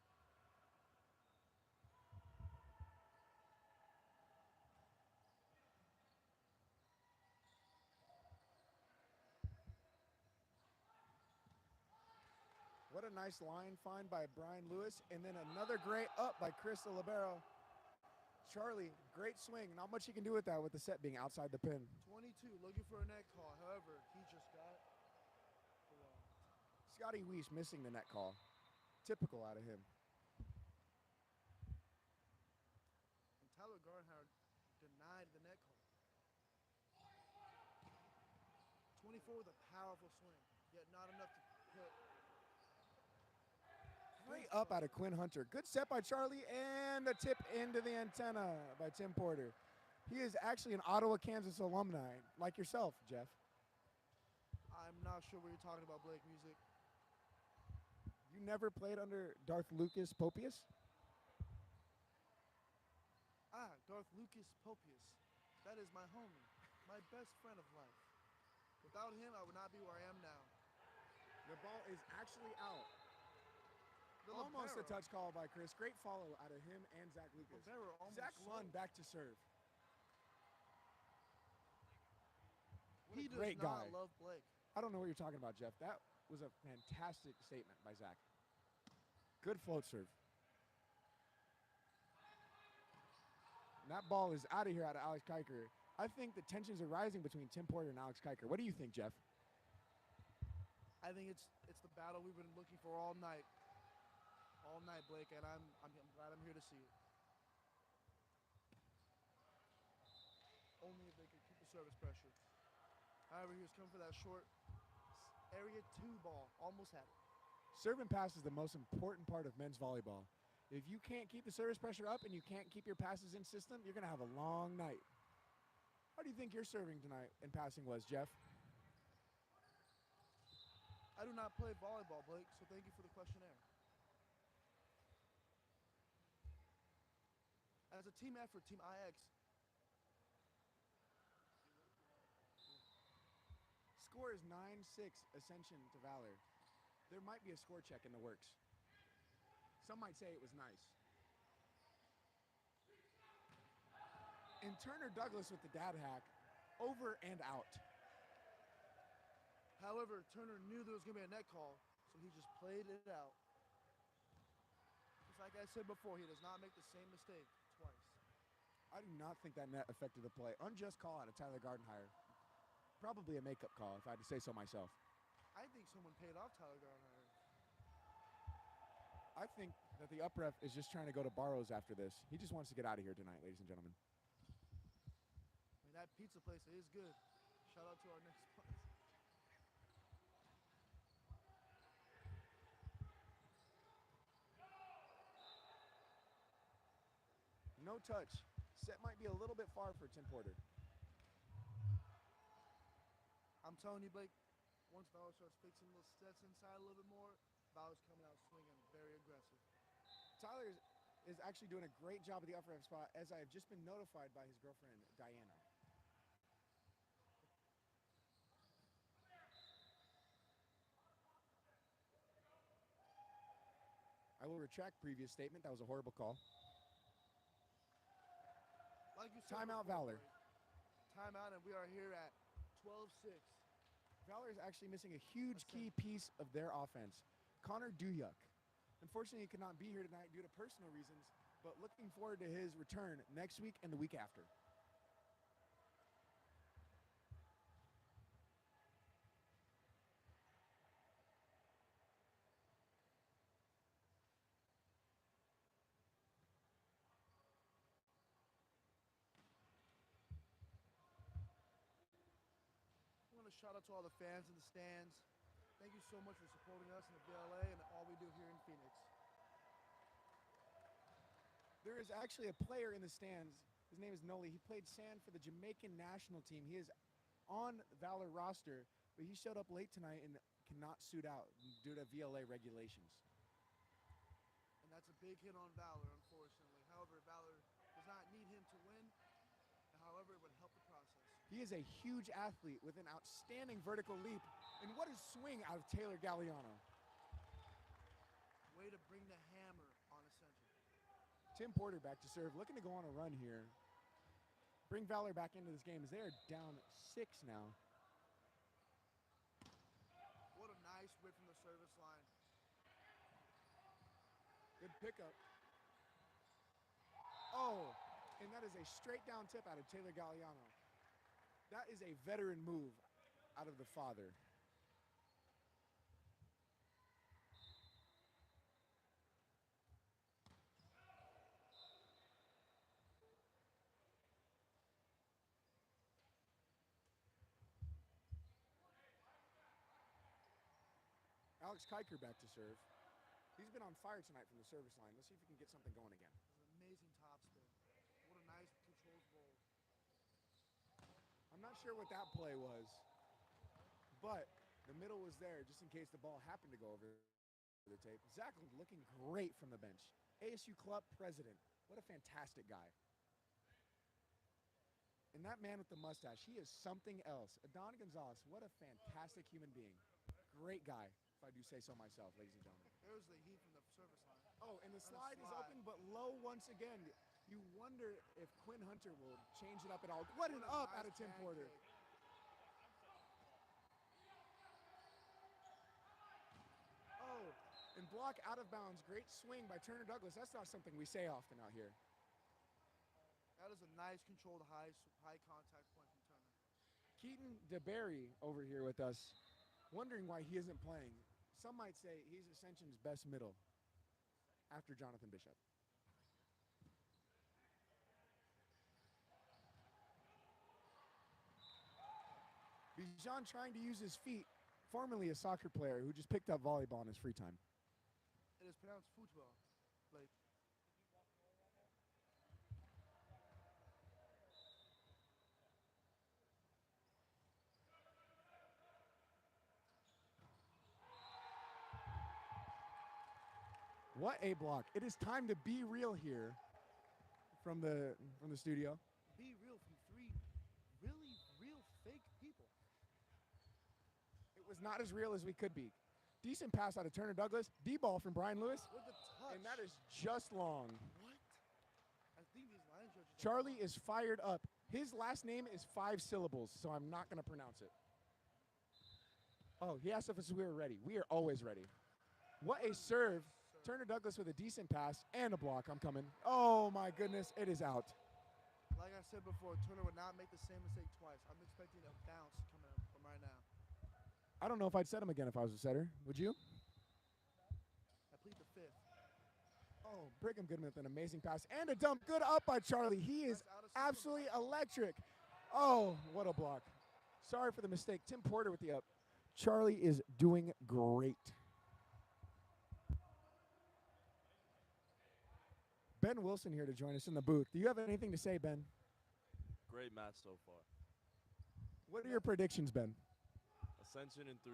What a nice line find by Brian Lewis. And then another great up by Chris Libero. Charlie, great swing. Not much he can do with that with the set being outside the pin. 22, looking for a net call. However, he just got the wrong. Scotty Weiss missing the net call. Typical out of him. And Tyler Garnhauer denied the net call. 24 with a powerful swing, yet not enough to put. Great up out of Quinn Hunter. Good set by Charlie, and the tip into the antenna by Tim Porter. He is actually an Ottawa, Kansas alumni, like yourself, Jeff. I'm not sure what you're talking about, Blake music. You never played under Darth Lucas Popius? Darth Lucas Popius. That is my homie, my best friend of life. Without him, I would not be where I am now. The ball is actually out. The Almost a libero. touch call by Chris. Great follow out of him and Zach Lucas. Libero almost Zach Lund sold. back to serve. What He a great does guy. not love Blake. I don't know what you're talking about, Jeff. That was a fantastic statement by Zach. Good float serve. And that ball is out of here out of Alex Kiker. I think the tensions are rising between Tim Porter and Alex Kiker. What do you think, Jeff? I think it's the battle we've been looking for all night. All night, Blake, and I'm glad I'm here to see it. Only if they could keep the service pressure. However, he was coming for that short area 2 ball. Almost had it. Serve and pass is the most important part of men's volleyball. If you can't keep the service pressure up and you can't keep your passes in system, you're going to have a long night. How do you think your serving tonight and passing was, Jeff? I do not play volleyball, Blake, so thank you for the questionnaire. As a team effort, Team IX. Score is 9-6 Ascension to Valor. There might be a score check in the works. Some might say it was nice. And Turner Douglas with the dad hack, over and out. However, Turner knew there was going to be a net call, so he just played it out. Just like I said before, he does not make the same mistake twice. I do not think that net affected the play. Unjust call out of Tyler Gardenhire. Probably a makeup call, if I had to say so myself. I think someone paid off Tyler Garnhauer. I think that the up ref is just trying to go to Barrows after this. He just wants to get out of here tonight, ladies and gentlemen. I mean, that pizza place is good. Shout out to our next sponsor. No touch. Set might be a little bit far for Tim Porter. I'm telling you, Blake, once Valor starts fixing those sets inside a little bit more, Valor's coming out swinging very aggressive. Tyler is actually doing a great job at the up ref spot, as I have just been notified by his girlfriend, Diana. I will retract previous statement. That was a horrible call. Like you said Timeout, before, Valor. Blake. Timeout, and we are here at 12-6. Valor is actually missing a huge key piece of their offense, Connor Duyuk. Unfortunately, he could not be here tonight due to personal reasons, but looking forward to his return next week and the week after. shout out to all the fans in the stands. Thank you so much for supporting us in the VLA and all we do here in Phoenix. There is actually a player in the stands. His name is Noli. He played sand for the Jamaican national team. He is on the Valor roster, but he showed up late tonight and cannot suit out due to VLA regulations. And that's a big hit on Valor, unfortunately. However, Valor does not need him to win. However, it would help the process. He is a huge athlete with an outstanding vertical leap. And what a swing out of Taylor Galliano. Way to bring the hammer on Ascension. Tim Porter back to serve, looking to go on a run here. Bring Valor back into this game as they are down 6 now. What a nice whip from the service line. Good pickup. Oh, and that is a straight down tip out of Taylor Galliano. That is a veteran move out of the father. Alex Kiker back to serve. He's been on fire tonight from the service line. Let's see if he can get something going again. An amazing topspin. What a nice controls bowl. I'm not sure what that play was, but the middle was there just in case the ball happened to go over the tape. Zach looking great from the bench. ASU club president. What a fantastic guy. And that man with the mustache, he is something else. Adon Gonzalez, what a fantastic human being. Great guy, if I do say so myself, ladies and gentlemen. There's the heat from the service line. Oh, and the slide is open but low once again. You wonder if Quinn Hunter will change it up at all. What an up out of Tim Porter. Oh, and block out of bounds. Great swing by Turner Douglas. That's not something we say often out here. That is a nice controlled high contact point from Turner. Keaton DeBerry over here with us, wondering why he isn't playing. Some might say he's Ascension's best middle after Jonathan Bishop. Bijan trying to use his feet, formerly a soccer player who just picked up volleyball in his free time. It is pronounced football. Like, what a block. It is time to be real here from the studio. be real from 3 really real fake people. It was not as real as we could be. Decent pass out of Turner Douglas. D-ball from Brian Lewis. With the touch. And that is just long. What? I think these line judges. Charlie is fired up. His last name is 5 syllables, so I'm not going to pronounce it. Oh, he asked if we were ready. We are always ready. What a serve. Turner Douglas with a decent pass and a block. I'm coming. Oh, my goodness. It is out. Like I said before, Turner would not make the same mistake twice. I'm expecting a bounce coming up from right now. I don't know if I'd set him again if I was a setter. Would you? I plead the 5th. Oh, Brigham Goodman with an amazing pass and a dump. Good up by Charlie. He is absolutely electric. Oh, what a block. Sorry for the mistake. Tim Porter with the up. Charlie is doing great. Ben Wilson here to join us in the booth. Do you have anything to say, Ben? Great match so far. What are your predictions, Ben? Ascension in 3.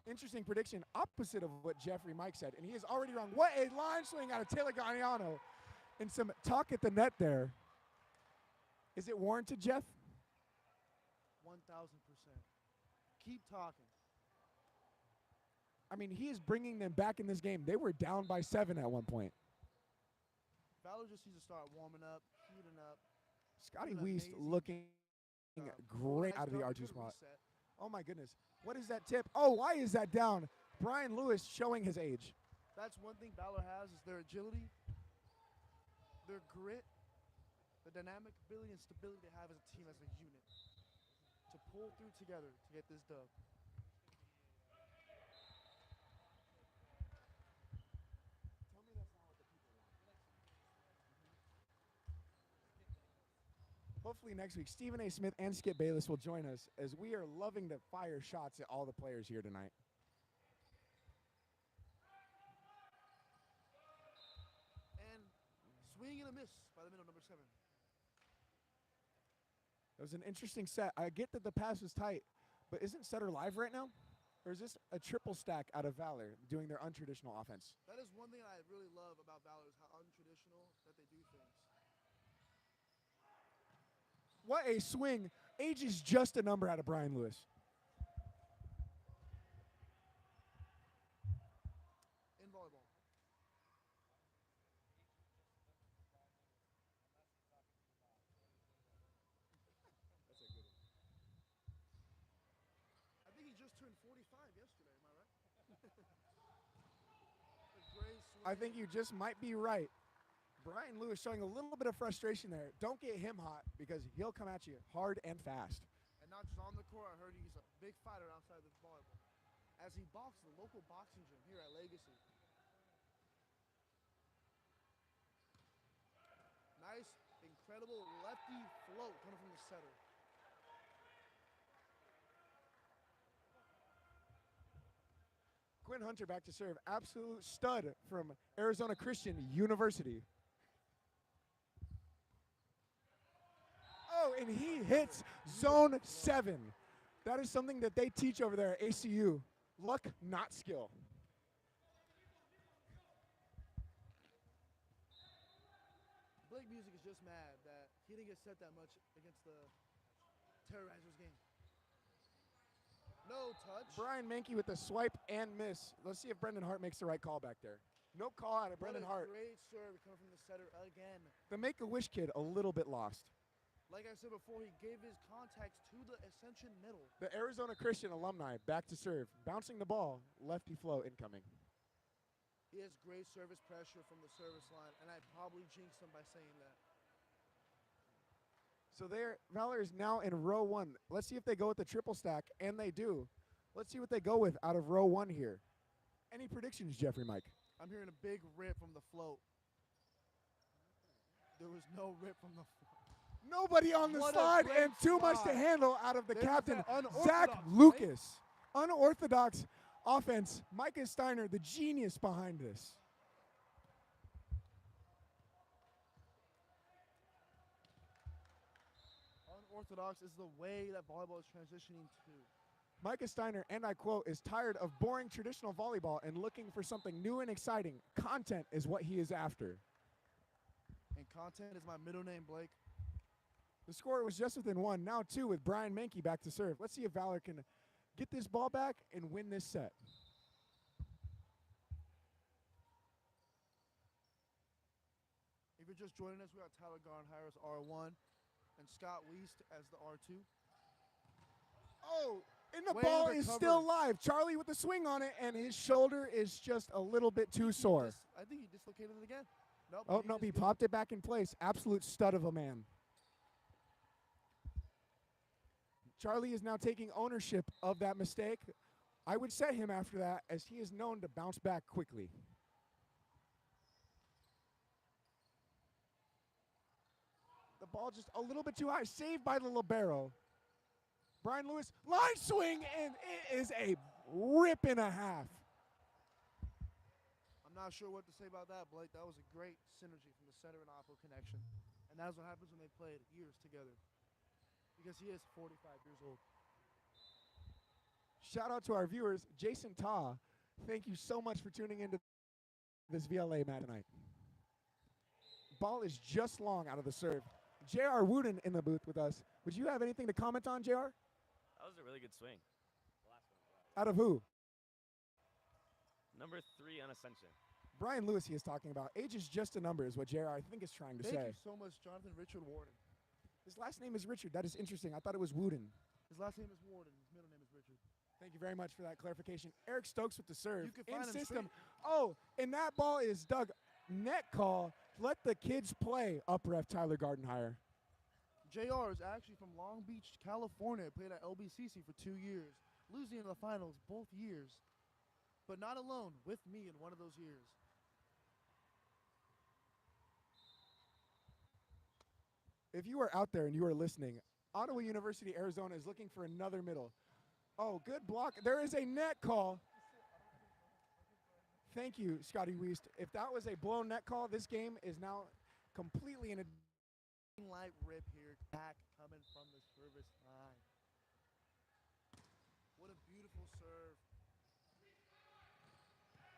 Interesting prediction, opposite of what Jeffrey Mike said, and he is already wrong. What a line swing out of Taylor Gagliano. And some talk at the net there. Is it warranted, Jeff? 1,000%. Keep talking. I mean, he is bringing them back in this game. They were down by 7 at one point. Valor just needs to start warming up, heating up. Scotty Wiest looking great out of the R2 spot. Oh, my goodness. What is that tip? Oh, why is that down? Brian Lewis showing his age. That's one thing Valor has is their agility, their grit, the dynamic ability and stability they have as a team, as a unit, to pull through together to get this dub. Hopefully next week, Stephen A. Smith and Skip Bayless will join us as we are loving to fire shots at all the players here tonight. And swing and a miss by the middle, number 7. It was an interesting set. I get that the pass was tight, but isn't Setter live right now? Or is this a triple stack out of Valor doing their untraditional offense? That is one thing I really love about Valor, is how untraditional that they do things. What a swing. Age is just a number out of Brian Lewis. In volleyball. That's a good one. I think he just turned 45 yesterday, am I right? A great swing. I think you just might be right. Brian Lewis showing a little bit of frustration there. Don't get him hot because he'll come at you hard and fast. And not just on the court, I heard he's a big fighter outside the volleyball. As he boxes the local boxing gym here at Legacy. Nice, incredible lefty float coming from the setter. Quinn Hunter back to serve. Absolute stud from Arizona Christian University. Oh, and he hits zone 7. That is something that they teach over there at ACU. Luck, not skill. Blake Music is just mad that he didn't get set that much against the Terrorizers game. No touch. Brian Mankey with the swipe and miss. Let's see if Brendan Hart makes the right call back there. No call out of Brendan Hart. Great serve coming from the setter again. The Make-A-Wish kid a little bit lost. Like I said before, he gave his contacts to the Ascension middle. The Arizona Christian alumni back to serve. Bouncing the ball, lefty flow incoming. He has great service pressure from the service line, and I probably jinxed him by saying that. So there, Valor is now in row 1. Let's see if they go with the triple stack, and they do. Let's see what they go with out of row 1 here. Any predictions, Jeffrey Mike? I'm hearing a big rip from the float. There was no rip from the float. Nobody on the slide, and too much to handle out of the captain, Zach unorthodox, Lucas. Unorthodox offense. Micah Steiner, the genius behind this. Unorthodox is the way that volleyball is transitioning to. Micah Steiner, and I quote, is tired of boring traditional volleyball and looking for something new and exciting. Content is what he is after. And content is my middle name, Blake. The score was just within 1, now 2 with Brian Mankey back to serve. Let's see if Valor can get this ball back and win this set. If you're just joining us, we got Tyler Garnhire as R1 and Scott Weist as the R2. Oh, and the ball is still live. Charlie with the swing on it, and his shoulder is just a little bit too sore. I think he dislocated it again. Nope, Oh, no, he popped it back in place. Absolute stud of a man. Charlie is now taking ownership of that mistake. I would set him after that, as he is known to bounce back quickly. The ball just a little bit too high. Saved by the libero. Brian Lewis, line swing, and it is a rip and a half. I'm not sure what to say about that, Blake. That was a great synergy from the center and oppo connection. And that's what happens when they played years together. Because he is 45 years old. Shout out to our viewers. Jason Ta, thank you so much for tuning into this VLA match tonight. Ball is just long out of the serve. J.R. Wooden in the booth with us. Would you have anything to comment on, J.R.? That was a really good swing. The last one. Out of who? Number 3 on Ascension. Brian Lewis he is talking about. Age is just a number is what J.R. I think is trying to say. Thank you so much, Jonathan Richard Warden. His last name is Richard. That is interesting. I thought it was Wooden. His last name is Warden. His middle name is Richard. Thank you very much for that clarification. Eric Stokes with the serve. You can in find him system. straight. Oh, and that ball is Doug. Net call. Let the kids play. Up ref Tyler Gardenhire. JR is actually from Long Beach, California. Played at LBCC for 2 years. Losing in the finals both years. But not alone. With me in one of those years. If you are out there and you are listening, Ottawa University, Arizona is looking for another middle. Oh, good block. There is a net call. Thank you, Scotty Weist. If that was a blown net call, this game is now completely in a light rip here. Back coming from the service line. What a beautiful serve.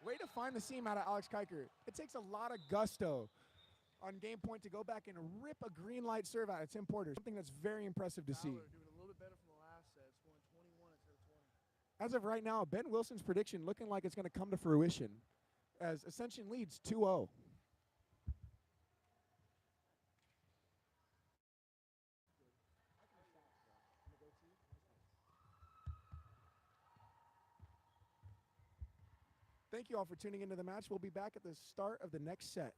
way to find the seam out of Alex Kiker. It takes a lot of gusto on game point to go back and rip a green light serve out of Tim Porter. Something that's very impressive to see. Valor doing a little bit better from the last set, scoring 21 instead of 20. As of right now, Ben Wilson's prediction looking like it's going to come to fruition as Ascension leads 2-0. Thank you all for tuning into the match. We'll be back at the start of the next set.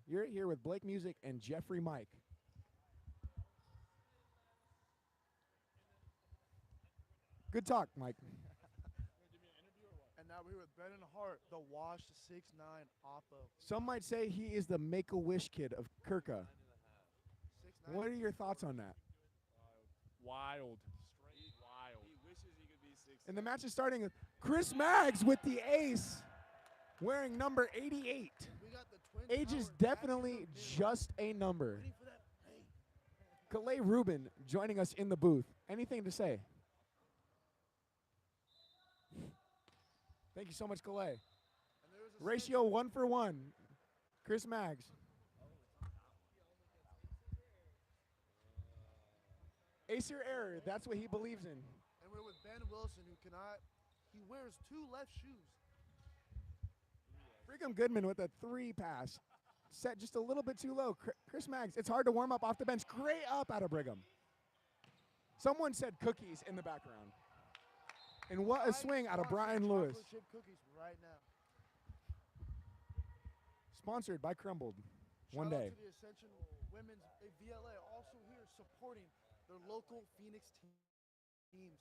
You're here with Blake Music and Jeffrey Mike. Good talk, Mike. And now we're here with Brennan Hart, the washed 6'9" Oppo. Some might say he is the Make-A-Wish kid of Kirka. What are your thoughts on that? Wild. Straight wild. He wishes he could be 6'9". And the match is starting with Chris Maggs with the ace, wearing number 88. Age is definitely just a number. Calais Rubin joining us in the booth. Anything to say? Thank you so much, Calais. Ratio 1-for-1. Chris Maggs. Ace or error, that's what he believes in. And we're with Ben Wilson, he wears 2 left shoes. Brigham Goodman with a 3 pass. Set just a little bit too low. Chris Maggs, it's hard to warm up off the bench. Great up out of Brigham. Someone said cookies in the background. And what a swing out of Brian Lewis. Chocolate chip cookies right now. Sponsored by Crumbled. One Shout out day. to the Ascension Women's VLA, also here supporting their local Phoenix teams.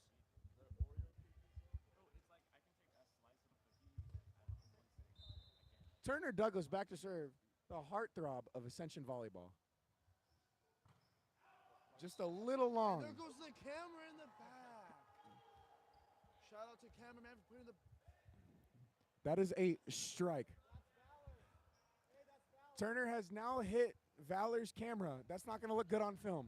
Turner Douglas back to serve. The heartthrob of Ascension Volleyball. Just a little long. And there goes the camera in the back. Shout out to cameraman for putting the... That is a strike. Turner has now hit Valor's camera. That's not going to look good on film.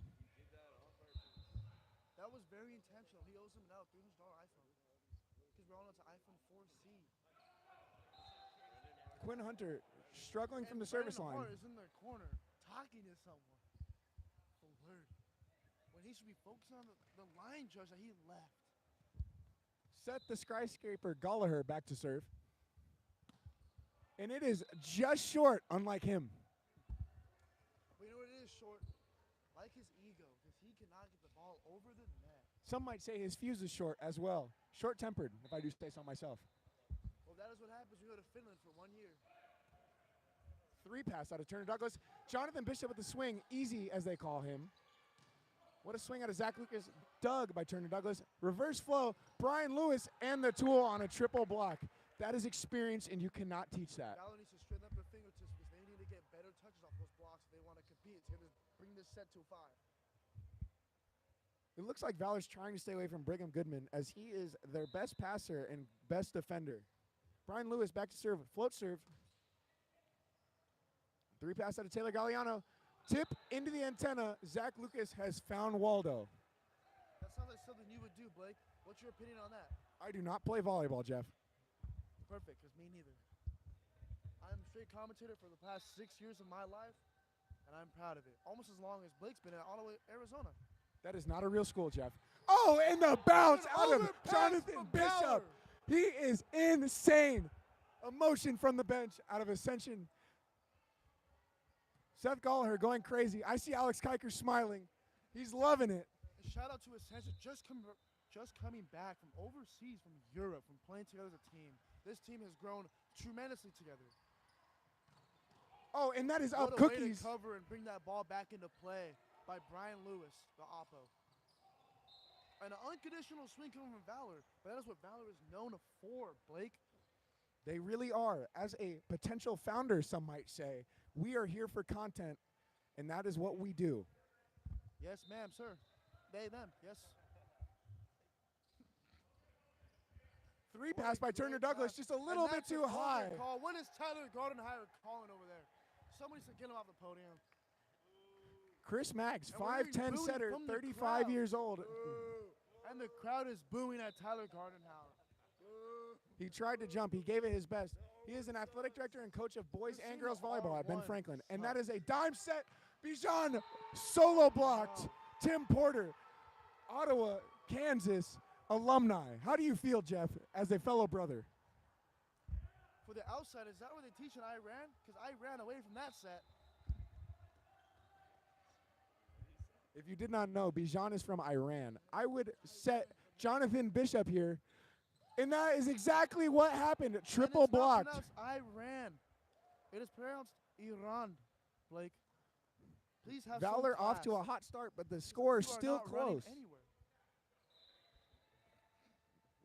That was very intentional. He owes him now $300 iPhone. Because we're on to iPhone 4C. Quinn Hunter struggling from the service line. Hart is in their corner talking to someone. The word. When he should be focusing on the line judge that he left. Set the skyscraper Gallagher back to serve. And it is just short, unlike him. But you know what it is short? Like his ego, because he cannot get the ball over the net. Some might say his fuse is short as well. Short-tempered, if I do say so myself. Well, that is what happens when you go to Finland for 1 year. 3 pass out of Turner Douglas. Jonathan Bishop with the swing, easy as they call him. What a swing out of Zach Lucas, dug by Turner Douglas. Reverse flow, Brian Lewis and the tool on a triple block. That is experience, and you cannot teach that. Valor needs to straighten up their fingertips because they need to get better touches off those blocks if they want to compete. It's going to bring this set to 5. It looks like Valor's trying to stay away from Brigham Goodman as he is their best passer and best defender. Brian Lewis back to serve, float serve. 3 pass out of Taylor Galliano. Tip into the antenna. Zach Lucas has found Waldo. That sounds like something you would do, Blake. What's your opinion on that? I do not play volleyball, Jeff. Perfect, because me neither. I'm straight commentator for the past 6 years of my life, and I'm proud of it. Almost as long as Blake's been at Ottawa, Arizona. That is not a real school, Jeff. Oh, and the bounce out of Jonathan Bishop. He is insane. Emotion from the bench out of Ascension. Seth Gallagher going crazy. I see Alex Kiker smiling. He's loving it. Shout out to Ascension just coming back from overseas, from Europe, from playing together as a team. This team has grown tremendously together. Oh, and that is what up a way cookies. to cover and bring that ball back into play by Brian Lewis, the oppo. And an unconditional swing coming from Valor, but that is what Valor is known for, Blake. They really are. As a potential founder, some might say, we are here for content, and that is what we do. Yes, ma'am, sir. They, them, yes. 3 pass by Turner Douglas, just a little bit too high. Call. What is Tyler Gardenhire calling over there? Somebody said get him off the podium. Chris Maggs, And we're hearing 5'10" booing setter, from the 35 crowd. years old. And the crowd is booing at Tyler Gardenhire. He tried to jump. He gave it his best. He is an athletic director and coach of boys and girls volleyball at Ben Franklin. And that is a dime set. Bijan solo blocked. Tim Porter, Ottawa, Kansas alumni. How do you feel, Jeff, as a fellow brother? For the outside, is that where they teach in Iran? Because I ran away from that set. If you did not know, Bijan is from Iran. I would set Jonathan Bishop here, and that is exactly what happened. Triple blocked. It's not pronounced Iran. It is pronounced Iran, Blake. Please have Valor some off to a class. hot start, but the score is You are still not running close. anywhere.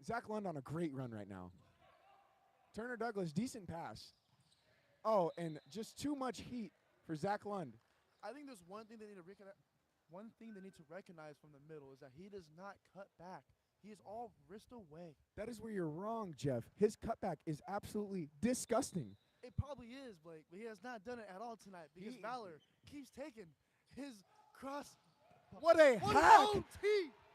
Zach Lund on a great run right now. Turner Douglas, decent pass. Oh, and just too much heat for Zach Lund. I think there's one thing they need to recognize. One thing they need to recognize from the middle is that he does not cut back. He is all wrist away. That is where you're wrong, Jeff. His cutback is absolutely disgusting. It probably is, Blake, but he has not done it at all tonight because Valor keeps taking his cross. What a hack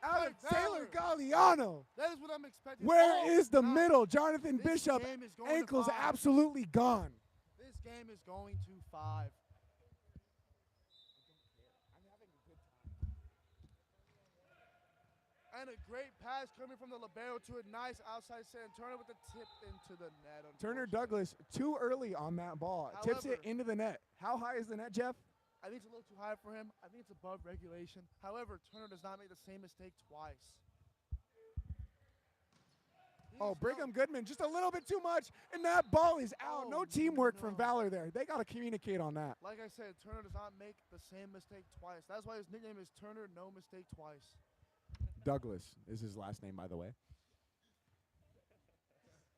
out of by Taylor Valor. Galliano. That is what I'm expecting. Where is the tonight. middle? Jonathan This Bishop, game is going to ankles 5. absolutely gone. This game is going to 5. And a great pass coming from the libero to a nice outside set. And Turner with the tip into the net. Turner Douglas too early on that ball. Tips it However- into the net. How high is the net, Jeff? I think it's a little too high for him. I think it's above regulation. However, Turner does not make the same mistake twice. Oh, Brigham Goodman, just a little bit too much, and that ball is out. No teamwork from Valor there. They got to communicate on that. Like I said, Turner does not make the same mistake twice. That's why his nickname is Turner No Mistake Twice. Douglas is his last name, by the way.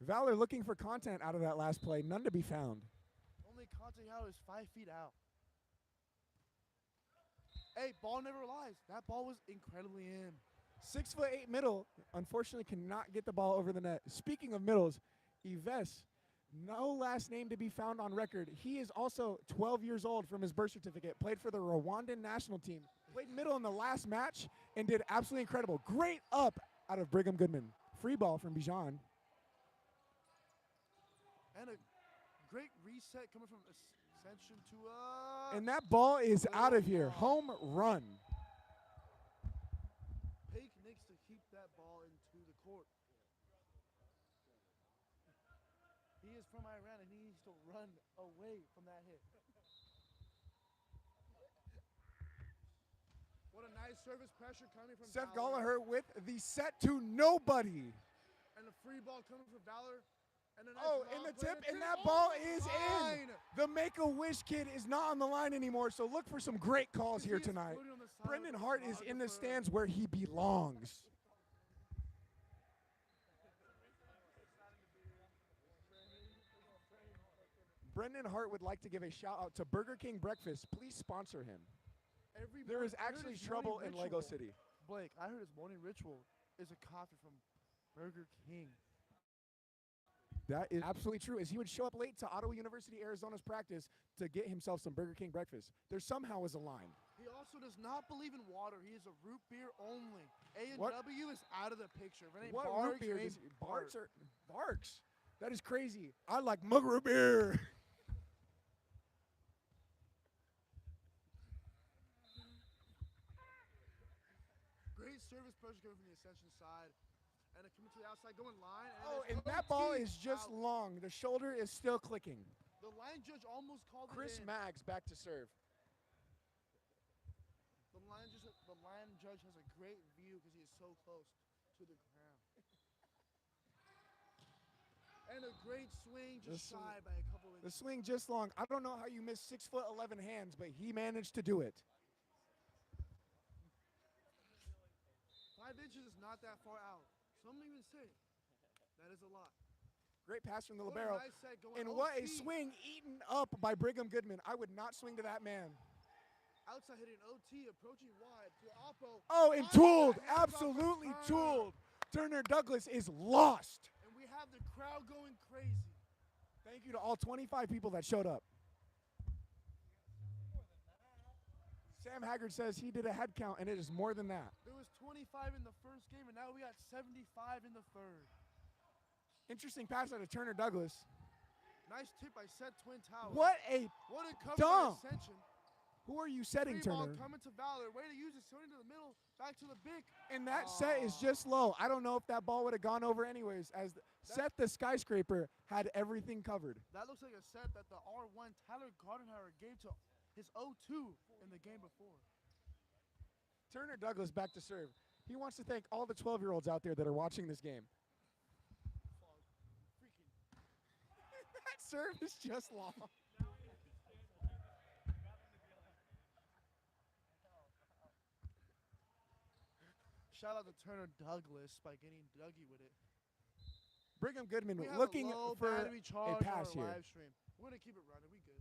Valor looking for content out of that last play. None to be found. Only make contact out is 5 feet out. Hey, ball never lies. That ball was incredibly in. 6'8" middle, unfortunately cannot get the ball over the net. Speaking of middles, Yves, no last name to be found on record. He is also 12 years old from his birth certificate, played for the Rwandan national team, played middle in the last match, and did absolutely incredible. Great up out of Brigham Goodman. Free ball from Bijan. And a great reset coming from Ascension to And that ball is out of here. Home run. Pake Nix to keep that ball into the court. He is from Iran and he needs to run away from that hit. What a nice service pressure coming from Seth Valor. Gallagher with the set to nobody. And the free ball coming from Valor. And a nice And the play tip, to and tip. that ball Oh, is line. in. The Make-A-Wish kid is not on the line anymore, so look for some great calls here He is tonight. floating on the side Brendan with the Hart is in the photographer. stands where he belongs. Brendan Hart would like to give a shout out to Burger King Breakfast. Please sponsor him. There is I heard actually his trouble morning in Lego ritual. City. Blake, I heard his morning ritual is a coffee from Burger King. That is absolutely true, as he would show up late to Ottawa University, Arizona's practice to get himself some Burger King breakfast. There somehow is a line. He also does not believe in water. He is a root beer only. A and What? W is out of the picture. If it ain't What Barks, root beer it does ain't he, Barks or Barks? That is crazy. I like mug root beer. Great service pressure coming from the Ascension side. And it coming to the outside, going line. And that ball is just long. The shoulder is still clicking. The line judge almost called Chris it in. Maggs back to serve. The line judge has a great view because he is so close to the ground. And a great swing, just shy by a couple The inches. swing just long. I don't know how you missed 6'11" hands, but he managed to do it. 5 inches is not that far out. Some even say that is a lot. Great pass from the What a libero. nice set going And what a OT. swing eaten up by Brigham Goodman. I would not swing to that man. Outside hitting OT, approaching wide to Oppo. Oh, and Fires tooled. that hands off of Absolutely Turner. tooled. Turner Douglas is lost. And we have the crowd going crazy. Thank you to all 25 people that showed up. Sam Haggard says he did a head count, and it is more than that. There was 25 in the first game, and now we got 75 in the third. Interesting pass out of Turner Douglas. Nice tip by Set Twin Towers. What a What a cover dump. by Ascension. Who are you setting, Free ball Turner? coming to Valor. Way to use it. Throwing to the middle. Back to the big. And that set is just low. I don't know if that ball would have gone over anyways, as Seth the Skyscraper had everything covered. That looks like a set that the R1 Tyler Gardenhauer gave to his 0-2 in the game before. Turner Douglas back to serve. He wants to thank all the 12-year-olds out there that are watching this game. That serve is just long. Shout out to Turner Douglas by getting Dougie with it. Brigham Goodman We have looking a low for battery charge a pass on our here. live stream. We're gonna keep it running. We good.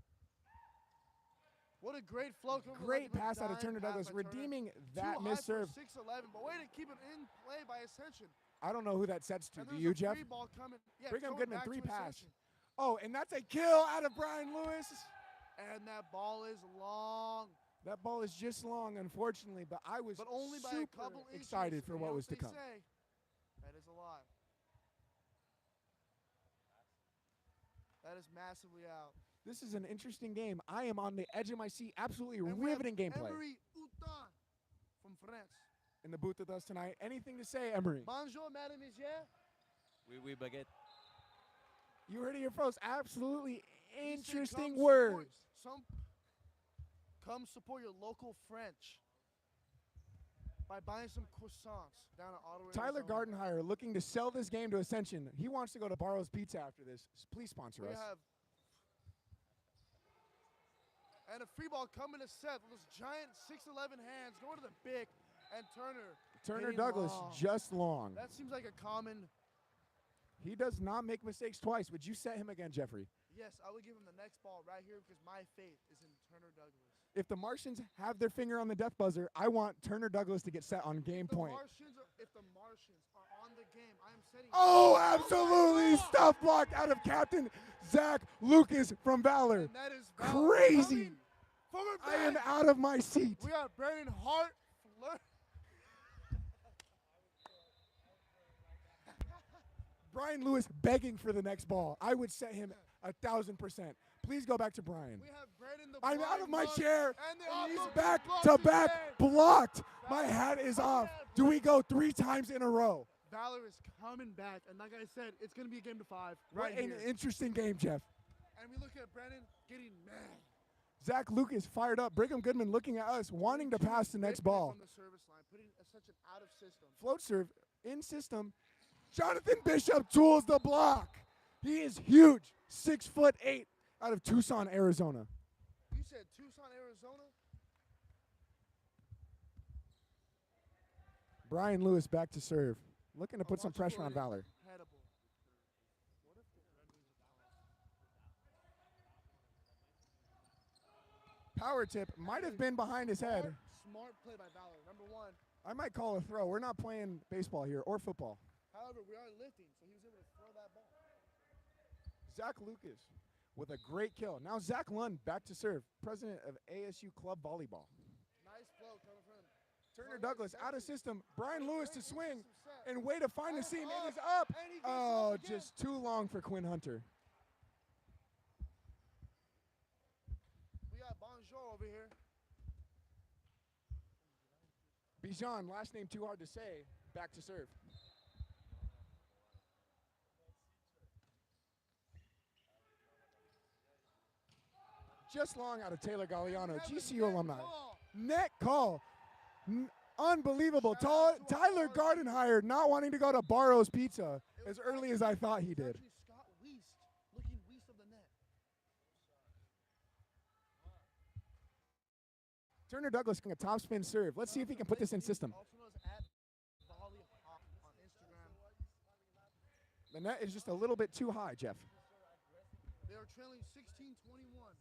What a great flow! Great pass out of Turner Douglas, redeeming that missed serve. 6'11", but way to keep it in play by Ascension. I don't know who that sets to. And Do there's you, a Jeff? free ball coming. Yeah, Brigham going Goodman, back 3 to pass. Ascension. Oh, and that's a kill out of Brian Lewis. And that ball is long. That ball is just long, unfortunately, but I was But only by super a couple inches. excited for You what know was to they come. say. That is a lot. That is massively out. This is an interesting game. I am on the edge of my seat. Absolutely And we have riveting gameplay. Emery Uta from France. In the booth with us tonight. Anything to say, Emery? Bonjour, madame, monsieur. Oui, baguette. You heard it here first. Absolutely He said, interesting "Come words. Come support your local French by buying some croissants down at Ottawa. Tyler Arizona. Gardenhire looking to sell this game to Ascension. He wants to go to Barrow's Pizza after this. Please sponsor We us. have and a free ball coming to Seth with those giant 6'11" hands going to the big, and Turner hitting Douglas long. just long. That seems like a common. He does not make mistakes twice. Would you set him again, Jeffrey? Yes, I would give him the next ball right here because my faith is in Turner Douglas. If the Martians have their finger on the death buzzer, I want Turner Douglas to get set on game point. If the Martians are on the game, I am setting. Oh, absolutely! Stuff blocked out of Captain Zach Lucas from Valor. And that is Valor Crazy! coming I am back. out of my seat. We got Brandon Hart. Brian Lewis begging for the next ball. I would set him 1,000%. Please go back to Brian. We have Brandon the I'm out of my Blind chair, and and he's also back blocked to again. back blocked. My hat is off. Do we go 3 times in a row? Valor is coming back, and like I said, it's going to be a game to 5 What right an here. interesting game, Jeff. And we look at Brandon getting mad. Zach Lucas fired up. Brigham Goodman looking at us, wanting to pass the next ball. On the service line, putting Ascension out of system. Float serve in system. Jonathan Bishop tools the block. He is huge. 6'8" out of Tucson, Arizona. You said Tucson, Arizona? Brian Lewis back to serve. Looking to put some pressure on Valor. Power tip might have been behind his head. Smart play by Valor, number 1. I might call a throw. We're not playing baseball here or football. However, we are lifting, so he was able to throw that ball. Zach Lucas with a great kill. Now Zach Lund back to serve, president of ASU Club Volleyball. Nice flow coming from him. Turner Douglas out of system. Brian Lewis to swing and way to find the seam. It is up. Oh, just too long for Quinn Hunter. We got Bonjour over here. Bijan, last name too hard to say, back to serve. Just long out of Taylor Galliano, GCU alumni. Net call. Unbelievable. Tyler Gardenhire not wanting to go to Barrow's Pizza as early as I thought he did. Scott Weast, looking west of the net. Turner Douglas getting a top spin serve. Let's see if he can put this in system. Also known as @VolleyHop on Instagram. The net is just a little bit too high, Jeff. They are trailing 16-21.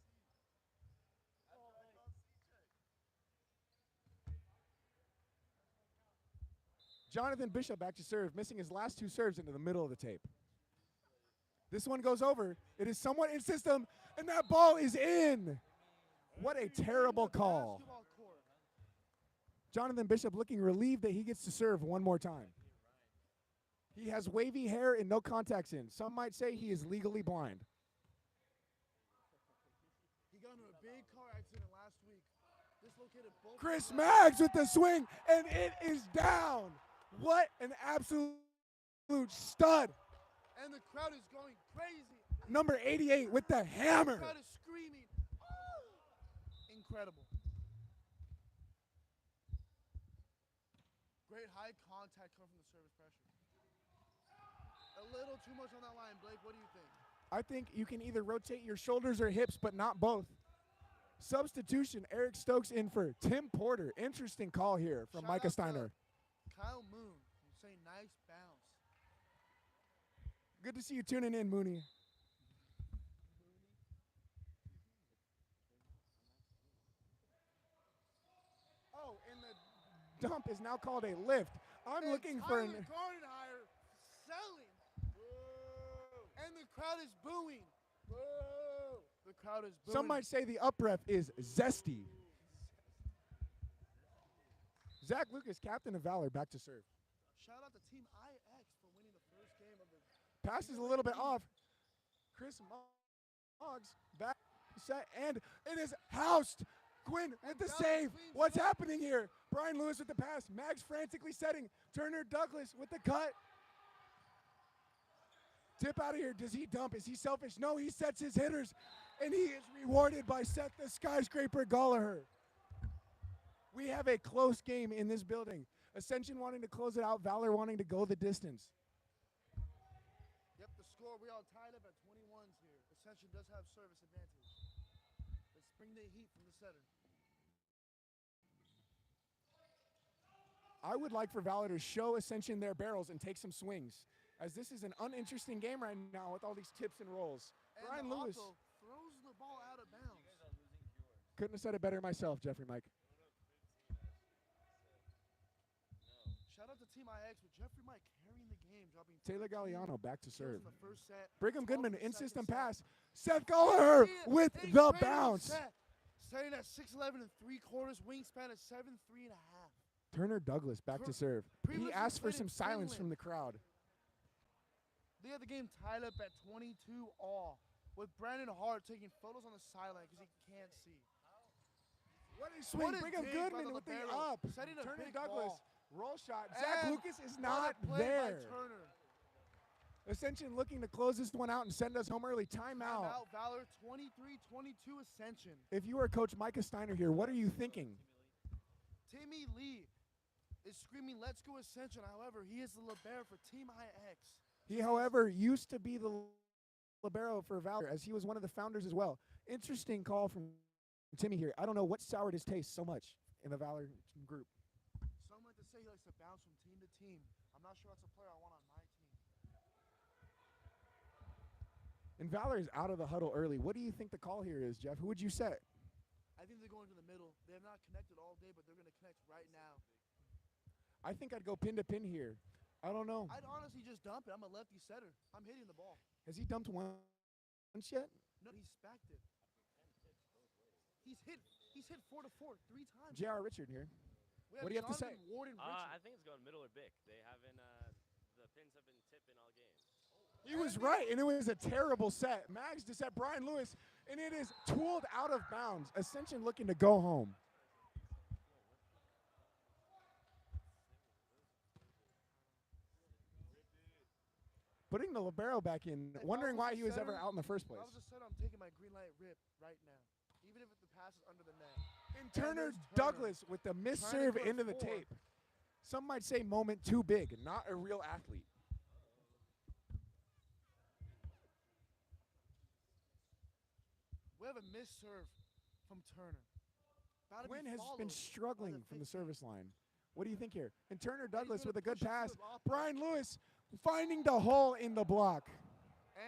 Jonathan Bishop back to serve, missing his last 2 serves into the middle of the tape. This one goes over. It is somewhat in system, and that ball is in. What a terrible call. Jonathan Bishop looking relieved that he gets to serve one more time. He has wavy hair and no contacts in. Some might say he is legally blind. He got into a big car accident last week. Dislocated both. Chris Maggs with the swing, and it is down. What an absolute stud. And the crowd is going crazy. Number 88 with the hammer. The crowd is screaming. Incredible. Great high contact coming from the service pressure. A little too much on that line, Blake. What do you think? I think you can either rotate your shoulders or hips, but not both. Substitution, Eric Stokes in for Tim Porter. Interesting call here from Micah Steiner. Kyle Moon, you say nice bounce. Good to see you tuning in, Mooney. Oh, and the dump is now called a lift. I'm looking for an... Gardenhire selling. Whoa. And the crowd is booing. Whoa. The crowd is booing. Some might say the up ref is zesty. Zach Lucas, captain of Valor, back to serve. Shout out to Team IX for winning the first game of the... Pass is a little bit off. Chris Moggs back set, and it is housed. Quinn with the save. What's happening here? Brian Lewis with the pass. Maggs frantically setting. Turner Douglas with the cut. Tip out of here. Does he dump? Is he selfish? No, he sets his hitters, and he is rewarded by Seth the Skyscraper Gallagher. We have a close game in this building. Ascension wanting to close it out. Valor wanting to go the distance. Yep, the score, we all tied up at 21s here. Ascension does have service advantage. Let's bring the heat from the setter. I would like for Valor to show Ascension their barrels and take some swings, as this is an uninteresting game right now with all these tips and rolls. And Brian the Lewis. Otto throws the ball out of bounds. Couldn't have said it better myself, Jeffrey Mike. Shout out to Team IX with Jeffrey Mike carrying the game, dropping Taylor 13 Galliano back to kills serve. in the first set, Brigham 12 Goodman, in the in-system second pass. set. Seth Gallagher with He's the trailing bounce. set. Starting at 6'11 and 3/4, wingspan at 7'3 and a half. Turner Douglas back to serve. He previously asked for played some in silence from Finland. the crowd. They had the game tied up at 22 all, with Brandon Hart taking photos on the sideline because he can't see. What a swing. Brigham dig by Goodman with the libero, up. setting a Turner big Douglas. ball. Roll shot. Zach And Lucas is what a not play there. by Turner. Ascension looking to close this one out and send us home early. Timeout. Timeout, Valor 23-22 Ascension. If you are Coach Micah Steiner here, what are you thinking? Timmy Lee is screaming, "Let's go Ascension." However, he is the libero for Team IX. He, however, used to be the libero for Valor, as he was one of the founders as well. Interesting call from Timmy here. I don't know what soured his taste so much in the Valor group. Some like to say he likes to bounce from team to team. I'm not sure that's a player I want on my team. And Valor is out of the huddle early. What do you think the call here is, Jeff? Who would you set? I think they're going to the middle. They have not connected all day, but they're going to connect right now. I think I'd go pin to pin here. I don't know. I'd honestly just dump it. I'm a lefty setter. I'm hitting the ball. Has he dumped once yet? No, he's spacked it. He's hit 4 to 4 3 times. J.R. Richard here. We What do you have to say? Jonathan Ward and Richard. I think it's going middle or Bic. They haven't. The pins have been tipping all game. He was right, and it was a terrible set. Mags to set Brian Lewis, and it is tooled out of bounds. Ascension looking to go home. Putting the libero back in, If wondering I why a he was ever setter- out in the first place. If I was a setter, I'm taking my green light rip right now, even if the pass is under the net. And Turner there's Douglas with the miss Trying to serve go to into the 4. tape. Some might say moment too big, not a real athlete. We have a miss serve from Turner. About to be Quinn has followed been by struggling the from the 15. service line. What do you think here? And Turner Douglas gonna with a good push it to pass. the opposite. Brian Lewis finding the hole in the block.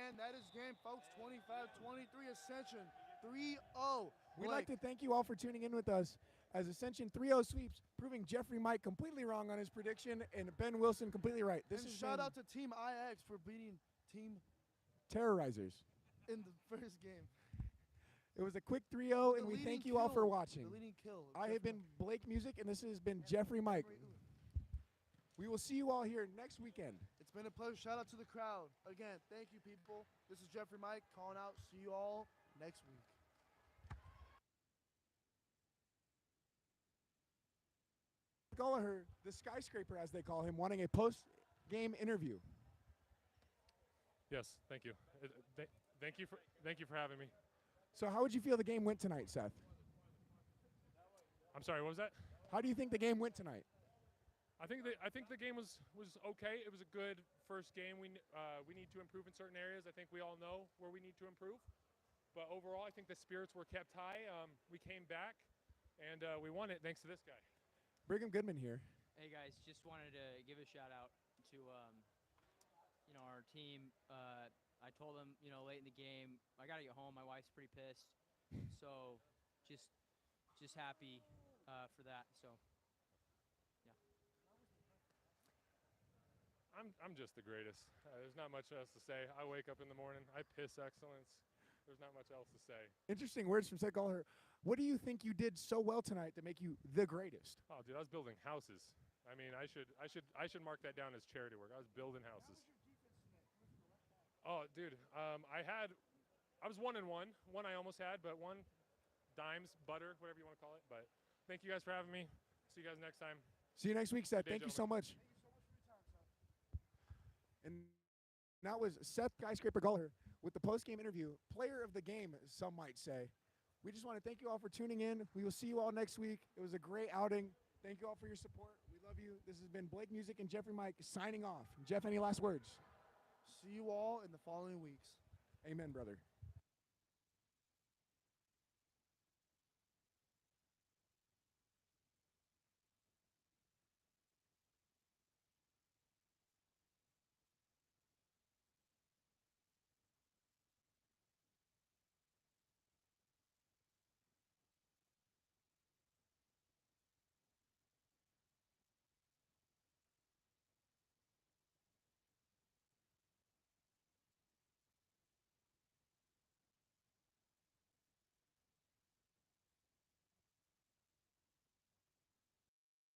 And that is game, folks. 25-23 Ascension. 3-0. We'd like to thank you all for tuning in with us as Ascension 3-0 sweeps, proving Jeffrey Mike completely wrong on his prediction and Ben Wilson completely right. This and is shout out to Team IX for beating Team Terrorizers. in the first game. It was a quick 3-0, and The we leading thank you all for kill. watching. The leading kill. I have been Blake Music, and this has been Jeffrey Mike. We will see you all here next weekend. It's been a pleasure. Shout out to the crowd. Again, thank you, people. This is Jeffrey Mike calling out. See you all next week. Gallagher, the skyscraper as they call him, wanting a post-game interview. Yes, thank you. Thank you for having me. So how would you feel the game went tonight, Seth? I'm sorry, what was that? How do you think the game went tonight? I think the game was okay. It was a good first game. We need to improve in certain areas. I think we all know where we need to improve. But overall, I think the spirits were kept high. We came back, and we won it thanks to this guy. Brigham Goodman here. Hey guys, just wanted to give a shout out to our team. I told them late in the game I gotta get home. My wife's pretty pissed, so just happy for that. So yeah. I'm just the greatest. There's not much else to say. I wake up in the morning. I piss excellence. There's not much else to say. Interesting words from Seth Gallagher. What do you think you did so well tonight to make you the greatest? Oh, dude, I was building houses. I mean, I should mark that down as charity work. I was building houses. Oh, dude, I was 1-1. One I almost had, but one dimes, butter, whatever you want to call it. But thank you guys for having me. See you guys next time. See you next week, Seth. Good day, Thank you so much. And that was Seth Skyscraper Gallagher with the post-game interview. Player of the game, some might say. We just want to thank you all for tuning in. We will see you all next week. It was a great outing. Thank you all for your support. We love you. This has been Blake Music and Jeffrey Mike signing off. Jeff, any last words? See you all in the following weeks. Amen, brother.